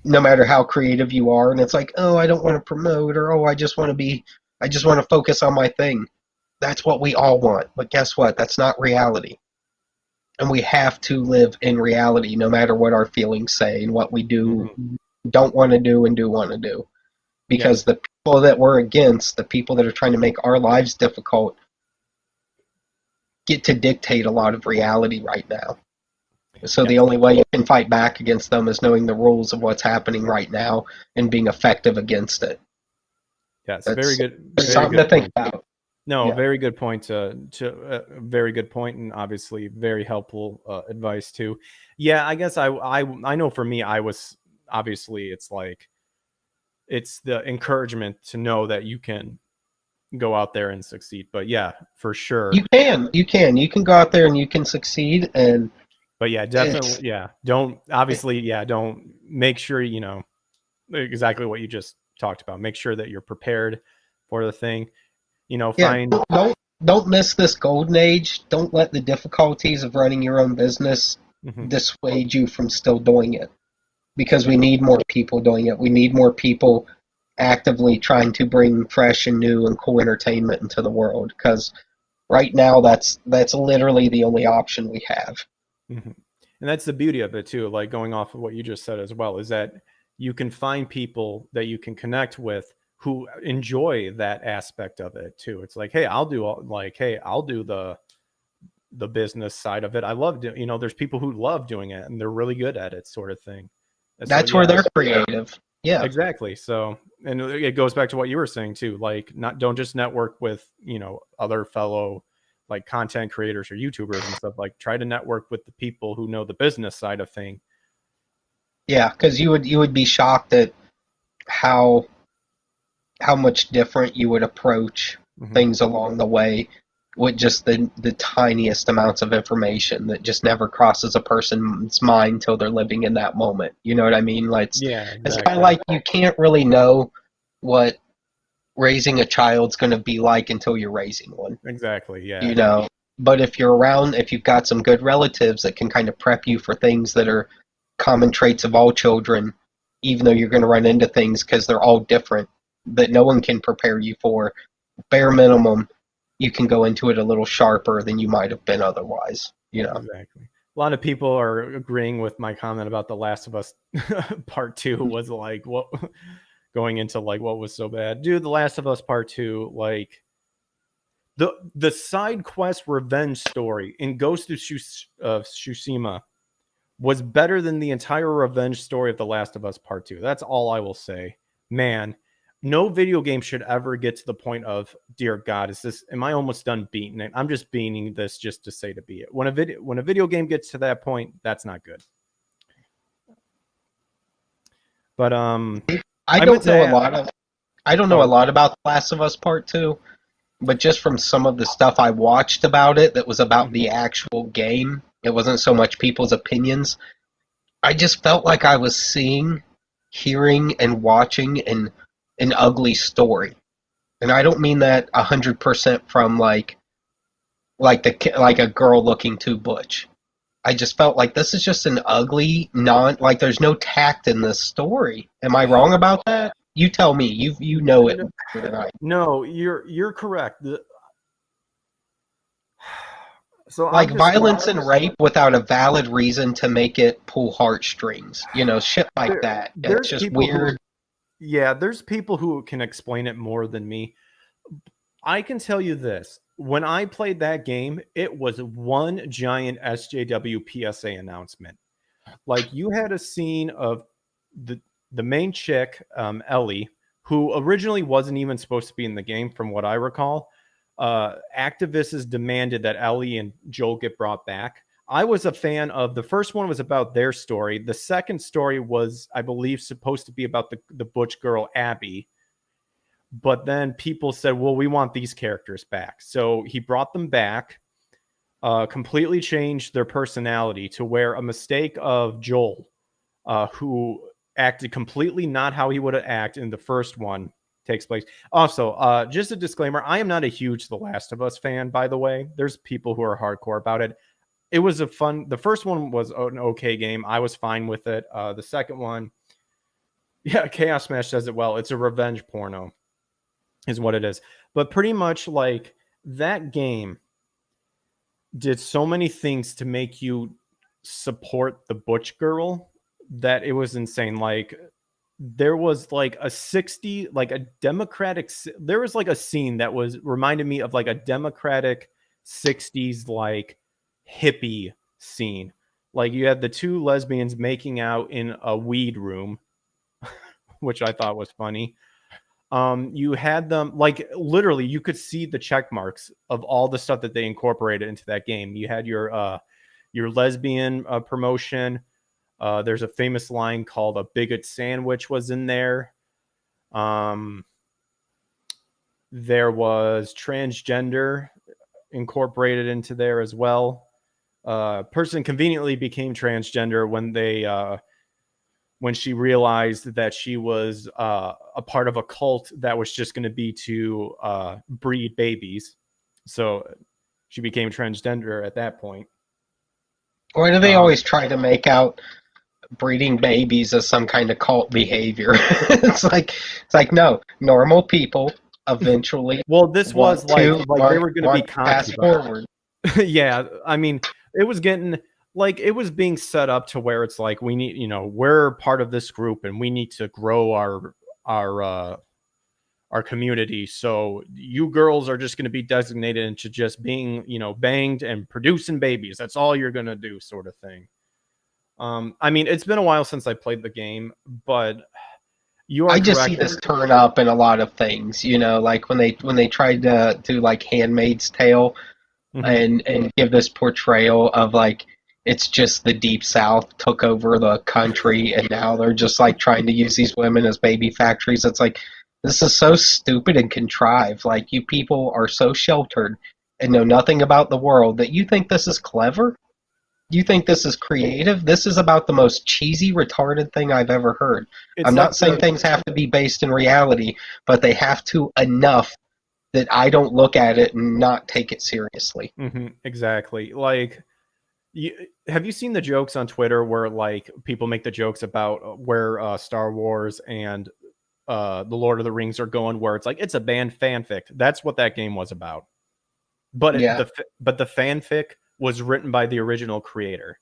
no matter how creative you are, and it's like, oh, I don't want to promote, or oh, I just want to focus on my thing. That's what we all want. But guess what? That's not reality. And we have to live in reality no matter what our feelings say and what we do, don't want to do and do want to do. Because the people that we're against, the people that are trying to make our lives difficult, get to dictate a lot of reality right now. So the only way you can fight back against them is knowing the rules of what's happening right now and being effective against it.
Yes, very good.
Something to think about.
No, very good point. Very good point, and obviously very helpful advice too. Yeah, I guess I know for me, I was obviously it's the encouragement to know that you can go out there and succeed. But yeah, for sure, you can go out there and you can succeed. But yeah, definitely, don't make sure exactly what you just talked about. Make sure that you're prepared for the thing.
Don't miss this golden age. Don't let the difficulties of running your own business dissuade you from still doing it, because we need more people doing it. We need more people actively trying to bring fresh and new and cool entertainment into the world, because right now that's literally the only option we have.
And that's the beauty of it too, like going off of what you just said as well, is that you can find people that you can connect with who enjoy that aspect of it too. It's like, hey, I'll do the business side of it. I love there's people who love doing it and they're really good at it, sort of thing. And
that's where they're creative. Yeah,
exactly. So, and it goes back to what you were saying too, like don't just network with, other fellow like content creators or YouTubers and stuff. Like try to network with the people who know the business side of thing.
Yeah, because you would be shocked at how much different you would approach things along the way with just the tiniest amounts of information that just never crosses a person's mind until they're living in that moment. You know what I mean? Like,
exactly.
It's kind of like you can't really know what raising a child's going to be like until you're raising one.
Exactly, yeah.
But if you've got some good relatives that can kind of prep you for things that are common traits of all children, even though you're going to run into things because they're all different that no one can prepare you for. Bare minimum, you can go into it a little sharper than you might have been otherwise.
Exactly. A lot of people are agreeing with my comment about The Last of Us Part 2 was like what going into like what was so bad. Dude, The Last of Us Part 2, like the side quest revenge story in Ghost of Tsushima was better than the entire revenge story of The Last of Us Part 2. That's all I will say. Man, no video game should ever get to the point of, dear God, am I almost done beating it? I'm just beating this just to say to beat it. When a video game gets to that point, that's not good. But
I don't know a lot about The Last of Us Part 2, but just from some of the stuff I watched about it that was about the actual game, it wasn't so much people's opinions. I just felt like I was seeing, hearing, and watching an ugly story. And I don't mean that 100% from like a girl looking too butch. I just felt like this is just an ugly, like there's no tact in this story. Am I wrong about that? You tell me. You know it better than I.
No, you're correct. So
like violence and rape without a valid reason to make it pull heartstrings. Shit like that. It's just weird.
There's people who can explain it more than me. I can tell you this. When I played that game, it was one giant SJW PSA announcement. Like, you had a scene of the main chick, Ellie, who originally wasn't even supposed to be in the game, from what I recall. Activists demanded that Ellie and Joel get brought back. I was a fan of the first one. Was about their story. The second story was, I believe, supposed to be about the butch girl Abby, but then people said, well, we want these characters back, so he brought them back, completely changed their personality to where a mistake of Joel, who acted completely not how he would have acted in the first one, takes place. Also, just a disclaimer, I am not a huge The Last of Us fan, by the way. There's people who are hardcore about it. It was the first one was an okay game. I was fine with it. The second one, Chaos Smash does it well. It's a revenge porno is what it is. But pretty much like that game did so many things to make you support the butch girl that it was insane. Like, there was like a there was like a scene that reminded me of like a democratic 60s like hippie scene. Like, you had the two lesbians making out in a weed room, which I thought was funny. You had them, like, literally you could see the check marks of all the stuff that they incorporated into that game. You had your lesbian promotion. There's a famous line called "a bigot sandwich" was in there. There was transgender incorporated into there as well. Person conveniently became transgender when she realized that she was a part of a cult that was just going to be to breed babies. So she became transgender at that point.
Why do they always try to make out breeding babies as some kind of cult behavior? It's like no, normal people eventually.
Well, this was like they were going to be
fast forward.
Yeah, I mean, it was being set up to where it's like, we need, we're part of this group and we need to grow our community. So you girls are just going to be designated into just being, banged and producing babies. That's all you're going to do, sort of thing. I mean, it's been a while since I played the game, but
I just see this turn up in a lot of things, like when they tried to do like Handmaid's Tale, and give this portrayal of like it's just the Deep South took over the country and now they're just like trying to use these women as baby factories. It's like, this is so stupid and contrived. Like, you people are so sheltered and know nothing about the world that you think this is clever? You think this is creative? This is about the most cheesy, retarded thing I've ever heard. I'm not saying things have to be based in reality, but they have to enough that I don't look at it and not take it seriously.
Exactly. Like, Have you seen the jokes on Twitter where like people make the jokes about where Star Wars and the Lord of the Rings are going, where it's like it's a banned fanfic? That's what that game was about. But
Yeah.
the fanfic was written by the original creator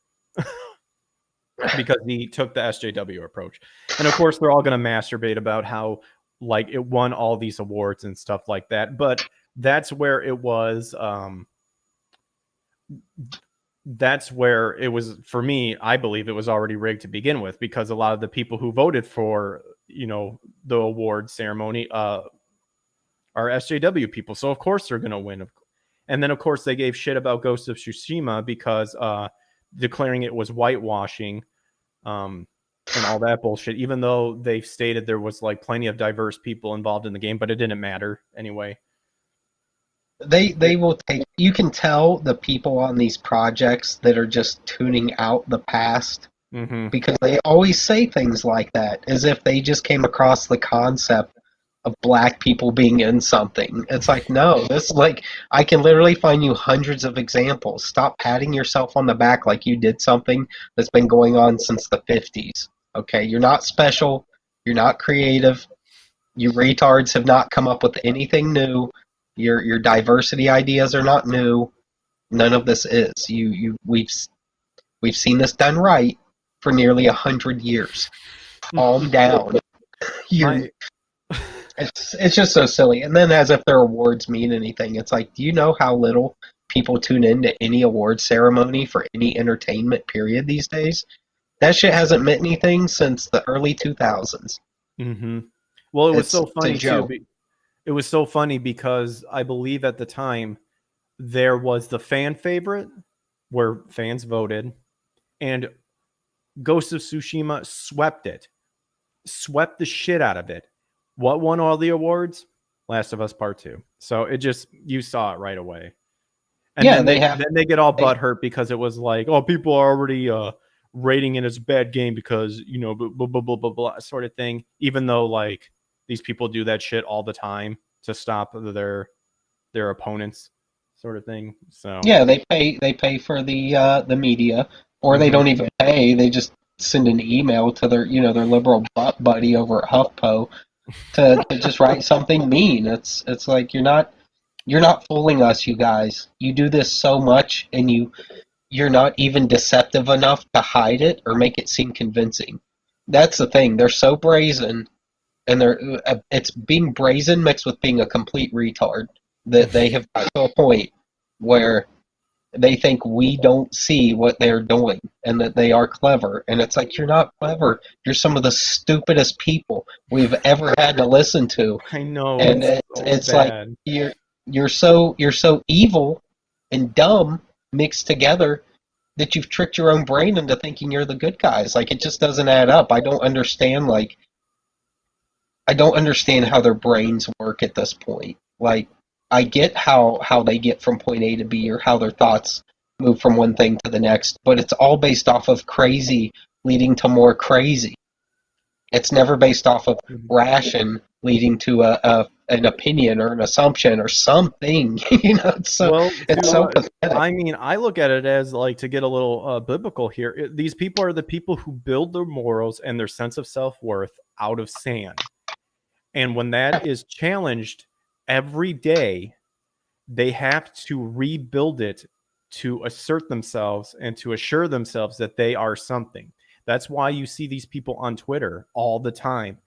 because he took the SJW approach. And of course, they're all going to masturbate about how like it won all these awards and stuff like that. But that's where it was. That's where it was for me. I believe it was already rigged to begin with, because a lot of the people who voted for, the award ceremony are SJW people. So of course they're going to win. And then of course they gave shit about Ghost of Tsushima because declaring it was whitewashing and all that bullshit, even though they've stated there was like plenty of diverse people involved in the game, but it didn't matter anyway.
They will take. You can tell the people on these projects that are just tuning out the past, because they always say things like that as if they just came across the concept of black people being in something. It's like, no, this, like, I can literally find you hundreds of examples. Stop patting yourself on the back like you did something that's been going on since the 50s. Okay, you're not special. You're not creative. You retards have not come up with anything new. Your diversity ideas are not new. None of this is. We've seen this done right for nearly 100 years. Calm down. It's just so silly. And then, as if their awards mean anything, it's like, do you know how little people tune in to any award ceremony for any entertainment period these days? That shit hasn't meant anything since the early 2000s.
Well, it was so funny too. It was so funny because I believe at the time there was the fan favorite where fans voted, and Ghost of Tsushima swept the shit out of it. What won all the awards? Last of Us Part 2. So it just, you saw it right away. And then they get all butthurt because it was like, oh, people are already rating it as a bad game because, blah, blah, blah, blah, blah, sort of thing. Even though like these people do that shit all the time to stop their opponents, sort of thing. So
yeah, they pay for the media, or they don't even pay. They just send an email to their their liberal butt buddy over at HuffPo to just write something mean. It's like, you're not fooling us, you guys. You do this so much, and you're not even deceptive enough to hide it or make it seem convincing. That's the thing. They're so brazen, and it's being brazen mixed with being a complete retard, that they have got to a point where they think we don't see what they're doing and that they are clever. And it's like, you're not clever. You're some of the stupidest people we've ever had to listen to.
I know.
And it's like, you're so evil and dumb mixed together that you've tricked your own brain into thinking you're the good guys. Like, it just doesn't add up. I don't understand how their brains work at this point. Like, I get how they get from point A to B, or how their thoughts move from one thing to the next, but it's all based off of crazy leading to more crazy. It's never based off of ration leading to an opinion or an assumption or something. It's so pathetic.
I mean, I look at it as, like, to get a little biblical here, these people are the people who build their morals and their sense of self-worth out of sand. And when that is challenged every day, they have to rebuild it to assert themselves and to assure themselves that they are something. That's why you see these people on Twitter all the time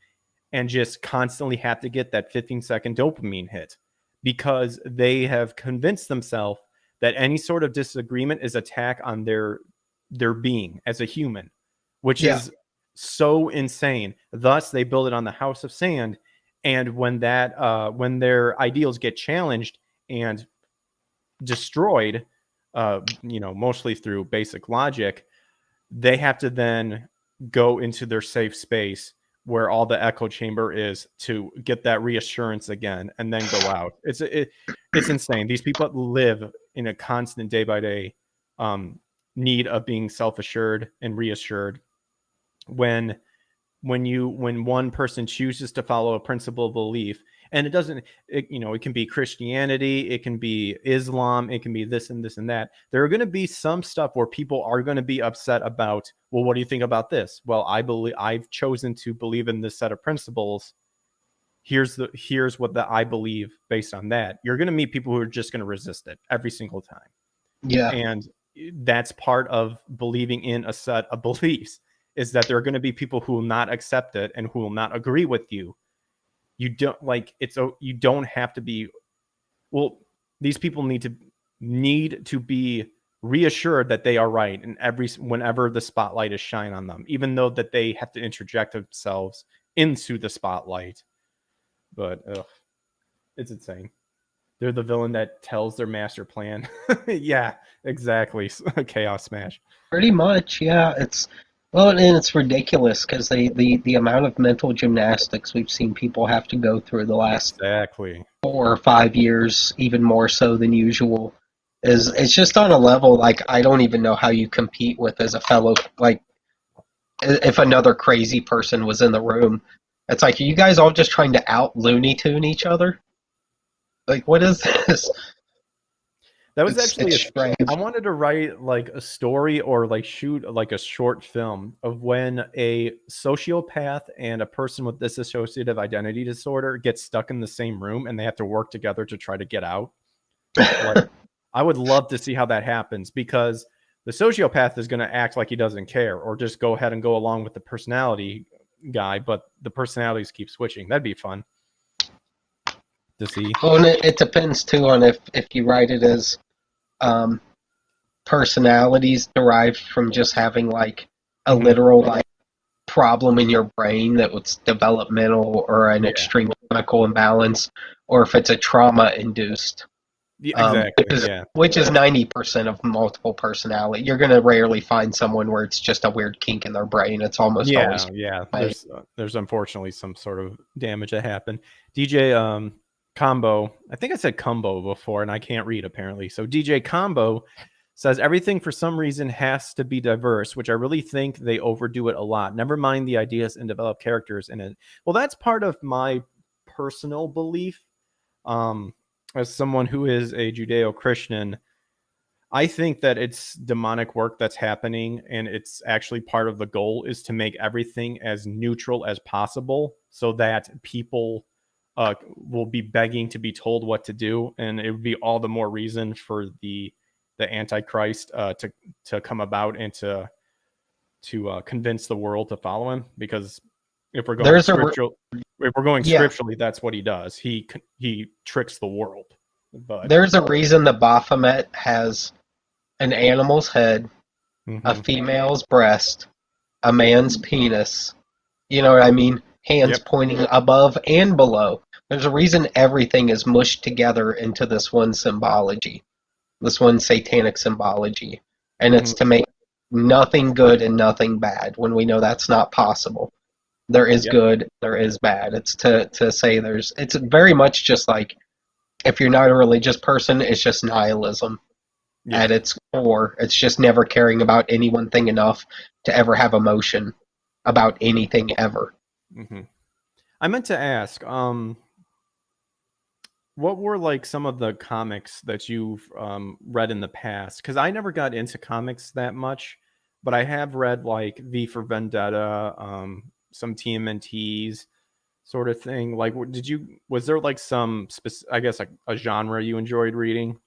and just constantly have to get that 15-second dopamine hit, because they have convinced themselves that any sort of disagreement is attack on their being as a human, which is so insane. Thus, they build it on the house of sand. And when their ideals get challenged and destroyed, mostly through basic logic, they have to then go into their safe space where all the echo chamber is to get that reassurance again, and then go out. It's insane. These people live in a constant day by day need of being self-assured and reassured. When one person chooses to follow a principle of belief, And it doesn't, it can be Christianity, it can be Islam, it can be this and this and that. There are going to be some stuff where people are going to be upset about, well, what do you think about this? Well, I've chosen to believe in this set of principles. Here's what I believe based on that. You're going to meet people who are just going to resist it every single time.
Yeah.
And that's part of believing in a set of beliefs, is that there are going to be people who will not accept it and who will not agree with you. You don't have to be, well, these people need to be reassured that they are right, and whenever the spotlight is shined on them, even though that they have to interject themselves into the spotlight. But it's insane. They're the villain that tells their master plan. Yeah, exactly. Chaos Smash.
Pretty much, yeah. And it's ridiculous because the amount of mental gymnastics we've seen people have to go through the last
Exactly
4 or 5 years, even more so than usual, is it's just on a level like I don't even know how you compete with as a fellow. Like, if another crazy person was in the room, it's like, are you guys all just trying to out Looney Tune each other? Like, what is this?
That was actually
strange.
I wanted to write like a story or like shoot like a short film of when a sociopath and a person with dissociative identity disorder get stuck in the same room and they have to work together to try to get out. Like, I would love to see how that happens, because the sociopath is going to act like he doesn't care or just go ahead and go along with the personality guy, but the personalities keep switching. That'd be fun to see.
Well, and it depends too on if you write it as personalities derived from just having like a literal like problem in your brain that was developmental or an extreme chemical imbalance, or if it's a trauma induced.
Exactly.
Which is 90% of multiple personality. You're going to rarely find someone where it's just a weird kink in their brain. It's almost always.
Yeah. There's unfortunately some sort of damage that happened. DJ Combo, I think I said Combo before, and I can't read apparently. So DJ Combo says everything for some reason has to be diverse, which I really think they overdo it a lot. Never mind the ideas and develop characters in it. Well, that's part of my personal belief. As someone who is a Judeo-Christian, I think that it's demonic work that's happening, and it's actually part of the goal is to make everything as neutral as possible so that people will be begging to be told what to do, and it would be all the more reason for the Antichrist to come about and to convince the world to follow him. Because if we're going scripturally, that's what he does. He tricks the world. But
there's a reason the Baphomet has an animal's head, a female's breast, a man's penis. You know what I mean? Hands pointing above and below. There's a reason everything is mushed together into this one symbology, this one satanic symbology. And it's to make nothing good and nothing bad, when we know that's not possible. There is good, there is bad. It's to say it's very much just like, if you're not a religious person, it's just nihilism at its core. It's just never caring about any one thing enough to ever have emotion about anything ever.
I meant to ask, what were like some of the comics that you've read in the past? Because I never got into comics that much, but I have read like V for Vendetta, some TMNTs sort of thing. Like, was there like some I guess like a genre you enjoyed reading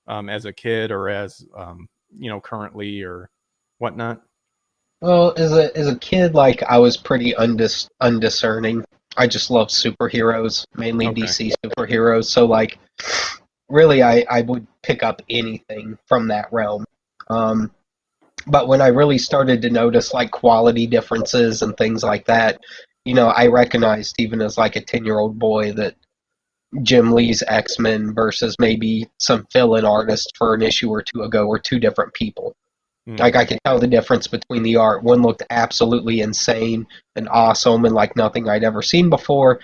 as a kid, or as currently, or whatnot?
Well, as a kid, like, I was pretty undiscerning. I just loved superheroes, mainly DC superheroes. So like, really, I would pick up anything from that realm. But when I really started to notice like quality differences and things like that, I recognized even as like a 10-year-old boy that Jim Lee's X-Men versus maybe some fill-in artist for an issue or two ago were two different people. Like, I could tell the difference between the art. One looked absolutely insane and awesome and like nothing I'd ever seen before,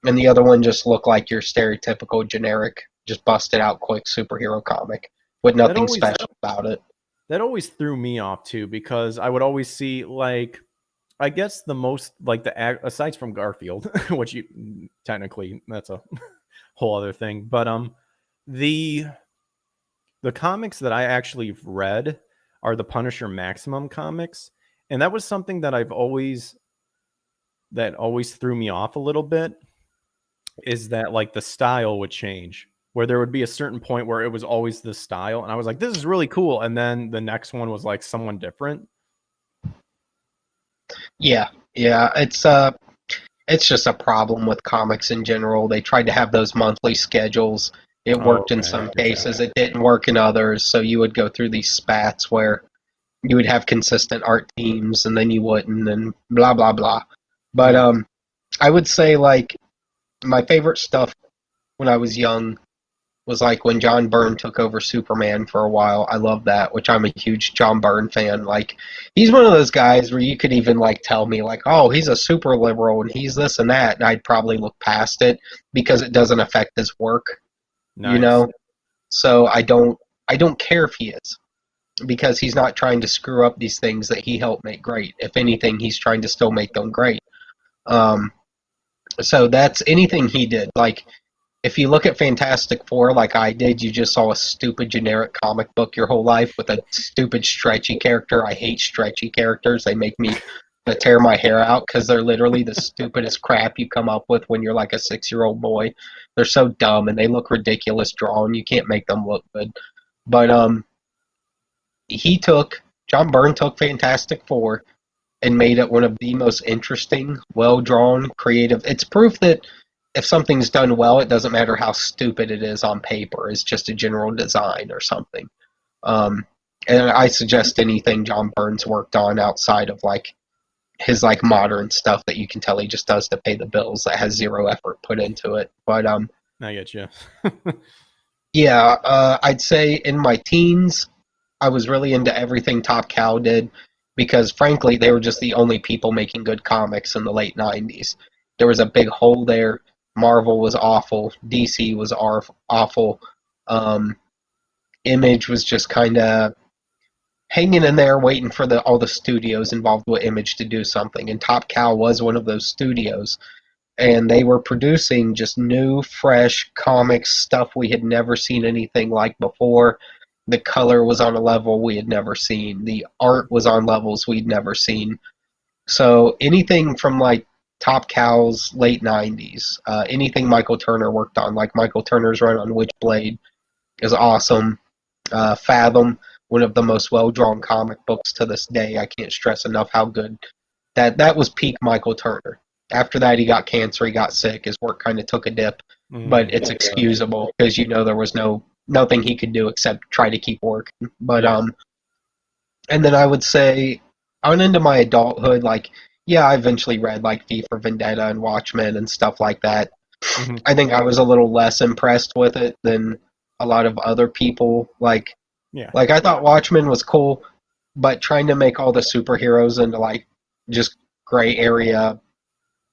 and the other one just looked like your stereotypical generic, just busted out quick superhero comic with nothing special about it.
That always threw me off too, because I would always see like I guess the most like aside from Garfield, which you technically that's a whole other thing, but the comics that I actually read are the Punisher Maximum comics, and that was something that always threw me off a little bit, is that like the style would change, where there would be a certain point where it was always the style, and I was like, this is really cool, and then the next one was like someone different.
Yeah, it's just a problem with comics in general. They tried to have those monthly schedules. It worked in some cases, it didn't work in others. So you would go through these spats where you would have consistent art teams, and then you wouldn't, and blah blah blah. But I would say like my favorite stuff when I was young was like when John Byrne took over Superman for a while. I love that, which I'm a huge John Byrne fan. Like, he's one of those guys where you could even like tell me like, oh, he's a super liberal and he's this and that, and I'd probably look past it because it doesn't affect his work. Nice. You know? So I don't care if he is, because he's not trying to screw up these things that he helped make great. If anything, he's trying to still make them great. So that's anything he did. Like, if you look at Fantastic Four like I did, you just saw a stupid generic comic book your whole life with a stupid stretchy character. I hate stretchy characters. They make me tear my hair out because they're literally the stupidest crap you come up with when you're like a 6-year-old boy. They're so dumb and they look ridiculous drawn. You can't make them look good. But John Byrne took Fantastic Four and made it one of the most interesting, well-drawn, creative. It's proof that if something's done well, it doesn't matter how stupid it is on paper. It's just a general design or something. And I suggest anything John Byrne's worked on outside of like his like modern stuff that you can tell he just does to pay the bills, that has zero effort put into it. But
I get you.
Yeah, I'd say in my teens, I was really into everything Top Cow did, because frankly, they were just the only people making good comics in the late 90s. There was a big hole there. Marvel was awful. DC was awful. Image was just kind of hanging in there waiting for all the studios involved with Image to do something. And Top Cow was one of those studios. And they were producing just new, fresh comics, stuff we had never seen anything like before. The color was on a level we had never seen. The art was on levels we'd never seen. So anything from like Top Cow's late 90s, anything Michael Turner worked on, like Michael Turner's run on Witchblade is awesome. Fathom, one of the most well-drawn comic books to this day. I can't stress enough how good that was peak Michael Turner. After that, he got cancer, he got sick, his work kind of took a dip, but it's excusable because there was nothing he could do except try to keep working. But and then I would say on into my adulthood, like, yeah, I eventually read like V for Vendetta and Watchmen and stuff like that. Mm-hmm. I think I was a little less impressed with it than a lot of other people. Like I thought Watchmen was cool, but trying to make all the superheroes into like just gray area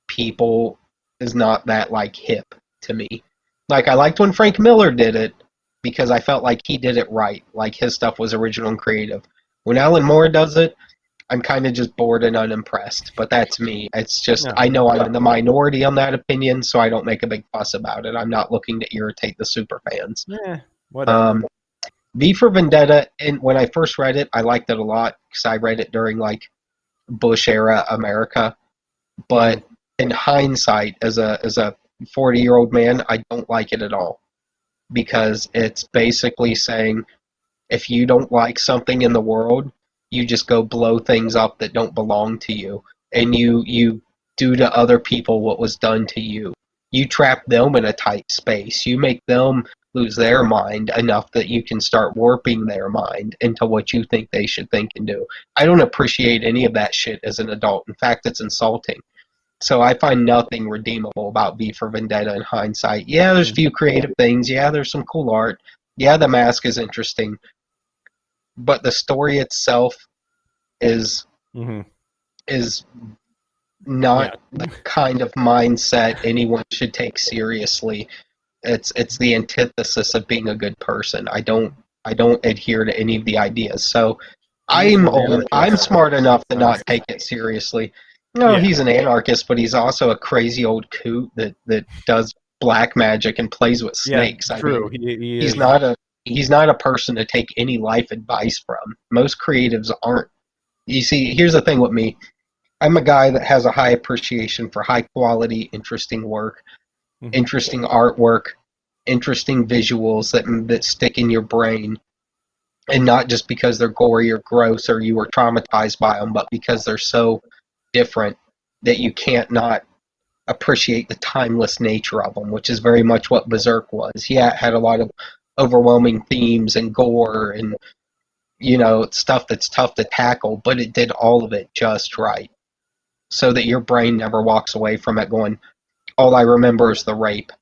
people is not that like hip to me. Like, I liked when Frank Miller did it because I felt like he did it right. Like, his stuff was original and creative. When Alan Moore does it, I'm kind of just bored and unimpressed, but that's me. It's just, I know I'm in the minority on that opinion, so I don't make a big fuss about it. I'm not looking to irritate the super fans.
Yeah, whatever.
V for Vendetta, and when I first read it, I liked it a lot because I read it during like Bush-era America. But in hindsight, as a 40-year-old man, I don't like it at all, because it's basically saying if you don't like something in the world, you just go blow things up that don't belong to you, and you do to other people what was done to you. You trap them in a tight space. You make them lose their mind enough that you can start warping their mind into what you think they should think and do. I don't appreciate any of that shit as an adult. In fact, it's insulting. So I find nothing redeemable about V for Vendetta in hindsight. Yeah, there's a few creative things. Yeah, there's some cool art. Yeah, the mask is interesting. But the story itself is not the kind of mindset anyone should take seriously. It's the antithesis of being a good person. I don't adhere to any of the ideas. So I'm smart enough to not take it seriously. No,
Yeah,
he's an anarchist, but he's also a crazy old coot that does black magic and plays with
yeah,
snakes. I
true.
mean,
He
he's
is.
not a he's not a person to take any life advice from. Most creatives aren't. You see, here's the thing with me. I'm a guy that has a high appreciation for high quality, interesting work,
Mhm.
interesting artwork, interesting visuals that stick in your brain, and not just because they're gory or gross or you were traumatized by them, but because they're so different that you can't not appreciate the timeless nature of them, which is very much what Berserk was. Yeah, it had a lot of overwhelming themes and gore and stuff that's tough to tackle, but it did all of it just right, so that your brain never walks away from it going, "All I remember is the rape."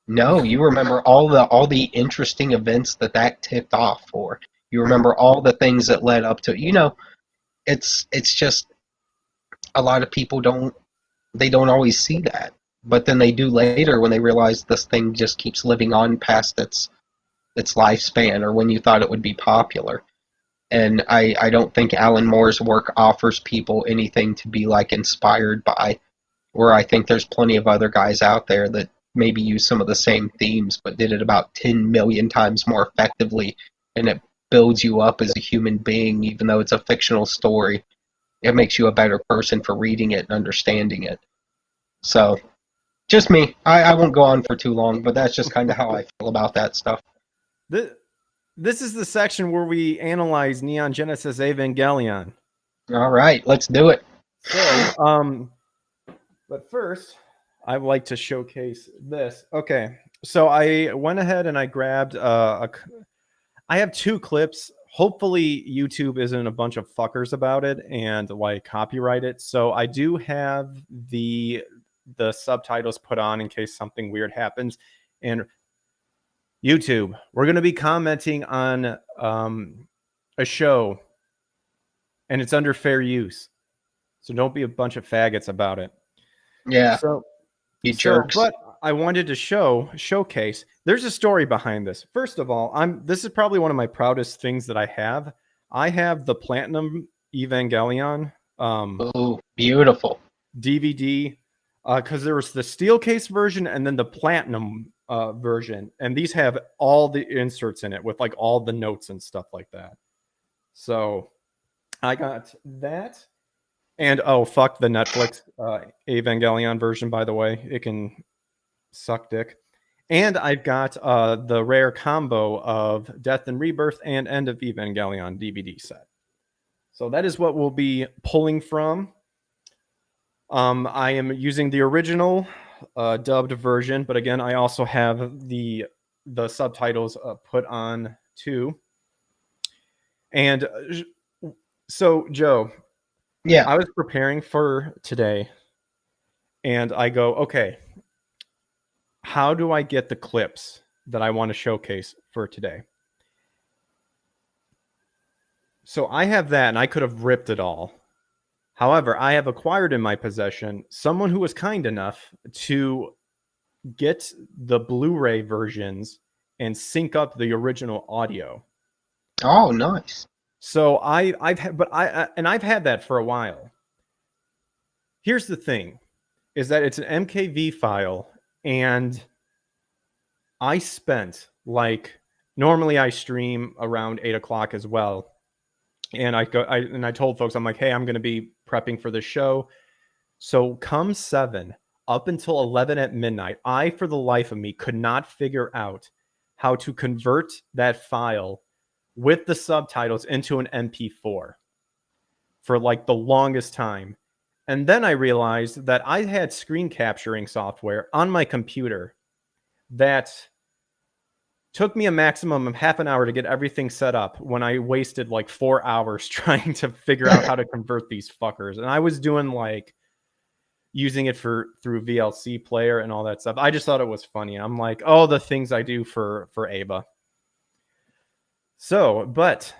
No, you remember all the interesting events that tipped off for. You remember all the things that led up to it. It's just a lot of people don't always see that, but then they do later when they realize this thing just keeps living on past its lifespan or when you thought it would be popular. And I don't think Alan Moore's work offers people anything to be like inspired by. Where I think there's plenty of other guys out there that maybe use some of the same themes, but did it about 10 million times more effectively, and it builds you up as a human being, even though it's a fictional story. It makes you a better person for reading it and understanding it. So, just me. I won't go on for too long, but that's just kind of how I feel about that stuff.
This, this is the section where we analyze Neon Genesis Evangelion.
All right, let's do it.
So, but first, I would like to showcase this. Okay, so I went ahead and I grabbed I have two clips. Hopefully, YouTube isn't a bunch of fuckers about it and like copyright it. So I do have the subtitles put on in case something weird happens. And YouTube, we're going to be commenting on a show, and it's under fair use. So don't be a bunch of faggots about it.
Yeah,
So,
you jerks.
but I wanted to showcase. There's a story behind this. First of all, this is probably one of my proudest things that I have. I have the Platinum Evangelion
Oh, beautiful.
DVD because there was the steel case version and then the platinum version, and these have all the inserts in it with like all the notes and stuff like that. So I got that. And oh, fuck the Netflix Evangelion version, by the way. It can suck dick. And I've got the rare combo of Death and Rebirth and End of Evangelion DVD set. So that is what we'll be pulling from. I am using the original dubbed version, but again, I also have the subtitles put on too. And so, Joe,
Yeah.
I was preparing for today, and I go, okay, how do I get the clips that I want to showcase for today? So I have that, and I could have ripped it all. However, I have acquired in my possession someone who was kind enough to get the Blu-ray versions and sync up the original audio.
Oh, nice.
So I've had that for a while. Here's the thing, is that it's an MKV file, and I spent like, normally I stream around 8 o'clock as well. And I told folks, I'm like, hey, I'm going to be prepping for the show. So come 7 up until 11 at midnight, I, for the life of me, could not figure out how to convert that file with the subtitles into an MP4 for like the longest time. And then I realized that I had screen capturing software on my computer that took me a maximum of half an hour to get everything set up when I wasted like 4 hours trying to figure out how to convert these fuckers. And I was doing like using it through VLC player and all that stuff. I just thought it was funny. I'm like, oh, the things I do for ABA. So, but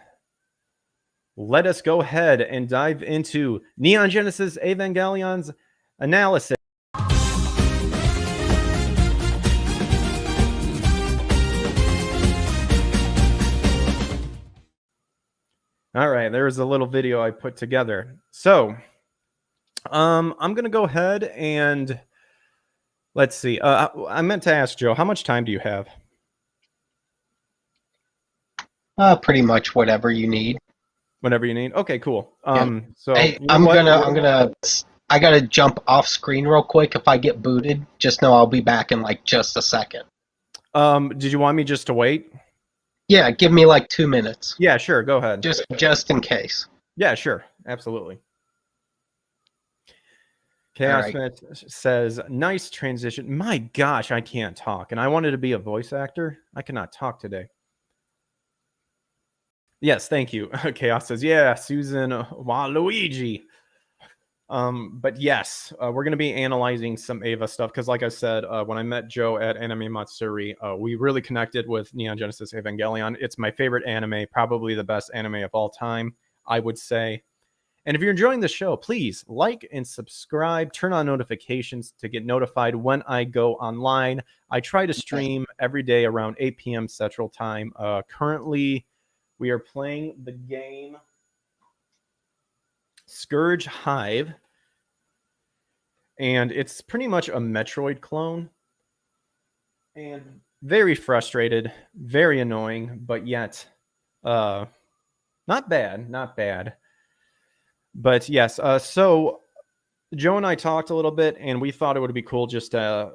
let us go ahead and dive into Neon Genesis Evangelion's analysis. All right, there's a little video I put together. So, I'm gonna go ahead and let's see. I meant to ask Joe, how much time do you have?
Pretty much whatever you need.
Whenever you need. Okay, cool.
Yeah.
So
Hey,
you know what?
I gotta jump off screen real quick. If I get booted, just know I'll be back in like just a second.
Did you want me just to wait?
Yeah, give me like 2 minutes,
Yeah, sure. Go ahead.
just in case.
Yeah, sure. Absolutely.
All
Chaos
right.
Smith says, "Nice transition." My gosh, I can't talk, and I wanted to be a voice actor. I cannot talk today. Yes, thank you. Chaos says, "Yeah, Susan Waluigi." But yes, we're going to be analyzing some Ava stuff because, like I said, when I met Joe at Anime Matsuri, we really connected with Neon Genesis Evangelion. It's my favorite anime, probably the best anime of all time, I would say. And if you're enjoying the show, please like and subscribe, turn on notifications to get notified when I go online. I try to stream every day around 8 p.m. Central Time. Currently, we are playing the game Scourge Hive, and it's pretty much a Metroid clone. And very frustrated, very annoying, but yet not bad, not bad. But yes, so Joe and I talked a little bit, and we thought it would be cool just to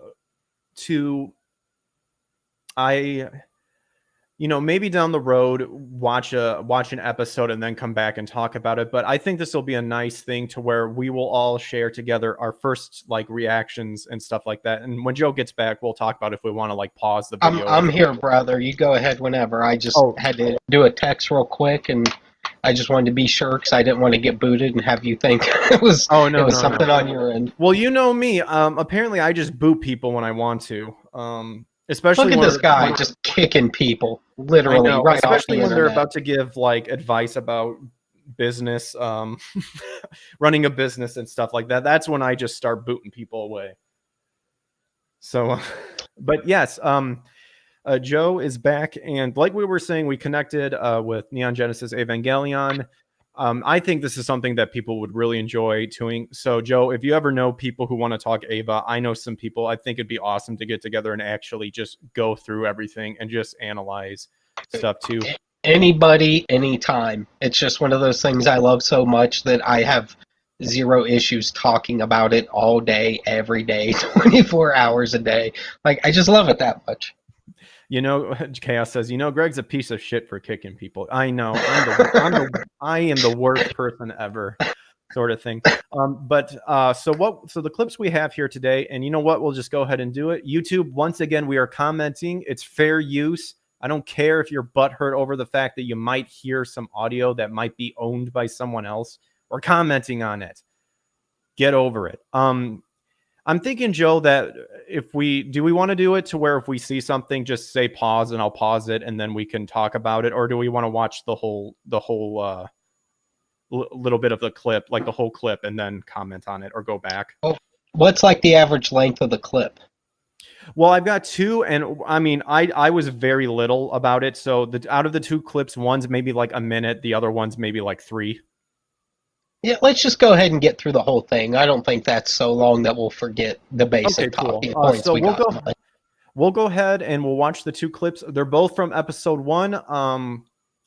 maybe down the road watch an episode and then come back and talk about it. But I think this will be a nice thing to where we will all share together our first like reactions and stuff like that. And when Joe gets back, we'll talk about if we want to like pause the video.
I'm here, brother. You go ahead whenever. I just had to do a text real quick, and I just wanted to be sure because I didn't want to get booted and have you think it was something on your end.
Well, you know me. Apparently, I just boot people when I want to. Especially
look at this guy just kicking people, literally right
especially
off the
when they're about to give like advice about business, running a business and stuff like that. That's when I just start booting people away. So, but yes, Joe is back, and like we were saying, we connected with Neon Genesis Evangelion. I think this is something that people would really enjoy doing. So, Joe, if you ever know people who want to talk Ava, I know some people. I think it'd be awesome to get together and actually just go through everything and just analyze stuff too.
Anybody, anytime. It's just one of those things I love so much that I have zero issues talking about it all day, every day, 24 hours a day. Like, I just love it that much.
Chaos says, Greg's a piece of shit for kicking people. I know. I am the worst person ever, sort of thing. So the clips we have here today, and you know what? We'll just go ahead and do it. YouTube, once again, we are commenting. It's fair use. I don't care if you're butthurt over the fact that you might hear some audio that might be owned by someone else. We're commenting on it. Get over it. I'm thinking, Joe, that do we want to do it to where if we see something, just say pause and I'll pause it and then we can talk about it, or do we want to watch the whole little bit of the clip, like the whole clip, and then comment on it or go back?
What's like the average length of the clip?
Well, I've got two, and I mean, I was very little about it. So out of the two clips, one's maybe like a minute, the other one's maybe like 3.
Yeah, let's just go ahead and get through the whole thing. I don't think that's so long that we'll forget the basic talking points.
So we'll go ahead and we'll watch the 2 clips. They're both from episode 1.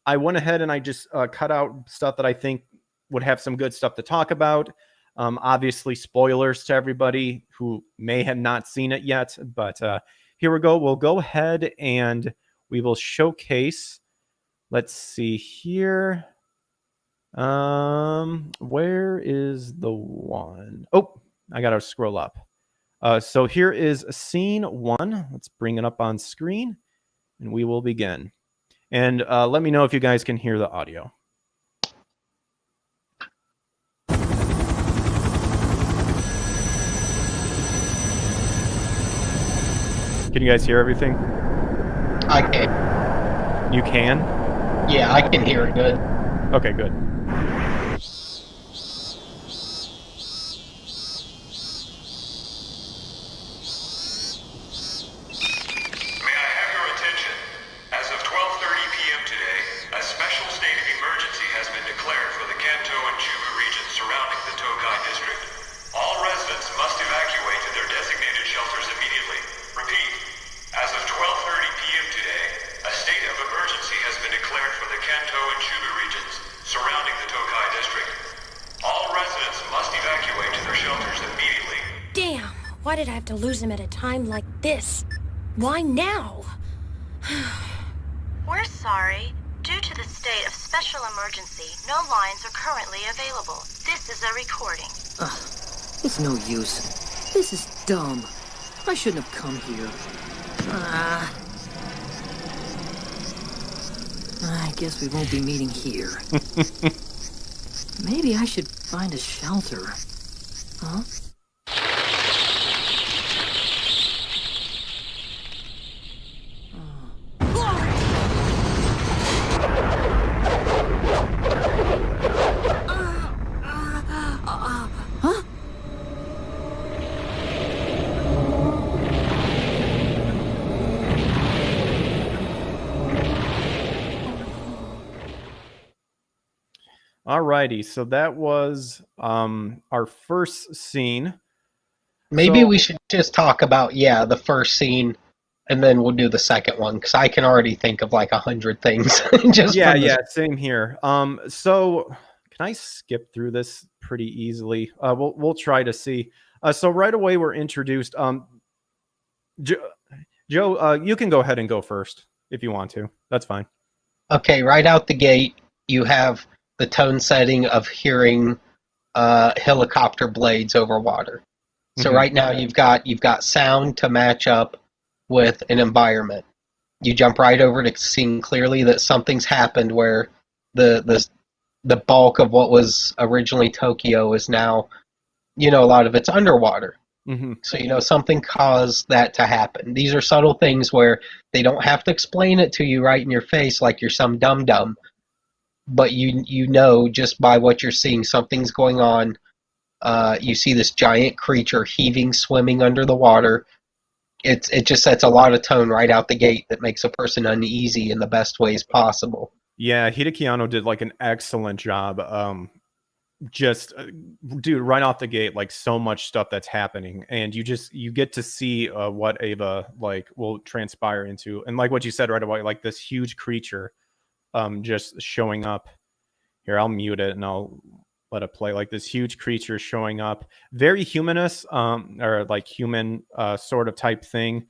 I went ahead and I just cut out stuff that I think would have some good stuff to talk about. Obviously, spoilers to everybody who may have not seen it yet. But here we go. We'll go ahead and we will showcase. Let's see here. Where is the one? Oh, I gotta scroll up. So here is scene 1. Let's bring it up on screen and we will begin. And let me know if you guys can hear the audio. Can you guys hear everything?
I can.
You can?
Yeah, I can hear it good.
Okay, good.
Why did I have to lose him at a time like this? Why now?
We're sorry. Due to the state of special emergency, no lines are currently available. This is a recording.
It's no use. This is dumb. I shouldn't have come here. I guess we won't be meeting here. Maybe I should find a shelter. Huh?
Alrighty, so that was our first scene.
Maybe
So-
we should just talk about, the first scene, and then we'll do the second one, because I can already think of like 100 things. Just
Yeah,
from this.
same here. So can I skip through this pretty easily? We'll try to see. So right away we're introduced. Joe, you can go ahead and go first if you want to. That's fine.
Okay, right out the gate, you have the tone setting of hearing helicopter blades over water. So
Mhm.
right now you've got sound to match up with an environment. You jump right over to seeing clearly that something's happened where the bulk of what was originally Tokyo is now, a lot of it's underwater.
Mm-hmm.
So something caused that to happen. These are subtle things where they don't have to explain it to you right in your face like you're some dum-dum. But you know just by what you're seeing, something's going on. You see this giant creature heaving, swimming under the water. It just sets a lot of tone right out the gate that makes a person uneasy in the best ways possible.
Yeah, Hideaki Anno did like an excellent job. Dude, right off the gate, like so much stuff that's happening, and you get to see what Ava like will transpire into, and like what you said right away, like this huge creature just showing up. Here, I'll mute it and I'll let it play. Like this huge creature showing up, very humanist, or like human sort of type thing.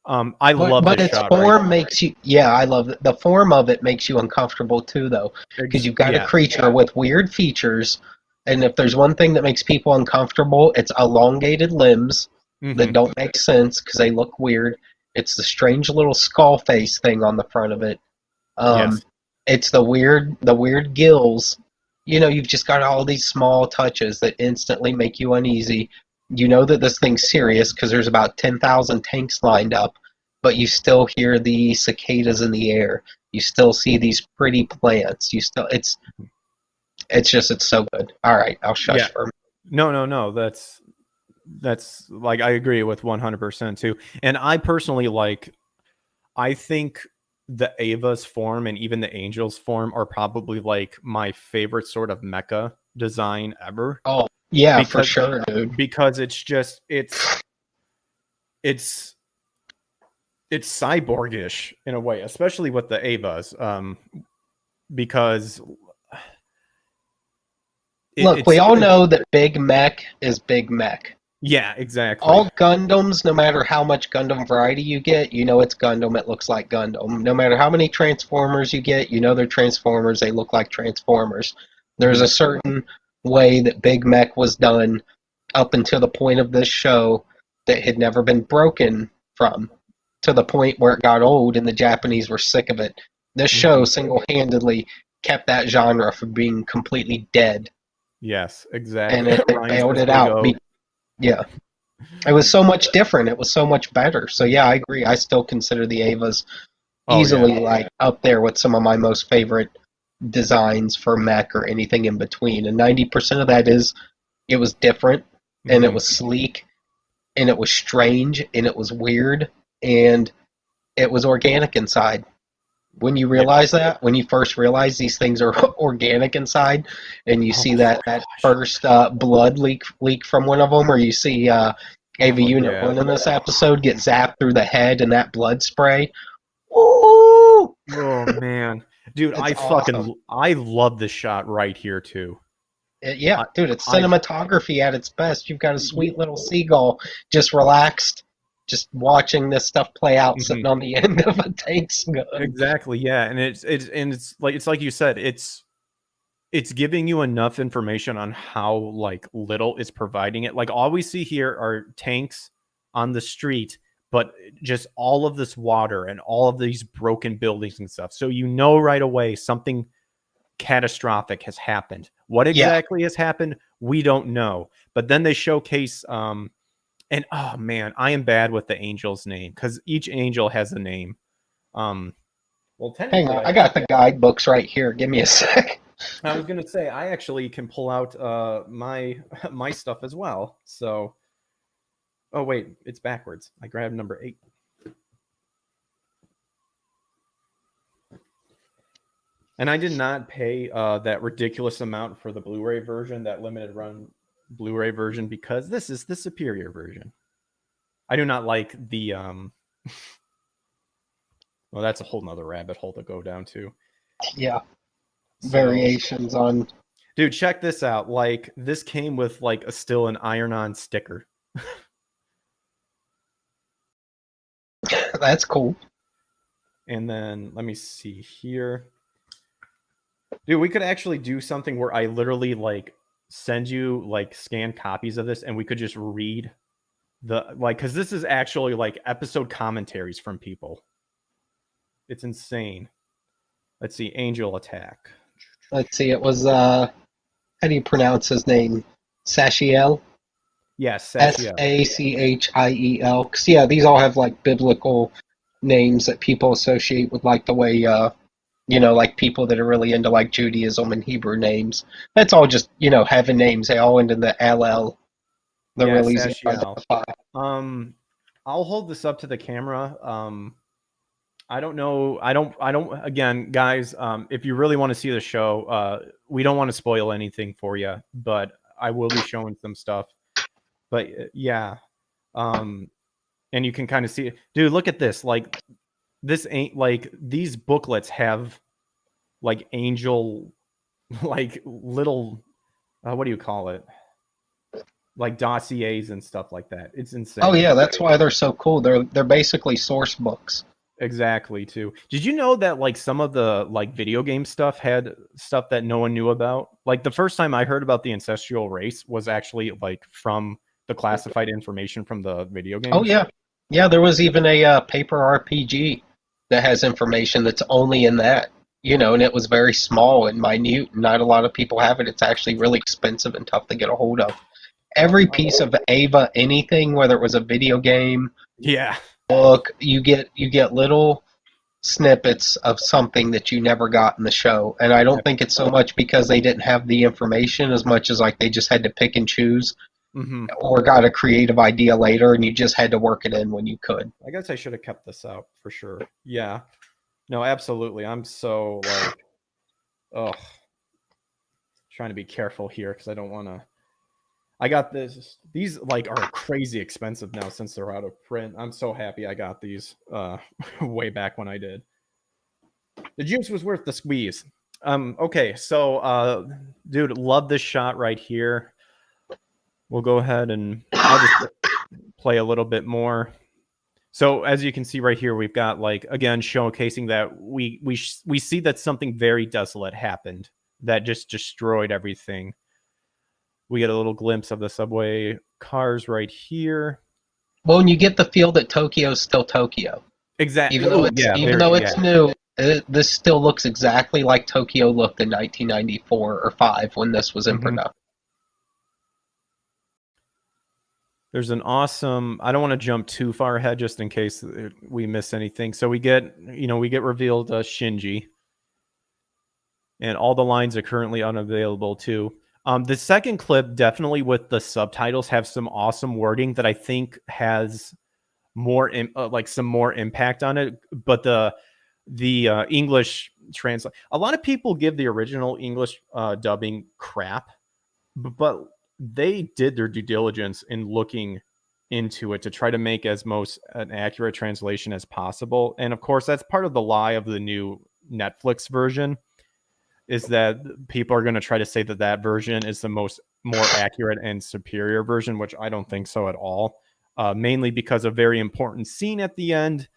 I love
But
this
its
shot.
form makes you, I love it. The form of it makes you uncomfortable too, though, because you've got a creature with weird features, and if there's one thing that makes people uncomfortable, it's elongated limbs that don't make sense because they look weird. It's the strange little skull face thing on the front of it.
Yes.
It's the weird gills. You've just got all these small touches that instantly make you uneasy. You know that this thing's serious because there's about 10,000 tanks lined up, but you still hear the cicadas in the air. You still see these pretty plants. It's so good. All right, I'll shush for a minute.
No. That's like, I agree with 100% too. And I personally I think the Ava's form and even the Angel's form are probably like my favorite sort of mecha design ever.
Oh, yeah, for sure, dude.
Because it's cyborgish in a way, especially with the Avas. Because
look, we all know that Big Mech is Big Mech.
Yeah, exactly.
All Gundams, no matter how much Gundam variety you get, it's Gundam, it looks like Gundam. No matter how many Transformers you get, they're Transformers, they look like Transformers. There's a certain way that Big Mech was done up until the point of this show that had never been broken from, to the point where it got old and the Japanese were sick of it. This show single-handedly kept that genre from being completely dead.
Yes, exactly.
And it bailed it out. Yeah. It was so much different. It was so much better. So yeah, I agree. I still consider the Avas easily like up there with some of my most favorite designs for mech or anything in between. And 90% of that is it was different and it was sleek and it was strange and it was weird and it was organic inside. When you realize that, when you first realize these things are organic inside, and you see that first blood leak from one of them, or you see Ava Unit 1 in this episode get zapped through the head and that blood spray. Ooh!
Oh man, dude,
It's awesome.
I love this shot right here too.
Yeah, dude, it's cinematography at its best. You've got a sweet little seagull just relaxed, just watching this stuff play out, sitting on the end of a tank's gun.
Exactly, yeah, and it's like you said, it's giving you enough information on how like little it's providing it. Like all we see here are tanks on the street, but just all of this water and all of these broken buildings and stuff. So you know right away something catastrophic has happened. What exactly has happened, we don't know. But then they showcase and oh man, I am bad with the angel's name because each angel has a name. Well,
hang on, I got the guidebooks right here. Give me a sec.
I was gonna say I actually can pull out my stuff as well. So, oh wait, it's backwards. I grabbed number 8. And I did not pay that ridiculous amount for the Blu-ray version, that limited run Blu-ray version, because this is the superior version. I do not like the well, that's a whole nother rabbit hole to go down to.
Yeah. Variations on.
Dude, check this out. Like, this came with like still an iron-on sticker.
That's cool.
And then let me see here. Dude, we could actually do something where I literally like send you like scanned copies of this and we could just read the like, because this is actually like episode commentaries from people. It's insane. Let's see, Angel Attack.
Let's see, it was how do you pronounce his name? Sachiel?
Yes, Sachiel.
Sachiel. Because yeah, these all have like biblical names that people associate with like the way like people that are really into like Judaism and Hebrew names. That's all just, heaven names. They all end in the LL. They're really easy to identify.
I'll hold this up to the camera. I don't know. I don't, again, guys, if you really want to see the show, we don't want to spoil anything for you, but I will be showing some stuff. But yeah. And you can kind of see it. Dude, look at this. Like, this ain't like these booklets have like angel, like little, what do you call it? Like dossiers and stuff like that. It's insane.
Oh yeah, that's why they're so cool. They're basically source books.
Exactly, too. Did you know that like some of the like video game stuff had stuff that no one knew about? Like the first time I heard about the ancestral race was actually like from the classified information from the video game.
Oh yeah. Yeah, there was even a paper RPG that has information that's only in that, and it was very small and minute. Not a lot of people have it. It's actually really expensive and tough to get a hold of. Every piece of Ava anything, whether it was a video game, book, you get little snippets of something that you never got in the show. And I don't think it's so much because they didn't have the information as much as like they just had to pick and choose. Mm-hmm. Or got a creative idea later and you just had to work it in when you could.
I guess I should have kept this out for sure. Yeah. No, absolutely. I'm so like, trying to be careful here because I don't want to. I got this. These like are crazy expensive now since they're out of print. I'm so happy I got these way back when I did. The juice was worth the squeeze. Okay, so dude, love this shot right here. We'll go ahead and I'll just play a little bit more. So as you can see right here, we've got like, again, showcasing that we see that something very desolate happened that just destroyed everything. We get a little glimpse of the subway cars right here.
Well, and you get the feel that Tokyo's still Tokyo.
Exactly.
Even though it's new, this still looks exactly like Tokyo looked in 1994 or 5 when this was in production.
There's an awesome, I don't want to jump too far ahead just in case we miss anything. So we get revealed Shinji. And all the lines are currently unavailable too. The second clip, definitely with the subtitles, have some awesome wording that I think has more, some more impact on it. But the English translate, a lot of people give the original English dubbing crap, but they did their due diligence in looking into it to try to make an accurate translation as possible. And of course, that's part of the lie of the new Netflix version. is that people are going to try to say that that version is the more accurate and superior version, which I don't think so at all. Mainly because of a very important scene at the end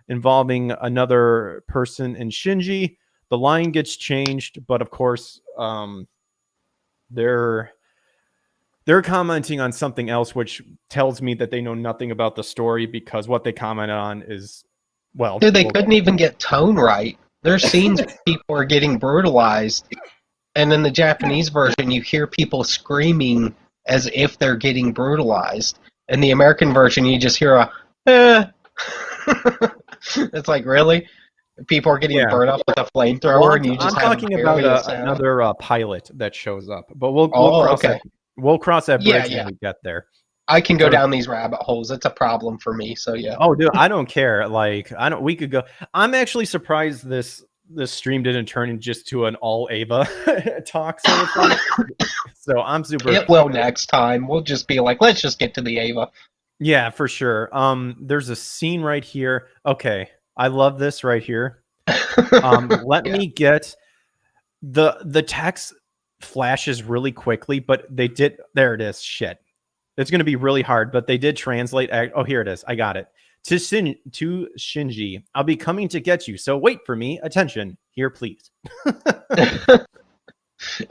involving another person in Shinji. The line gets changed, but of course, they're commenting on something else, which tells me that they know nothing about the story, because what they comment on is, well,
Dude, they couldn't even get tone right. There's scenes where people are getting brutalized, and in the Japanese version, you hear people screaming as if they're getting brutalized. In the American version, you just hear a, eh. It's like, really? People are getting burned up with a flamethrower,
well,
and you just
I'm
have
talking
barely
about
a sound.
another pilot that shows up, but we'll
Oh,
cross
okay.
that. We'll cross that bridge
Yeah.
when we get there.
I can go
So-
down these rabbit holes. It's a problem for me, so yeah.
Oh, dude, I don't care. Like, I don't. We could go. I'm actually surprised this stream didn't turn into just to an all Ava talk sort of thing. So I'm super.
It will next time. We'll just be like, let's just get to the Ava.
Yeah, for sure. There's a scene right here. Okay, I love this right here. Let me get the text flashes really quickly, but they did. There it is. Shit, it's gonna be really hard, but they did translate. Oh, here it is. I got it. To Shinji, I'll be coming to get you. So wait for me. Attention here, please.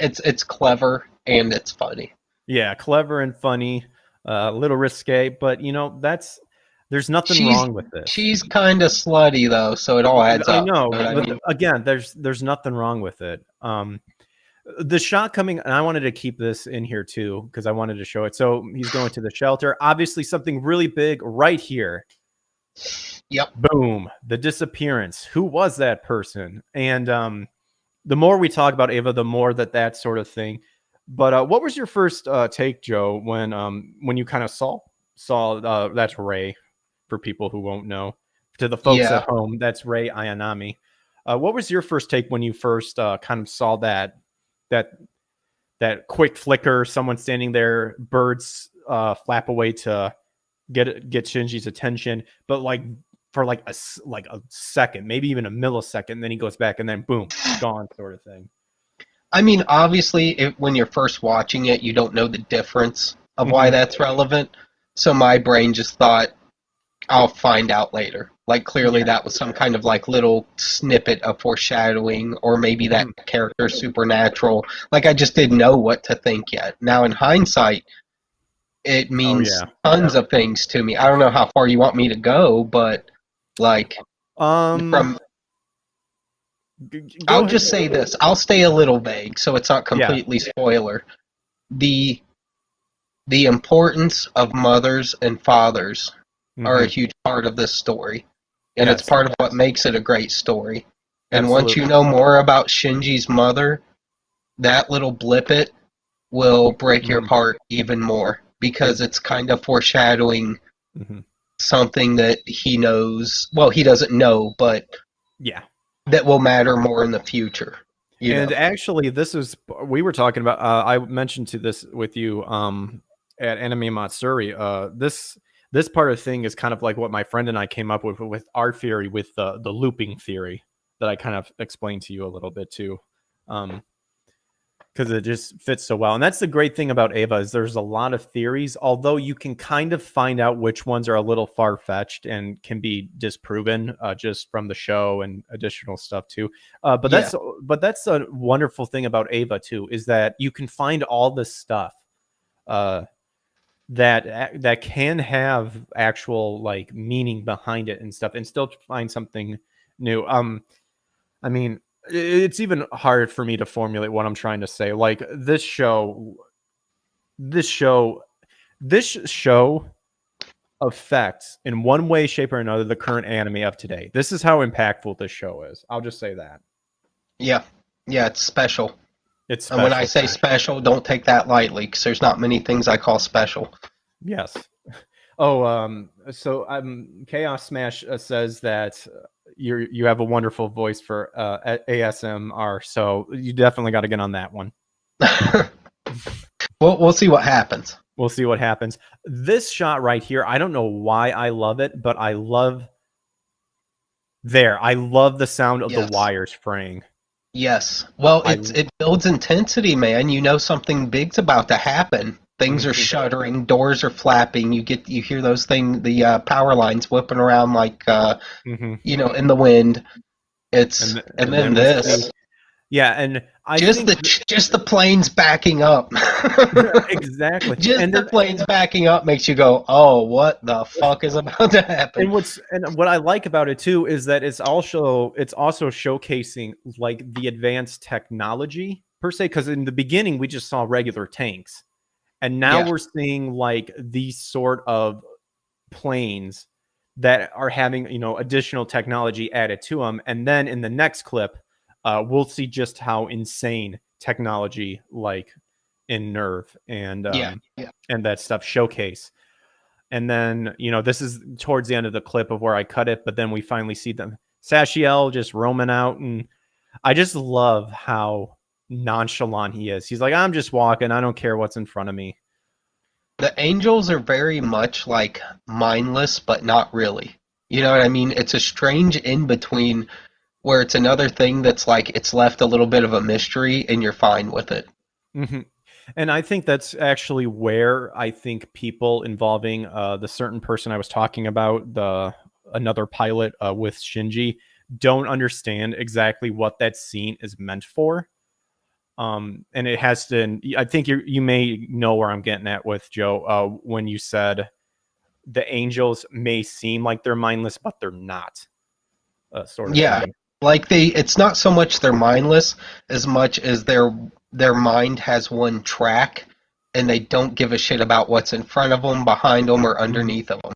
It's clever and it's funny.
Yeah, clever and funny. A little risque, but you know there's nothing wrong with this.
She's kind of slutty though, so it all adds up.
I know,
But
but again, there's nothing wrong with it. The shot coming, and I wanted to keep this in here too because I wanted to show it. So he's going to the shelter. Obviously, something really big right here.
Yep.
Boom. The disappearance. Who was that person? And the more we talk about Ava, the more that sort of thing. But what was your first take, Joe, when you kind of saw that's Rei, for people who won't know? To the folks at home, that's Rei Ayanami. What was your first take when you first kind of saw that quick flicker, someone standing there, birds flap away to get Shinji's attention, but like for like a second, maybe even a millisecond, and then he goes back and then boom, gone, sort of thing.
I mean, obviously, when you're first watching it, you don't know the difference of why that's relevant. So my brain just thought, I'll find out later. Like, clearly that was some kind of, like, little snippet of foreshadowing, or maybe that character's supernatural. Like, I just didn't know what to think yet. Now, in hindsight, it means tons of things to me. I don't know how far you want me to go, but, like, I'll just say this. I'll stay a little vague, so it's not completely spoiler. The importance of mothers and fathers are a huge part of this story. And it's part of what makes it a great story. And once you know more about Shinji's mother, that little blippet will break your heart even more, because it's kind of foreshadowing something that he knows. Well, he doesn't know, but that will matter more in the future. And
actually, we were talking about, I mentioned to this with you at Anime Matsuri, this part of the thing is kind of like what my friend and I came up with our theory, with the looping theory that I kind of explained to you a little bit too, because it just fits so well. And that's the great thing about Ava, is there's a lot of theories, although you can kind of find out which ones are a little far-fetched and can be disproven just from the show and additional stuff too. But that's a wonderful thing about Ava too, is that you can find all this stuff that can have actual like meaning behind it and stuff, and still find something new. I mean, it's even hard for me to formulate what I'm trying to say. Like this show affects in one way, shape, or another the current anime of today. This is how impactful this show is. I'll just say that. Yeah,
it's special.
It's
special. And when I say special, don't take that lightly, because there's not many things I call special.
Yes. Oh, so Chaos Smash says that you have a wonderful voice for ASMR, so you definitely got to get on that one.
We'll see what happens.
We'll see what happens. This shot right here, I don't know why I love it, but I love the sound of the wires fraying.
Yes. Well, it builds intensity, man. You know something big's about to happen. Things are shuddering, doors are flapping. You hear those the power lines whipping around like in the wind. And then this.
Yeah, and I
just
think
just the planes backing up.
exactly.
Just the planes backing up makes you go, "Oh, what the fuck is about to happen?"
And what I like about it too is that it's also showcasing like the advanced technology per se, because in the beginning we just saw regular tanks, and now we're seeing like these sort of planes that are having additional technology added to them, and then in the next clip we'll see just how insane technology like in Nerve and that stuff showcase. And then, this is towards the end of the clip of where I cut it, but then we finally see them Sachiel just roaming out, and I just love how nonchalant he is. He's like, I'm just walking, I don't care what's in front of me.
The angels are very much like mindless, but not really. You know what I mean? It's a strange in-between where it's another thing that's like it's left a little bit of a mystery and you're fine with it.
Mm-hmm. And I think that's actually where I think people involving the certain person I was talking about, another pilot with Shinji, don't understand exactly what that scene is meant for. And it has to, I think you may know where I'm getting at with Joe, when you said the angels may seem like they're mindless, but they're not. Sort of thing.
Like it's not so much they're mindless as much as their mind has one track, and they don't give a shit about what's in front of them, behind them, or underneath of them.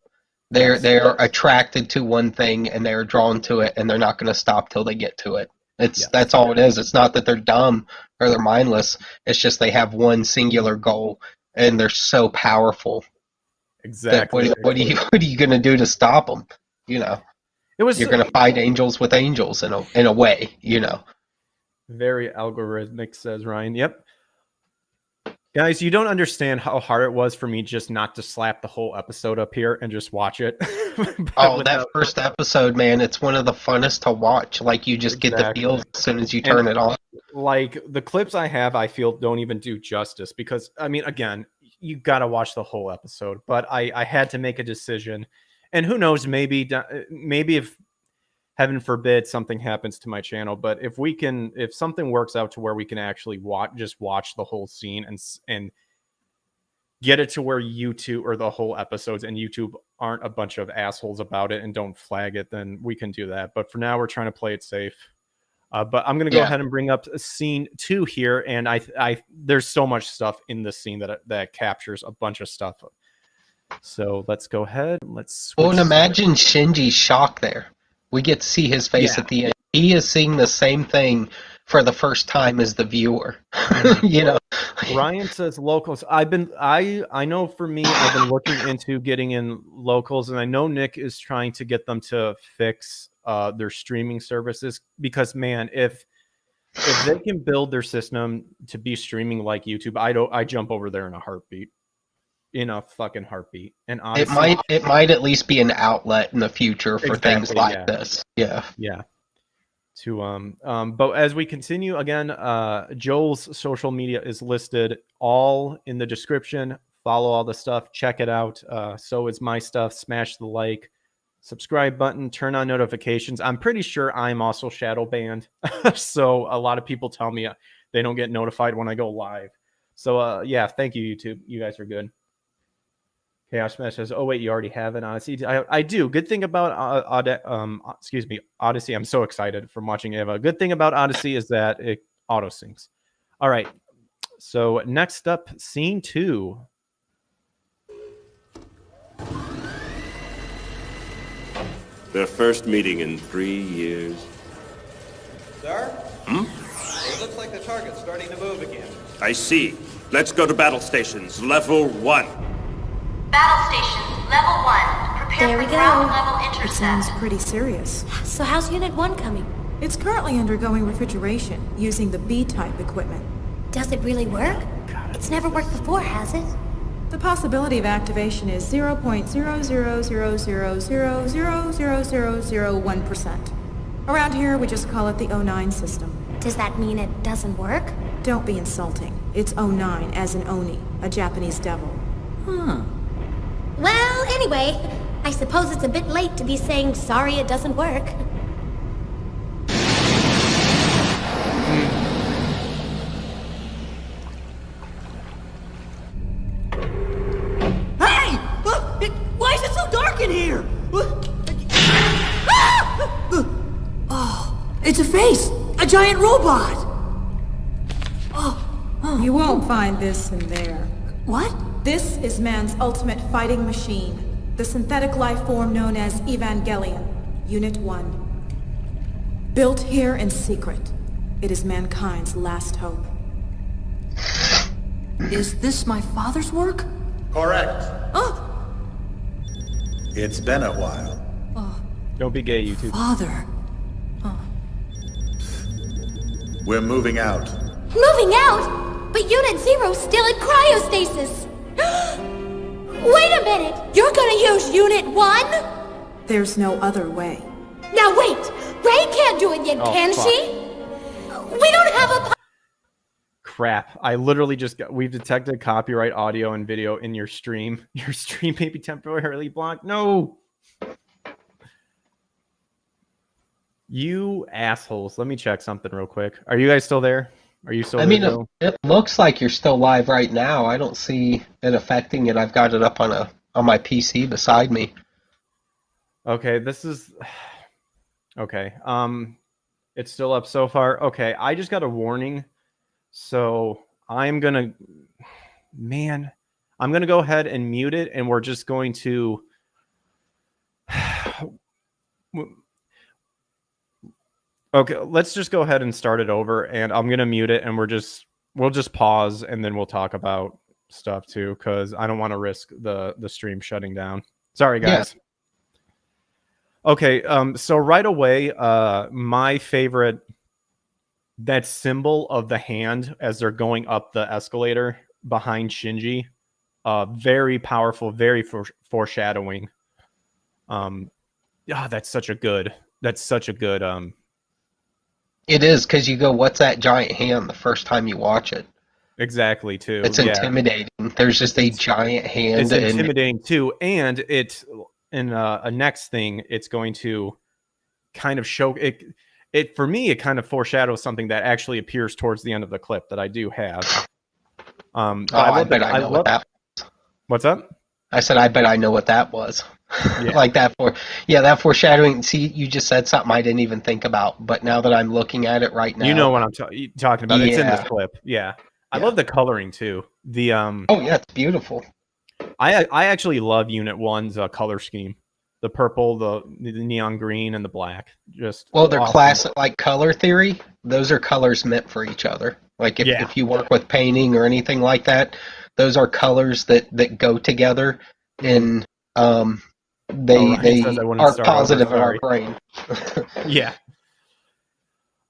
They're attracted to one thing, and they're drawn to it, and they're not going to stop till they get to it. That's all it is. It's not that they're dumb or they're mindless. It's just they have one singular goal, and they're so powerful.
Exactly.
What are you going to do to stop them? You're going to fight angels with angels in a way.
Very algorithmic, says Ryan. Yep. Guys, you don't understand how hard it was for me just not to slap the whole episode up here and just watch it.
That first episode, man, it's one of the funnest to watch. Like, you just get the feel as soon as you turn it on.
Like, the clips I have, I feel don't even do justice because, I mean, again, you got to watch the whole episode. But I had to make a decision. And who knows, maybe if, heaven forbid, something happens to my channel, but if something works out to where we can actually watch the whole scene and get it to where YouTube or the whole episodes and YouTube aren't a bunch of assholes about it and don't flag it, then we can do that. But for now, we're trying to play it safe. But I'm going to go ahead and bring up scene 2 here, and I there's so much stuff in this scene that captures a bunch of stuff. So let's go ahead.
And imagine Shinji's shock there. We get to see his face at the end. He is seeing the same thing for the first time as the viewer.
Ryan says locals. I know for me, I've been looking into getting in locals, and I know Nick is trying to get them to fix their streaming services because, man, if they can build their system to be streaming like YouTube, I jump over there in a heartbeat. In a fucking heartbeat. And honestly,
it might at least be an outlet in the future for things like this. Yeah.
But as we continue again, Joel's social media is listed all in the description. Follow all the stuff, check it out. So is my stuff. Smash the like, subscribe button, turn on notifications. I'm pretty sure I'm also shadow banned. So a lot of people tell me they don't get notified when I go live. So thank you, YouTube. You guys are good. Chaos Smash says, "Oh wait, you already have an Odyssey." I do. Good thing about Odyssey. I'm so excited from watching Eva. Good thing about Odyssey is that it auto syncs. All right. So next up, scene 2.
Their first meeting in 3 years.
Sir? It looks like the target's starting to move again.
I see. Let's go to battle stations. Level 1.
Battle station, level 1. Prepare
There
for
we
ground
go.
level
It
intercept.
sounds pretty serious.
So how's Unit 1 coming?
It's currently undergoing refrigeration using the B-type equipment.
Does it really work? It's never worked before, has it?
The possibility of activation is 0.00000000001%. Around here, we just call it the O9 system.
Does that mean it doesn't work?
Don't be insulting. It's 09, as in Oni, a Japanese devil.
Well, anyway, I suppose it's a bit late to be saying sorry it doesn't work.
Hey! Why is it so dark in here? Oh, it's a face! A giant robot!
You won't find this in there.
What?
This is man's ultimate fighting machine, the synthetic life form known as Evangelion, Unit 1. Built here in secret, it is mankind's last hope.
Is this my father's work?
Correct.
Oh,
It's been a while.
Don't be gay, YouTube.
father.
We're moving out.
Moving out? But Unit Zero's still in cryostasis! Wait a minute! You're gonna use Unit 1?
There's no other way.
Now wait! Ray can't do it yet,
Oh,
can
fuck.
she? We don't have a...
Crap. I literally just got... We've detected copyright audio and video in your stream. Your stream may be temporarily blocked. No! You assholes. Let me check something real quick. Are you guys still there? Are you still
I
there,
mean,
Joe?
it looks like you're still live right now. I don't see it affecting it. I've got it up on my PC beside me.
Okay, this is... Okay. It's still up so far. Okay, I just got a warning. So I'm going to... Man, I'm going to go ahead and mute it, and we're just going to... Okay, let's just go ahead and start it over, and I'm going to mute it, and we'll just pause, and then we'll talk about stuff too, because I don't want to risk the stream shutting down. Sorry, guys. Yeah. Okay, so right away, my favorite, that symbol of the hand as they're going up the escalator behind Shinji, very powerful, very foreshadowing. That's such a good.
It is, because you go, what's that giant hand the first time you watch it?
Exactly, too.
It's intimidating. There's just a giant hand.
It's intimidating, too, and it in a next thing, it's going to kind of show it for me. It kind of foreshadows something that actually appears towards the end of the clip that I do have.
I bet I know what that was.
What's up?
I said, I bet I know what that was.
Yeah.
Like that that foreshadowing. See, you just said something I didn't even think about, but now that I'm looking at it right now,
you know what I'm talking about. It's in this clip. Yeah. I love the coloring too. The
oh yeah, it's beautiful.
I actually love Unit 1's color scheme. The purple, the neon green, and the black. Just
they're
awesome.
classic, like color theory. Those are colors meant for each other. Like if you work with painting or anything like that, those are colors that go together, and they are positive in our brain.
Yeah.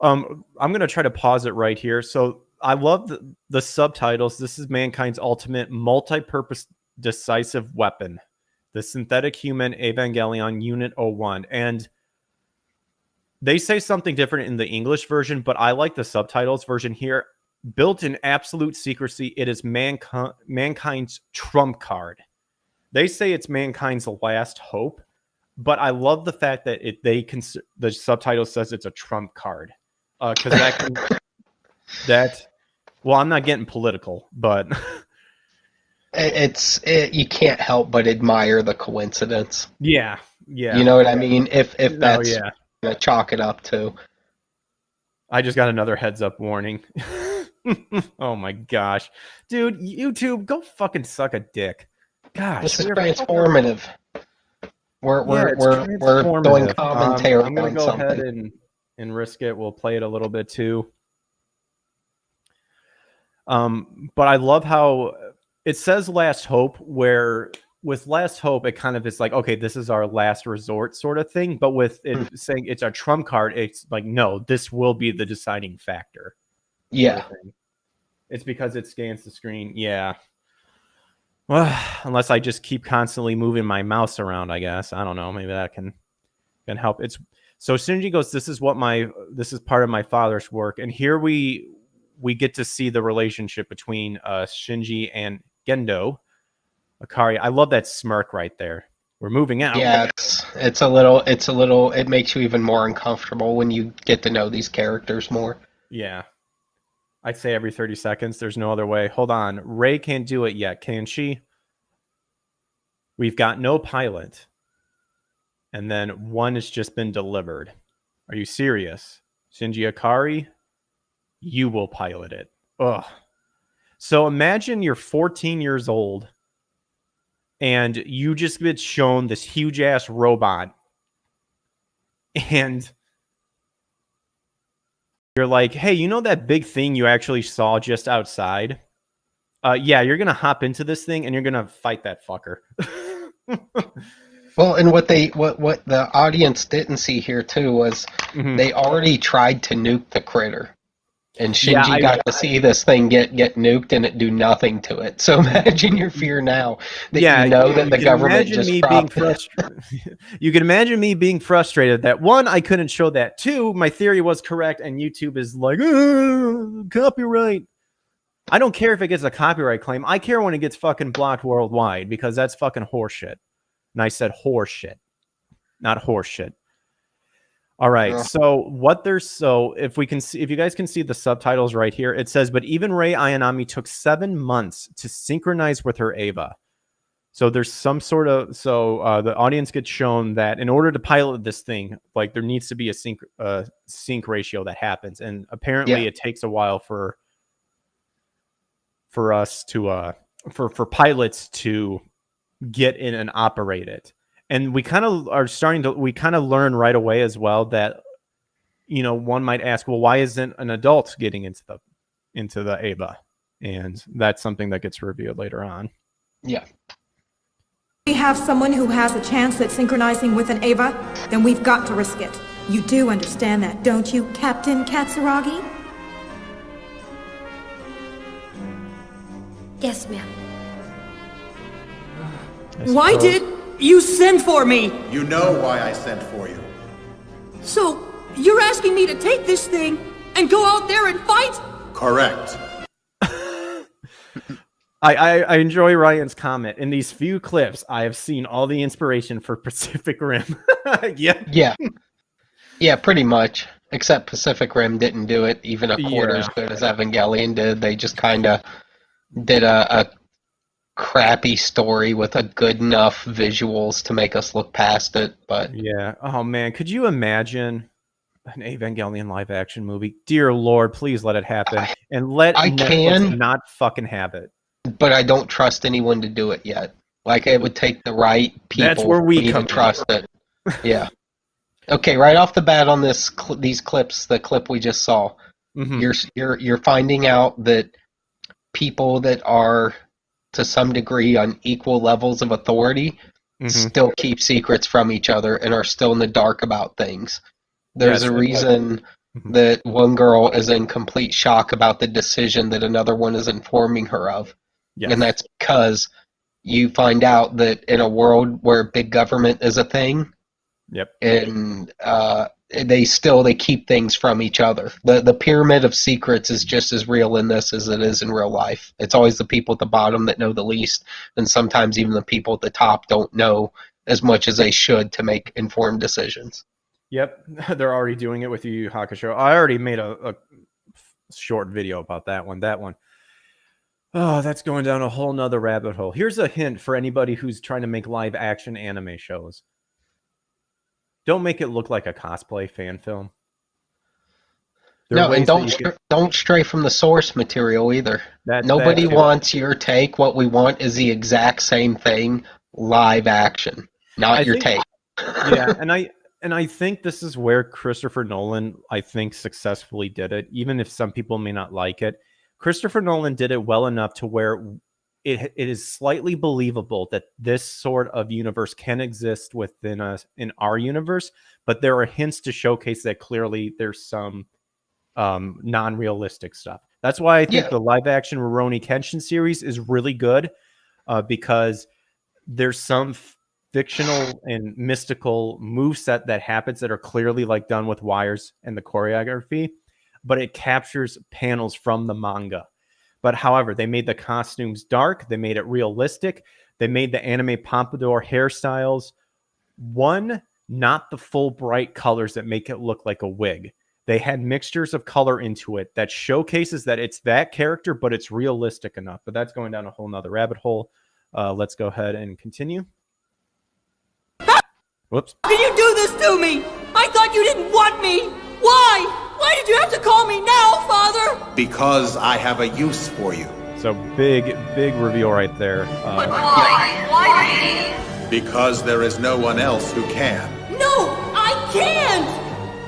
I'm gonna try to pause it right here. So I love the subtitles. This is mankind's ultimate multi-purpose decisive weapon, the synthetic human Evangelion Unit 01. And they say something different in the English version, but I like the subtitles version here. Built in absolute secrecy, it is mankind's trump card. They say it's mankind's last hope, but I love the fact that the subtitle says it's a trump card, because well, I'm not getting political, but
you can't help but admire the coincidence.
Yeah.
You know what I mean? If that's gonna chalk it up to.
I just got another heads up warning. Oh my gosh, dude! YouTube, go fucking suck a dick. Gosh,
this is transformative. We're doing commentary
I'm gonna
on
go
something.
ahead and risk it. We'll play it a little bit too. But I love how it says last hope, where with last hope, it kind of is like, okay, this is our last resort sort of thing. But with it saying it's our trump card, it's like, no, this will be the deciding factor.
Yeah.
It's because it scans the screen. Yeah. Well, unless I just keep constantly moving my mouse around, I guess. I don't know. Maybe that can help. So Shinji goes, this is part of my father's work. And here we get to see the relationship between Shinji and Gendo Akari. I love that smirk right there. We're moving out.
Yeah, it's a little. It makes you even more uncomfortable when you get to know these characters more.
Yeah. I'd say every 30 seconds. There's no other way. Hold on. Rei can't do it yet, can she? We've got no pilot. And then one has just been delivered. Are you serious? Shinji Akari, you will pilot it. Ugh. So imagine you're 14 years old and you just get shown this huge ass robot. And you're like, hey, you know that big thing you actually saw just outside? Yeah, you're going to hop into this thing and you're going to fight that fucker.
Well, and what the audience didn't see here too was they already tried to nuke the critter. And Shinji got to see this thing get nuked and it do nothing to it. So imagine your fear now that you know that the government just dropped it.
You can imagine me being frustrated that, one, I couldn't show that. Two, my theory was correct and YouTube is like, copyright. I don't care if it gets a copyright claim. I care when it gets fucking blocked worldwide because that's fucking horseshit. And I said horseshit, not horseshit. All right. So if you guys can see the subtitles right here, it says, but even Rei Ayanami took 7 months to synchronize with her Eva. So there's some sort of, the audience gets shown that in order to pilot this thing, like there needs to be a sync ratio that happens. And apparently it takes a while for us to, for pilots to get in and operate it. And we kind of learn right away as well that, one might ask, well, why isn't an adult getting into the Eva? And that's something that gets revealed later on.
Yeah.
We have someone who has a chance at synchronizing with an Eva, then we've got to risk it. You do understand that, don't you, Captain Katsuragi?
Yes, ma'am.
Why did you send for me?
You know why I sent for you.
So, you're asking me to take this thing and go out there and fight?
Correct.
I enjoy Ryan's comment. In these few clips, I have seen all the inspiration for Pacific Rim.
Yeah, pretty much. Except Pacific Rim didn't do it even a quarter as good as Evangelion did. They just kind of did a crappy story with a good enough visuals to make us look past it. But
oh man, could you imagine an Evangelion live action movie? Dear Lord, please let it happen and let Netflix not fucking have it.
But I don't trust anyone to do it yet. Like it would take the right people.
That's where we come
to trust it. Yeah. Okay, right off the bat on these clips, the clip we just saw, you're finding out that people that are to some degree on equal levels of authority still keep secrets from each other and are still in the dark about things. There's a reason that one girl is in complete shock about the decision that another one is informing her of. Yes. And that's because you find out that in a world where big government is a thing, and they keep things from each other. The pyramid of secrets is just as real in this as it is in real life. It's always the people at the bottom that know the least, and sometimes even the people at the top don't know as much as they should to make informed decisions.
Yep, they're already doing it with Yu Yu Hakusho. I already made a short video about that one. Oh, that's going down a whole nother rabbit hole. Here's a hint for anybody who's trying to make live action anime shows. Don't make it look like a cosplay fan film.
And don't stray from the source material either. Nobody wants your take. What we want is the exact same thing, live action, not your take.
And I think this is where Christopher Nolan, successfully did it, even if some people may not like it. Christopher Nolan did it well enough to where it is slightly believable that this sort of universe can exist within us in our universe, but there are hints to showcase that clearly there's some non-realistic stuff. That's why I think the live-action Rurouni Kenshin series is really good, because there's some fictional and mystical moveset that happens that are clearly like done with wires and the choreography, but it captures panels from the manga. But however, they made the costumes dark, they made it realistic, they made the anime pompadour hairstyles not the full bright colors that make it look like a wig. They had mixtures of color into it that showcases that it's that character, but it's realistic enough. But that's going down a whole nother rabbit hole. Let's go ahead and continue. Whoops.
How can you do this to me? I thought you didn't want me. Why? Why did you have to call me now, Father?
Because I have a use for you.
So big reveal right there.
But why? Why me?
Because there is no one else who can.
No, I can't!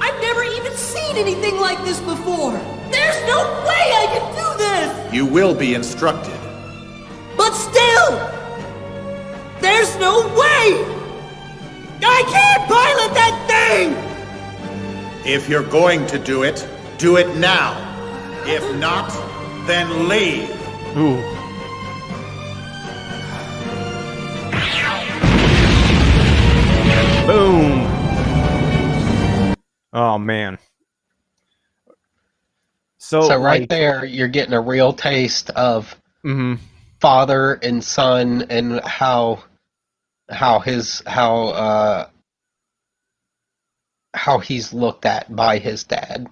I've never even seen anything like this before. There's no way I can do this!
You will be instructed.
But still, there's no way! I can't pilot that thing!
If you're going to do it now. If not, then leave.
Ooh. Boom. Oh man. So
right there, you're getting a real taste of father and son, and how he's looked at by his dad.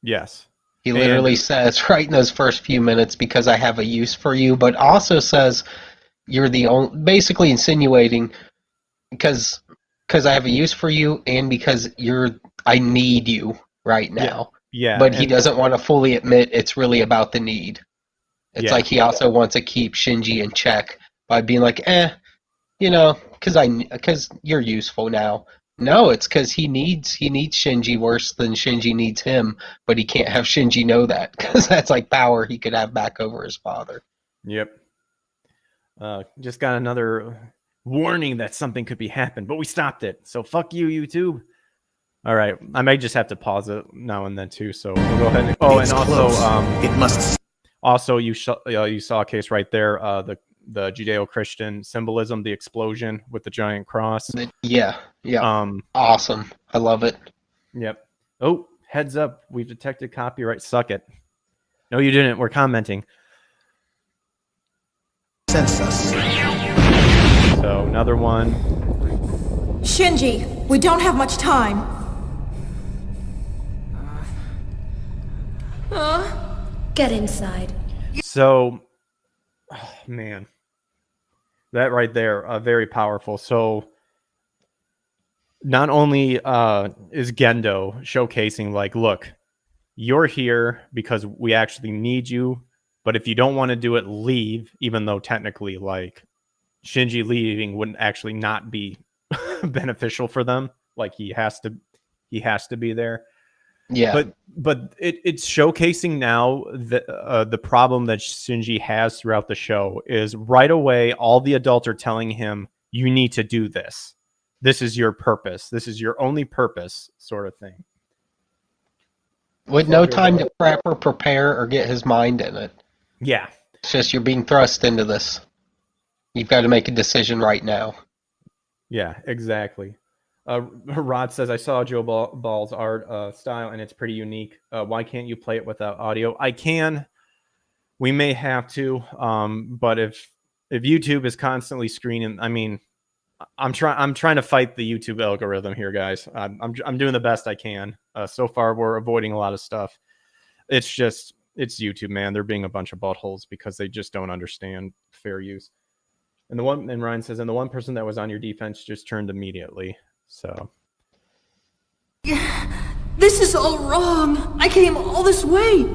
Yes.
He literally says right in those first few minutes, because I have a use for you, but also says you're the only, basically insinuating because I have a use for you and because I need you right now.
Yeah.
But he doesn't want to fully admit it's really about the need. It's like he also wants to keep Shinji in check by being like, because you're useful now. No, it's because he needs Shinji worse than Shinji needs him, but he can't have Shinji know that, because that's like power he could have back over his father.
Yep. Just got another warning that something could be happening, but we stopped it. So fuck you, YouTube. All right, I may just have to pause it now and then too. So we'll go ahead. And also,
it must.
Also, you saw a case right there. The Judeo-Christian symbolism, the explosion with the giant cross.
Yeah. Awesome. I love it.
Yep. Oh, heads up. We've detected copyright. Suck it. No, you didn't. We're commenting.
Census.
So, another one.
Shinji, we don't have much time.
Get inside.
So, man. That right there, very powerful. So, not only is Gendo showcasing, like, look, you're here because we actually need you, but if you don't want to do it, leave, even though technically, like, Shinji leaving wouldn't actually not be beneficial for them. Like, he has to be there.
Yeah.
But it's showcasing now the problem that Shinji has throughout the show is right away all the adults are telling him, you need to do this. This is your purpose. This is your only purpose, sort of thing.
With no time to prep or prepare or get his mind in it.
Yeah.
It's just you're being thrust into this. You've got to make a decision right now.
Yeah, exactly. Rod says, I saw Joe Ball's art style, and it's pretty unique. Why can't you play it without audio? I can. We may have to. But if YouTube is constantly screening, I mean, I'm trying to fight the YouTube algorithm here, guys. I'm doing the best I can. So far, we're avoiding a lot of stuff. It's YouTube, man. They're being a bunch of buttholes because they just don't understand fair use. And Ryan says, and the one person that was on your defense just turned immediately. So
This is all wrong. I came all this way.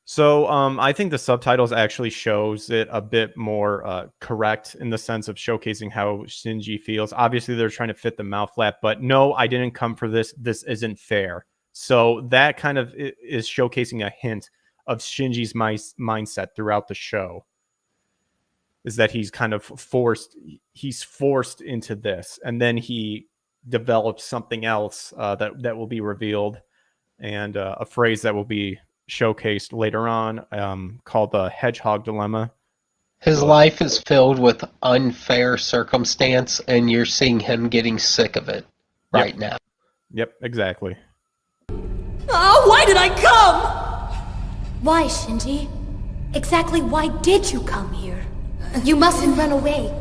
So I think the subtitles actually shows it a bit more correct in the sense of showcasing how Shinji feels. Obviously, they're trying to fit the mouth flap, but no, I didn't come for this. This isn't fair. So that kind of is showcasing a hint of Shinji's mindset throughout the show. Is that he's kind of forced into this, and then he develops something else that will be revealed, and a phrase that will be showcased later on called the hedgehog dilemma,
His life is filled with unfair circumstance, and you're seeing him getting sick of it right now.
Yep, exactly.
Oh, why did I come?
Why, Shinji? Exactly why did you come here? You mustn't run away.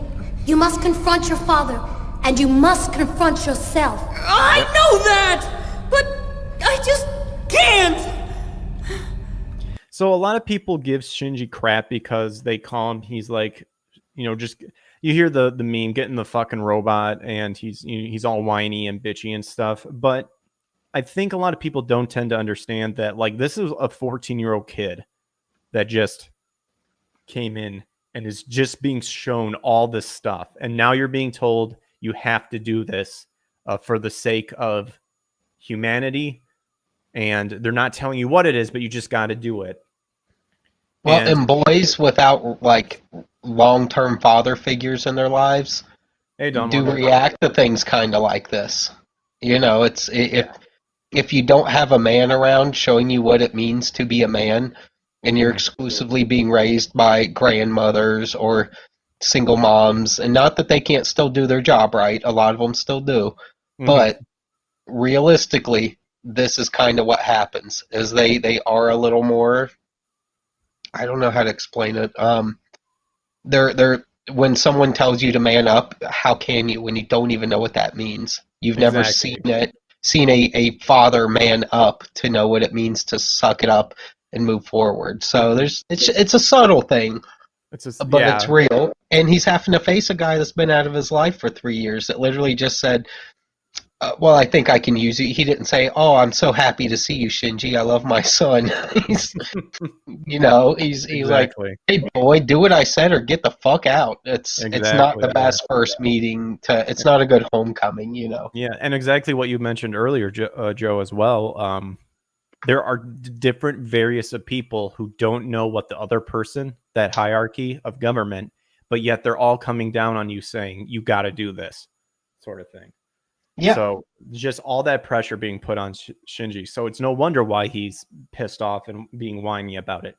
You must confront your father, and you must confront yourself.
I know that, but I just can't.
So a lot of people give Shinji crap because they call him, he's like, just, you hear the meme, getting the fucking robot, and he's all whiny and bitchy and stuff. But I think a lot of people don't tend to understand that, like, this is a 14-year-old kid that just came in and is just being shown all this stuff. And now you're being told you have to do this for the sake of humanity. And they're not telling you what it is, but you just got to do it.
Well, and boys without like long-term father figures in their lives do react to things kind of like this. It's if you don't have a man around showing you what it means to be a man, and you're exclusively being raised by grandmothers or single moms, and not that they can't still do their job right, a lot of them still do, but realistically, this is kind of what happens, is they are a little more, I don't know how to explain it. They're when someone tells you to man up, how can you when you don't even know what that means? You've never seen a father man up to know what it means to suck it up and move forward. So it's a subtle thing, but it's real. And he's having to face a guy that's been out of his life for 3 years that literally just said, well, I think I can use you. He didn't say, "Oh, I'm so happy to see you, Shinji. I love my son." he's like, "Hey, boy, do what I said or get the fuck out." It's not the best first meeting. It's not a good homecoming,
Yeah, and exactly what you mentioned earlier, Joe, as well. There are different various of people who don't know what the other person, that hierarchy of government, but yet they're all coming down on you saying, "You got to do this," sort of thing.
Yeah.
So just all that pressure being put on Shinji. So it's no wonder why he's pissed off and being whiny about it.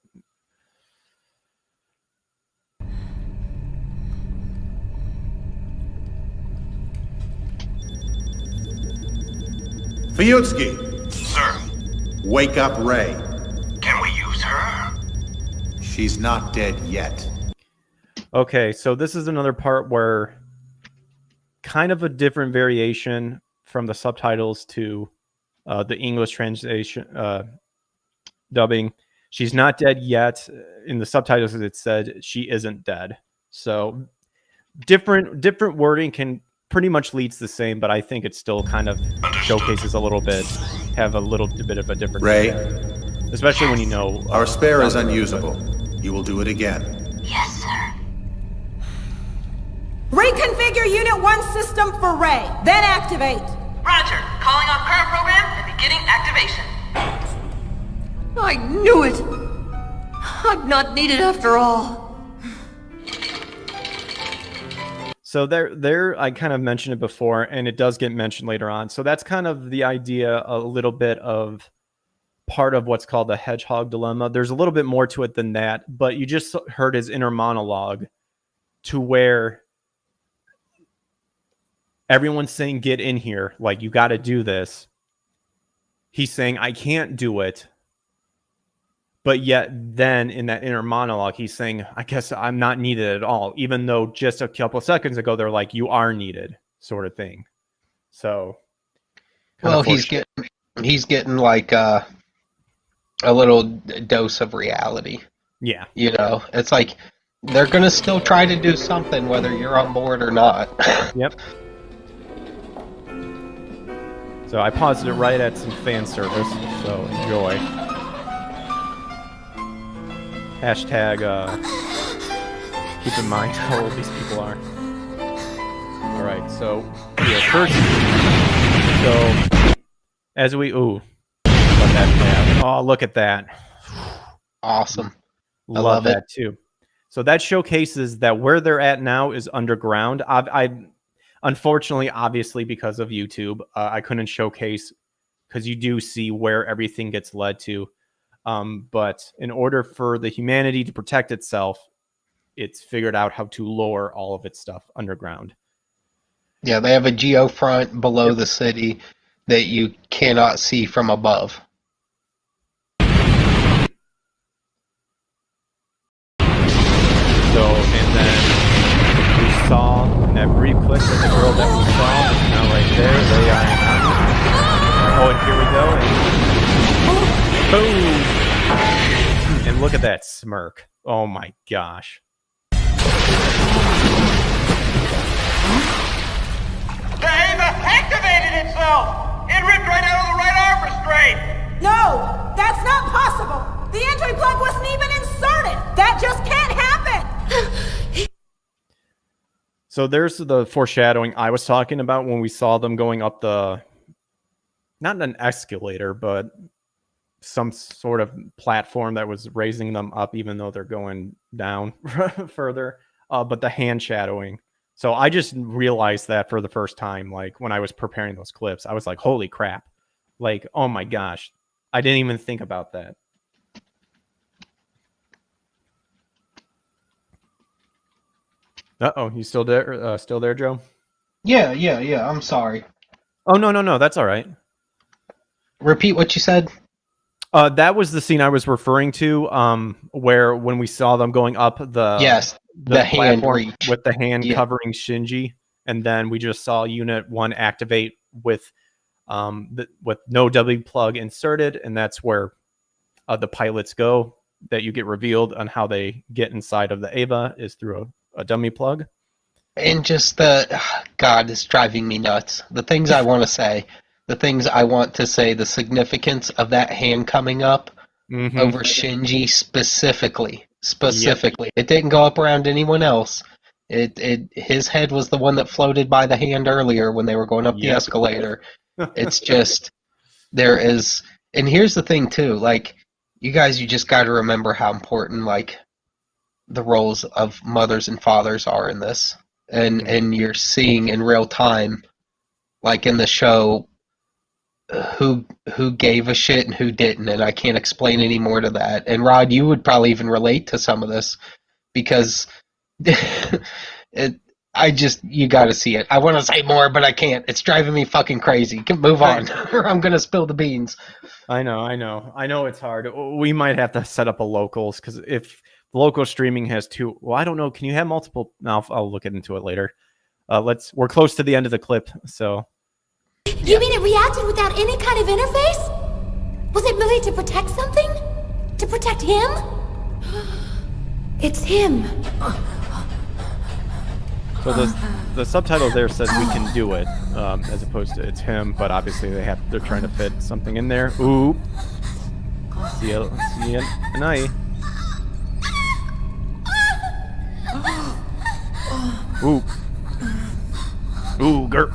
Fuyutsuki!
Sir.
Wake up Rei.
Can we use her?
She's not dead yet.
Okay, so this is another part where kind of a different variation from the subtitles to the English translation dubbing. She's not dead yet. In the subtitles, it said she isn't dead. So different wording can pretty much leads the same, but I think it still kind of showcases a little bit, have a little bit of a difference.
Rei,
especially when you know
our spare is unusable. You will do it again.
Yes, sir.
Reconfigure Unit 1 system for Rei, then activate.
Roger. Calling off current program and beginning activation. I knew it. I'm not needed after all.
So there, I kind of mentioned it before, and it does get mentioned later on. So that's kind of the idea, a little bit of part of what's called the hedgehog dilemma. There's a little bit more to it than that, but you just heard his inner monologue to where everyone's saying, "Get in here, like you got to do this." He's saying, "I can't do it." But yet then in that inner monologue, he's saying, "I guess I'm not needed at all," even though just a couple of seconds ago, they're like, "You are needed," sort of thing. So,
well, he's getting like a little dose of reality.
Yeah.
It's like they're going to still try to do something whether you're on board or not.
Yep. So I paused it right at some fan service, so enjoy. Hashtag, keep in mind how old these people are. Alright, so, yeah, first, so, as we, look at that.
Awesome.
Love that too. So that showcases that where they're at now is underground. I unfortunately, obviously, because of YouTube, I couldn't showcase, because you do see where everything gets led to. But in order for the humanity to protect itself, it's figured out how to lower all of its stuff underground.
Yeah, they have a geofront below the city that you cannot see from above.
So, and then we saw in that brief clip that the girl that we saw is now right there. They are in Ami. Oh, and here we go. And boom! And look at that smirk. Oh my gosh.
The Ava activated itself! It ripped right out of the right arm restraint!
No! That's not possible! The entry plug wasn't even inserted! That just can't happen!
So there's the foreshadowing I was talking about when we saw them going up the, not an escalator, but some sort of platform that was raising them up, even though they're going down further. But the hand shadowing. So I just realized that for the first time, like when I was preparing those clips, I was like, holy crap. Like, oh my gosh. I didn't even think about that. Uh-oh, you still there? Still there, Joe?
Yeah, I'm sorry.
Oh, no, that's all right.
Repeat what you said?
That was the scene I was referring to, where when we saw them going up the
hand
platform
reach
with the hand covering Shinji, and then we just saw Unit 1 activate with no W plug inserted, and that's where the pilots go. That you get revealed on how they get inside of the Ava is through a dummy plug.
And just God, it's driving me nuts. The things I want to say, the significance of that hand coming up over Shinji specifically. Yep. It didn't go up around anyone else. His head was the one that floated by the hand earlier when they were going up the escalator. It's just, there is, and here's the thing too, like, you just got to remember how important, like, the roles of mothers and fathers are in this. And you're seeing in real time, like in the show, who gave a shit and who didn't, and I can't explain any more to that. And Rod, you would probably even relate to some of this, because you got to see it. I want to say more, but I can't. It's driving me fucking crazy. Move on, or I'm gonna spill the beans.
I know it's hard. We might have to set up a locals, because if the local streaming has two, well, I don't know. Can you have multiple? No, I'll look into it later. We're close to the end of the clip, so.
You mean it reacted without any kind of interface? Was it really to protect something? To protect him? It's him.
So the subtitle there says we can do it, as opposed to it's him, but obviously they're trying to fit something in there. Ooh. See an eye. Ooh. Ooh, girl.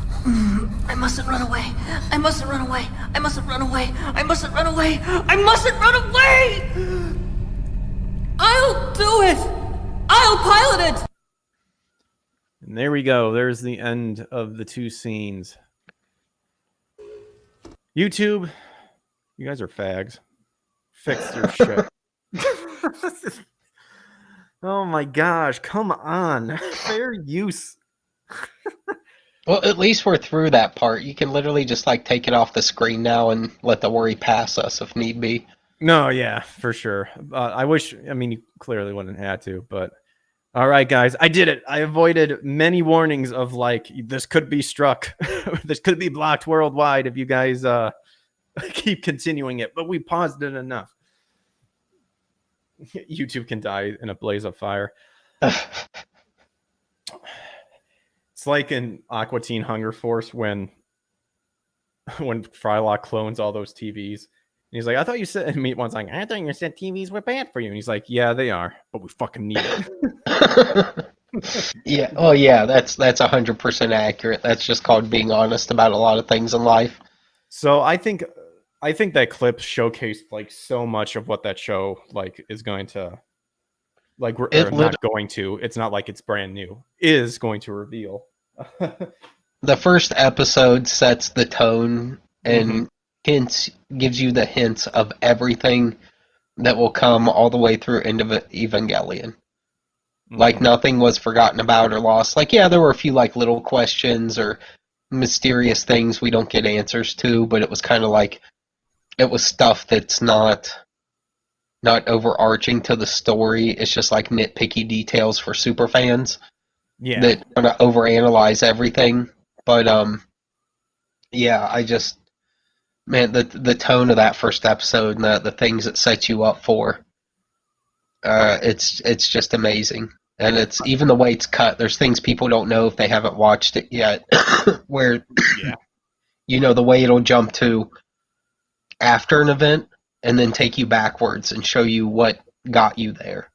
I mustn't run away. I mustn't run away. I mustn't run away. I mustn't run away. I mustn't run away! I'll do it! I'll pilot it!
And there we go. There's the end of the two scenes. YouTube, you guys are fags. Fix your shit. Oh my gosh, come on. Fair use.
Well, at least we're through that part. You can literally just like take it off the screen now and let the worry pass us if need be.
No, yeah, for sure. You clearly wouldn't have to, but all right, guys, I did it. I avoided many warnings of like, this could be struck. This could be blocked worldwide if you guys keep continuing it, but we paused it enough. YouTube can die in a blaze of fire. It's like in Aqua Teen Hunger Force when Frylock clones all those TVs. And he's like, I thought you said, and Meat One's like, I thought you said TVs were bad for you. And he's like, yeah, they are, but we fucking need it.
Yeah. Oh, yeah. That's 100% accurate. That's just called being honest about a lot of things in life.
So I think that clip showcased like so much of what that show like is going to, like, not going to. It's not like it's brand new. Is going to reveal.
The first episode sets the tone and gives you the hints of everything that will come all the way through End of Evangelion. Like, nothing was forgotten about or lost. Like, yeah, there were a few, like, little questions or mysterious things we don't get answers to, but it was kind of like, it was stuff that's not overarching to the story. It's just, like, nitpicky details for super fans that want to overanalyze everything. But, yeah, I just, man, the tone of that first episode and the things it sets you up for, it's just amazing. And it's even the way it's cut. There's things people don't know if they haven't watched it yet. Where, you know, the way it'll jump to after an event and then take you backwards and show you what got you there,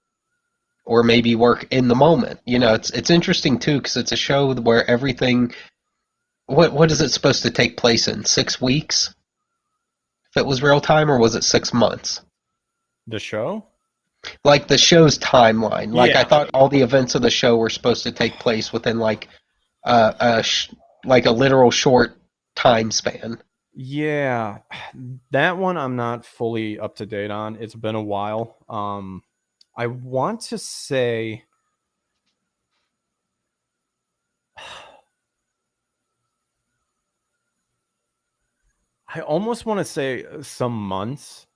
or maybe work in the moment. You know, it's interesting too because it's a show where everything. What is it supposed to take place in? 6 weeks? If it was real time, or was it 6 months?
The show?
Like the show's timeline. Like I thought all the events of the show were supposed to take place within like a literal short time span.
Yeah, that one I'm not fully up to date on. It's been a while. I want to say I almost want to say some months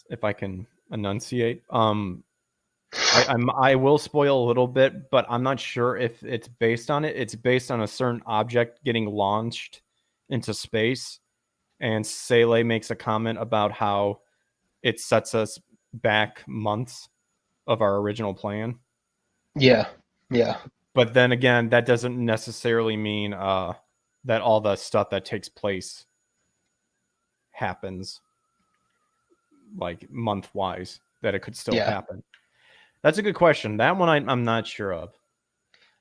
if I can enunciate. I will spoil a little bit, but I'm not sure if it's based on it. It's based on a certain object getting launched into space, and Sele makes a comment about how it sets us back months of our original plan.
Yeah.
But then again, that doesn't necessarily mean that all the stuff that takes place happens like month wise, that it could still happen. That's a good question. That one I'm not sure of.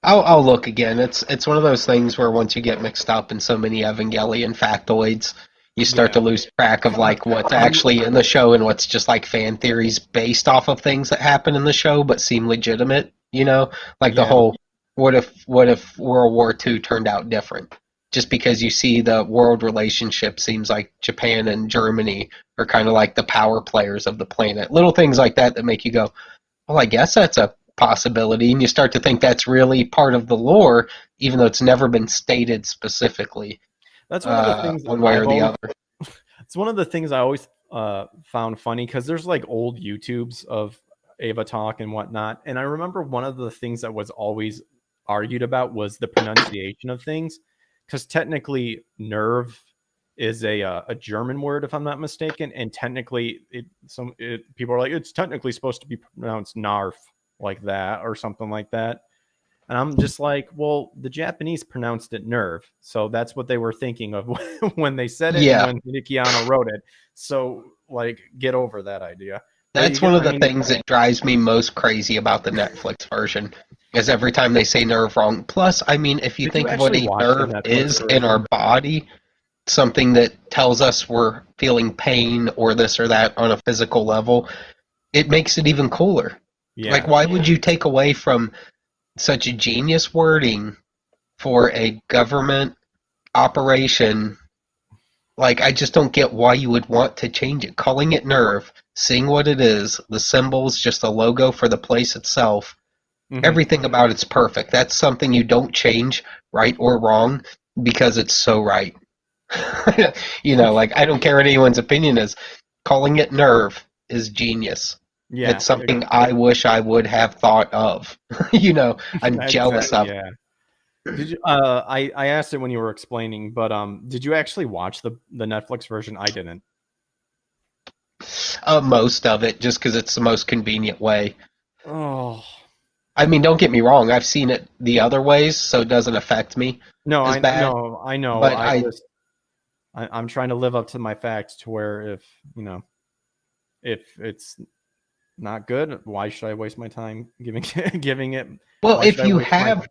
I'll look again. It's one of those things where once you get mixed up in so many Evangelion factoids, you start to lose track of like what's actually in the show and what's just like fan theories based off of things that happen in the show but seem legitimate. You know, like the whole what if World War II turned out different? Just because you see the world relationship seems like Japan and Germany are kind of like the power players of the planet. Little things like that make you go, well, I guess that's a possibility. And you start to think that's really part of the lore, even though it's never been stated specifically.
That's one of the things
one way or the other.
It's one of the things I always found funny, because there's like old YouTubes of Ava Talk and whatnot. And I remember one of the things that was always argued about was the pronunciation of things. Because technically, nerve is a German word, if I'm not mistaken, and technically, people are like, it's technically supposed to be pronounced "narf" like that or something like that. And I'm just like, well, the Japanese pronounced it "nerve," so that's what they were thinking of when they said it and when Hidekiano wrote it. So, like, get over that idea.
That's one of the things that drives me most crazy about the Netflix version. Is every time they say nerve wrong. Plus, I mean, if you think of what a nerve is in our body, something that tells us we're feeling pain or this or that on a physical level, it makes it even cooler. Yeah. Like, why would you take away from such a genius wording for a government operation? Like, I just don't get why you would want to change it. Calling it nerve, seeing what it is, the symbol's just a logo for the place itself. Mm-hmm. Everything about it's perfect. That's something you don't change, right or wrong, because it's so right. You know, like, I don't care what anyone's opinion is. Calling it nerve is genius. Yeah, it's something I wish I would have thought of. You know, I'm jealous of.
Yeah. Did you? I asked it when you were explaining, but did you actually watch the Netflix version? I didn't.
Most of it, just because it's the most convenient way.
Oh.
I mean, don't get me wrong. I've seen it the other ways, so it doesn't affect me.
No,
as bad.
I know.
But
I'm trying to live up to my facts to where if it's not good, why should I waste my time giving it?
Well, if you have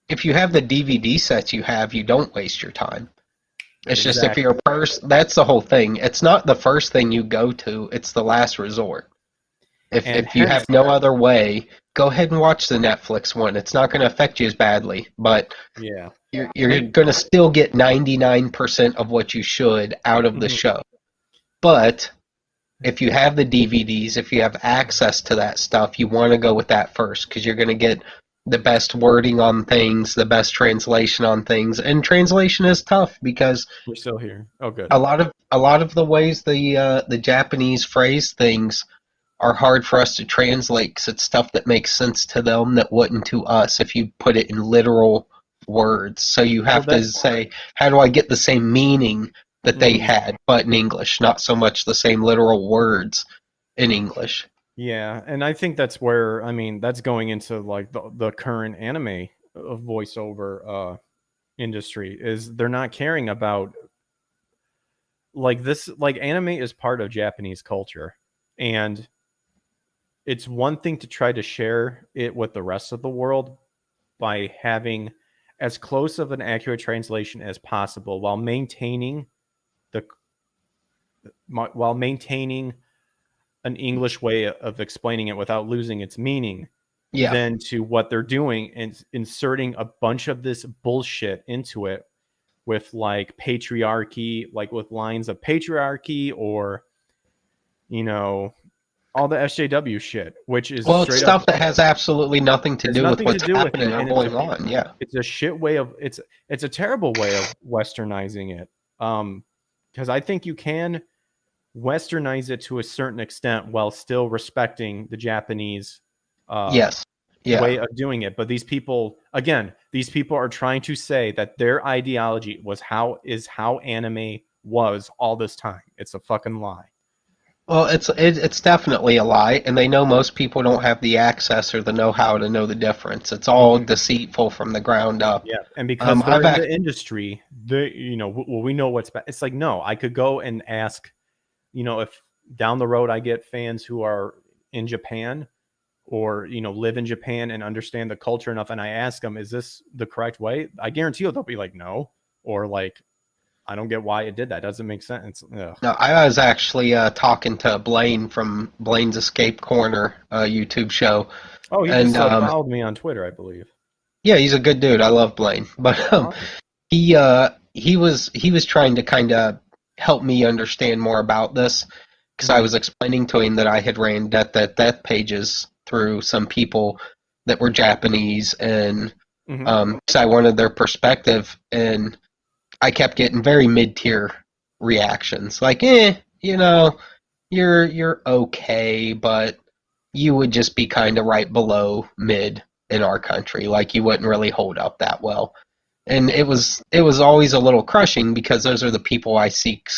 the DVD sets you don't waste your time. It's just if you're that's the whole thing. It's not the first thing you go to, it's the last resort. If you have no other way, go ahead and watch the Netflix one. It's not going to affect you as badly, but you're going to still get 99% of what you should out of the show. But if you have the DVDs, if you have access to that stuff, you want to go with that first because you're going to get the best wording on things, the best translation on things, and translation is tough because
We're still here. Oh, good.
a lot of the ways the Japanese phrase things are hard for us to translate because it's stuff that makes sense to them that wouldn't to us if you put it in literal words. So you have to say, how do I get the same meaning that they had, but in English, not so much the same literal words in English.
Yeah, and I think that's where, I mean, that's going into like the current anime voiceover industry is they're not caring about like this, like anime is part of Japanese culture, and it's one thing to try to share it with the rest of the world by having as close of an accurate translation as possible while maintaining an English way of explaining it without losing its meaning, than to what they're doing and inserting a bunch of this bullshit into it with like patriarchy, like with lines of patriarchy or, you know, all the SJW shit, which is
it's stuff that has absolutely nothing to do with what's happening or going on. Yeah,
it's a shit way of it's a terrible way of westernizing it. Because I think you can westernize it to a certain extent while still respecting the Japanese way of doing it. But these people are trying to say that their ideology how anime was all this time. It's a fucking lie.
Well, it's definitely a lie, and they know most people don't have the access or the know-how to know the difference. It's all deceitful from the ground up.
Yeah, and because they're in the industry, we know what's bad. It's like, no, I could go and ask, if down the road I get fans who are in Japan or, live in Japan and understand the culture enough, and I ask them, is this the correct way? I guarantee you they'll be like, no, or like, I don't get why it did that. Doesn't make sense. Ugh.
No, I was actually talking to Blaine from Blaine's Escape Corner YouTube show.
Oh, he just followed me on Twitter, I believe.
Yeah, he's a good dude. I love Blaine, but he was trying to kind of help me understand more about this because I was explaining to him that I had ran death pages through some people that were Japanese, and because I wanted their perspective, and I kept getting very mid-tier reactions, like, you're okay, but you would just be kind of right below mid in our country, like you wouldn't really hold up that well. And it was always a little crushing because those are the people I seek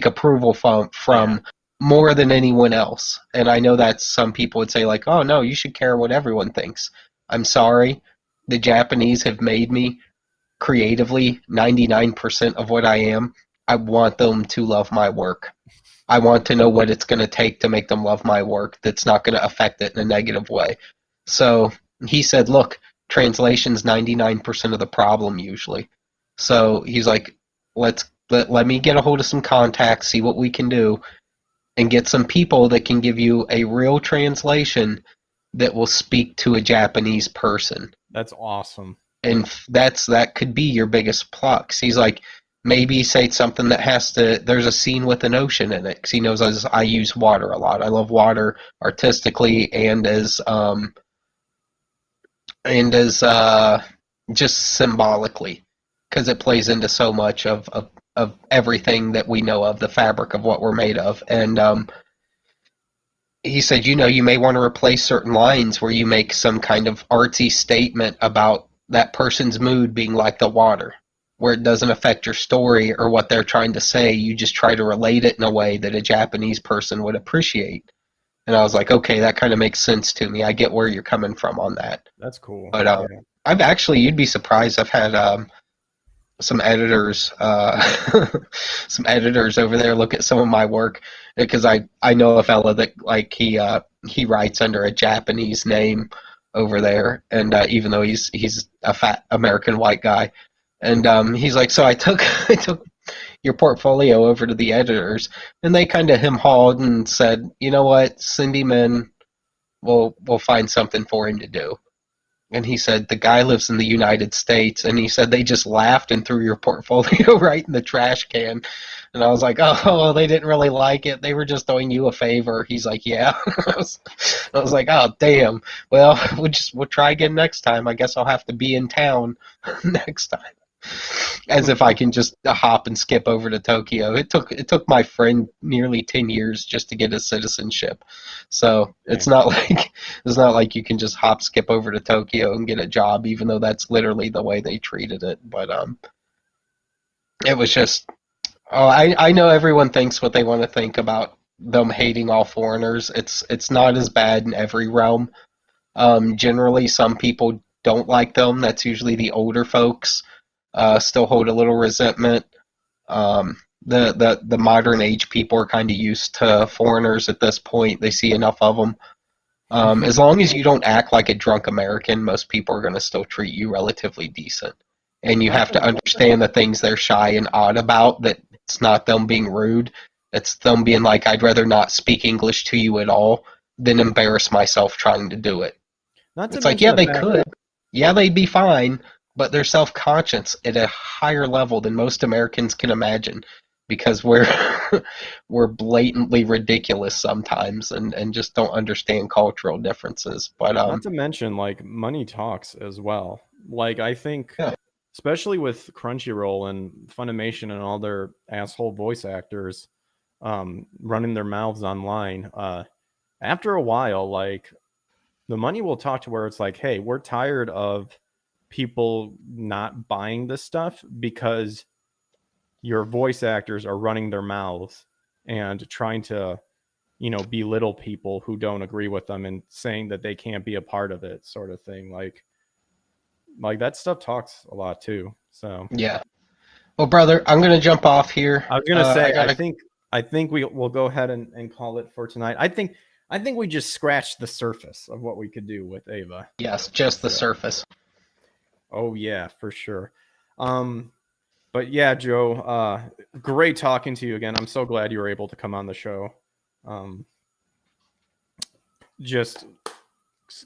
approval from more than anyone else. And I know that some people would say like, oh no, you should care what everyone thinks. I'm sorry, the Japanese have made me creatively 99% of what I am. I want them to love my work. I want to know what it's going to take to make them love my work that's not going to affect it in a negative way. So he said, look, translation's 99% of the problem usually. So he's like, let me get a hold of some contacts, see what we can do, and get some people that can give you a real translation that will speak to a Japanese person.
That's awesome.
And that could be your biggest plus. He's like, maybe say something that there's a scene with an ocean in it, because he knows I use water a lot. I love water artistically and as just symbolically, because it plays into so much of everything that we know of, the fabric of what we're made of. And he said, you may want to replace certain lines where you make some kind of artsy statement about that person's mood being like the water, where it doesn't affect your story or what they're trying to say. You just try to relate it in a way that a Japanese person would appreciate. And I was like, okay, that kind of makes sense to me. I get where you're coming from on that.
That's cool.
But I've actually, you'd be surprised, I've had some editors over there look at some of my work, because I know a fella that like he writes under a Japanese name over there, and even though he's a fat American white guy, and he's like, so I took your portfolio over to the editors, and they kind of him-hawed and said, you know what, send him in, we'll find something for him to do. And he said the guy lives in the United States, and he said they just laughed and threw your portfolio right in the trash can. And I was like, oh, they didn't really like it. They were just doing you a favor. He's like, yeah. I was like, oh, damn. Well, we'll try again next time. I guess I'll have to be in town next time. As if I can just hop and skip over to Tokyo. It took my friend nearly 10 years just to get his citizenship. So it's not like you can just hop skip over to Tokyo and get a job, even though that's literally the way they treated it. But it was just I know everyone thinks what they want to think about them hating all foreigners. It's not as bad in every realm. Generally, some people don't like them. That's usually the older folks. Still hold a little resentment. The modern age people are kind of used to foreigners at this point. They see enough of them. As long as you don't act like a drunk American, most people are going to still treat you relatively decent. And you have to understand the things they're shy and odd about, that it's not them being rude. It's them being like, I'd rather not speak English to you at all than embarrass myself trying to do it. It's like, yeah, they could. Yeah, they'd be fine, but they're self-conscious at a higher level than most Americans can imagine, because we're blatantly ridiculous sometimes and just don't understand cultural differences. But
not to mention, like, money talks as well. Like, I think, especially with Crunchyroll and Funimation and all their asshole voice actors running their mouths online, after a while, like, the money will talk to where it's like, hey, we're tired of people not buying this stuff because your voice actors are running their mouths and trying to, belittle people who don't agree with them and saying that they can't be a part of it, sort of thing. Like that stuff talks a lot too. So
yeah. Well, brother, I'm gonna jump off here.
I was gonna say, I think we'll go ahead and call it for tonight. I think we just scratched the surface of what we could do with Ava.
Yes, just the surface.
Oh yeah, for sure. But yeah, Joe, great talking to you again. I'm so glad you were able to come on the show. Just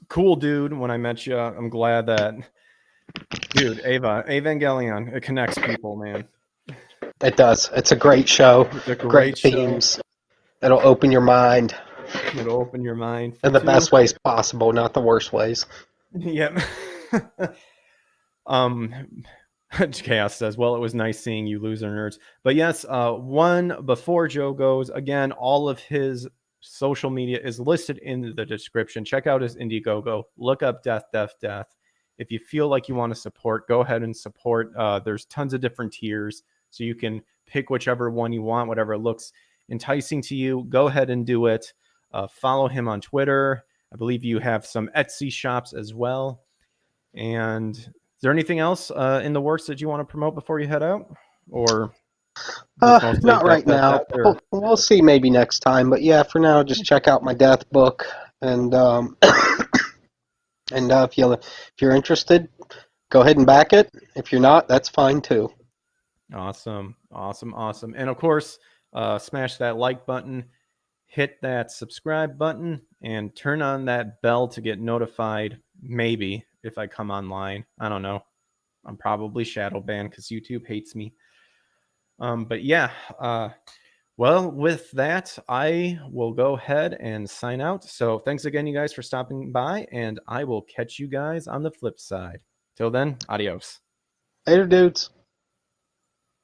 cool dude when I met you. I'm glad that, dude, Evangelion, it connects people, man.
It does. It's a great show.
It's a
great themes. It'll open your mind.
It'll open your mind.
In the best ways possible, not the worst ways.
Yep. Chaos says, well, it was nice seeing you, loser nerds. But yes, before Joe goes, again, all of his social media is listed in the description. Check out his Indiegogo. Look up Death. If you feel like you want to support, go ahead and support. There's tons of different tiers, so you can pick whichever one you want, whatever looks enticing to you. Go ahead and do it. Follow him on Twitter. I believe you have some Etsy shops as well. And is there anything else in the works that you want to promote before you head out? Or
not right now. We'll see maybe next time. But yeah, for now, just check out my death book. And and if you're interested, go ahead and back it. If you're not, that's fine too.
Awesome. And of course, smash that like button, hit that subscribe button, and turn on that bell to get notified, maybe, if I come online. I don't know. I'm probably shadow banned because YouTube hates me. But yeah, well, with that, I will go ahead and sign out. So thanks again, you guys, for stopping by, and I will catch you guys on the flip side. Till then, adios.
Later, dudes.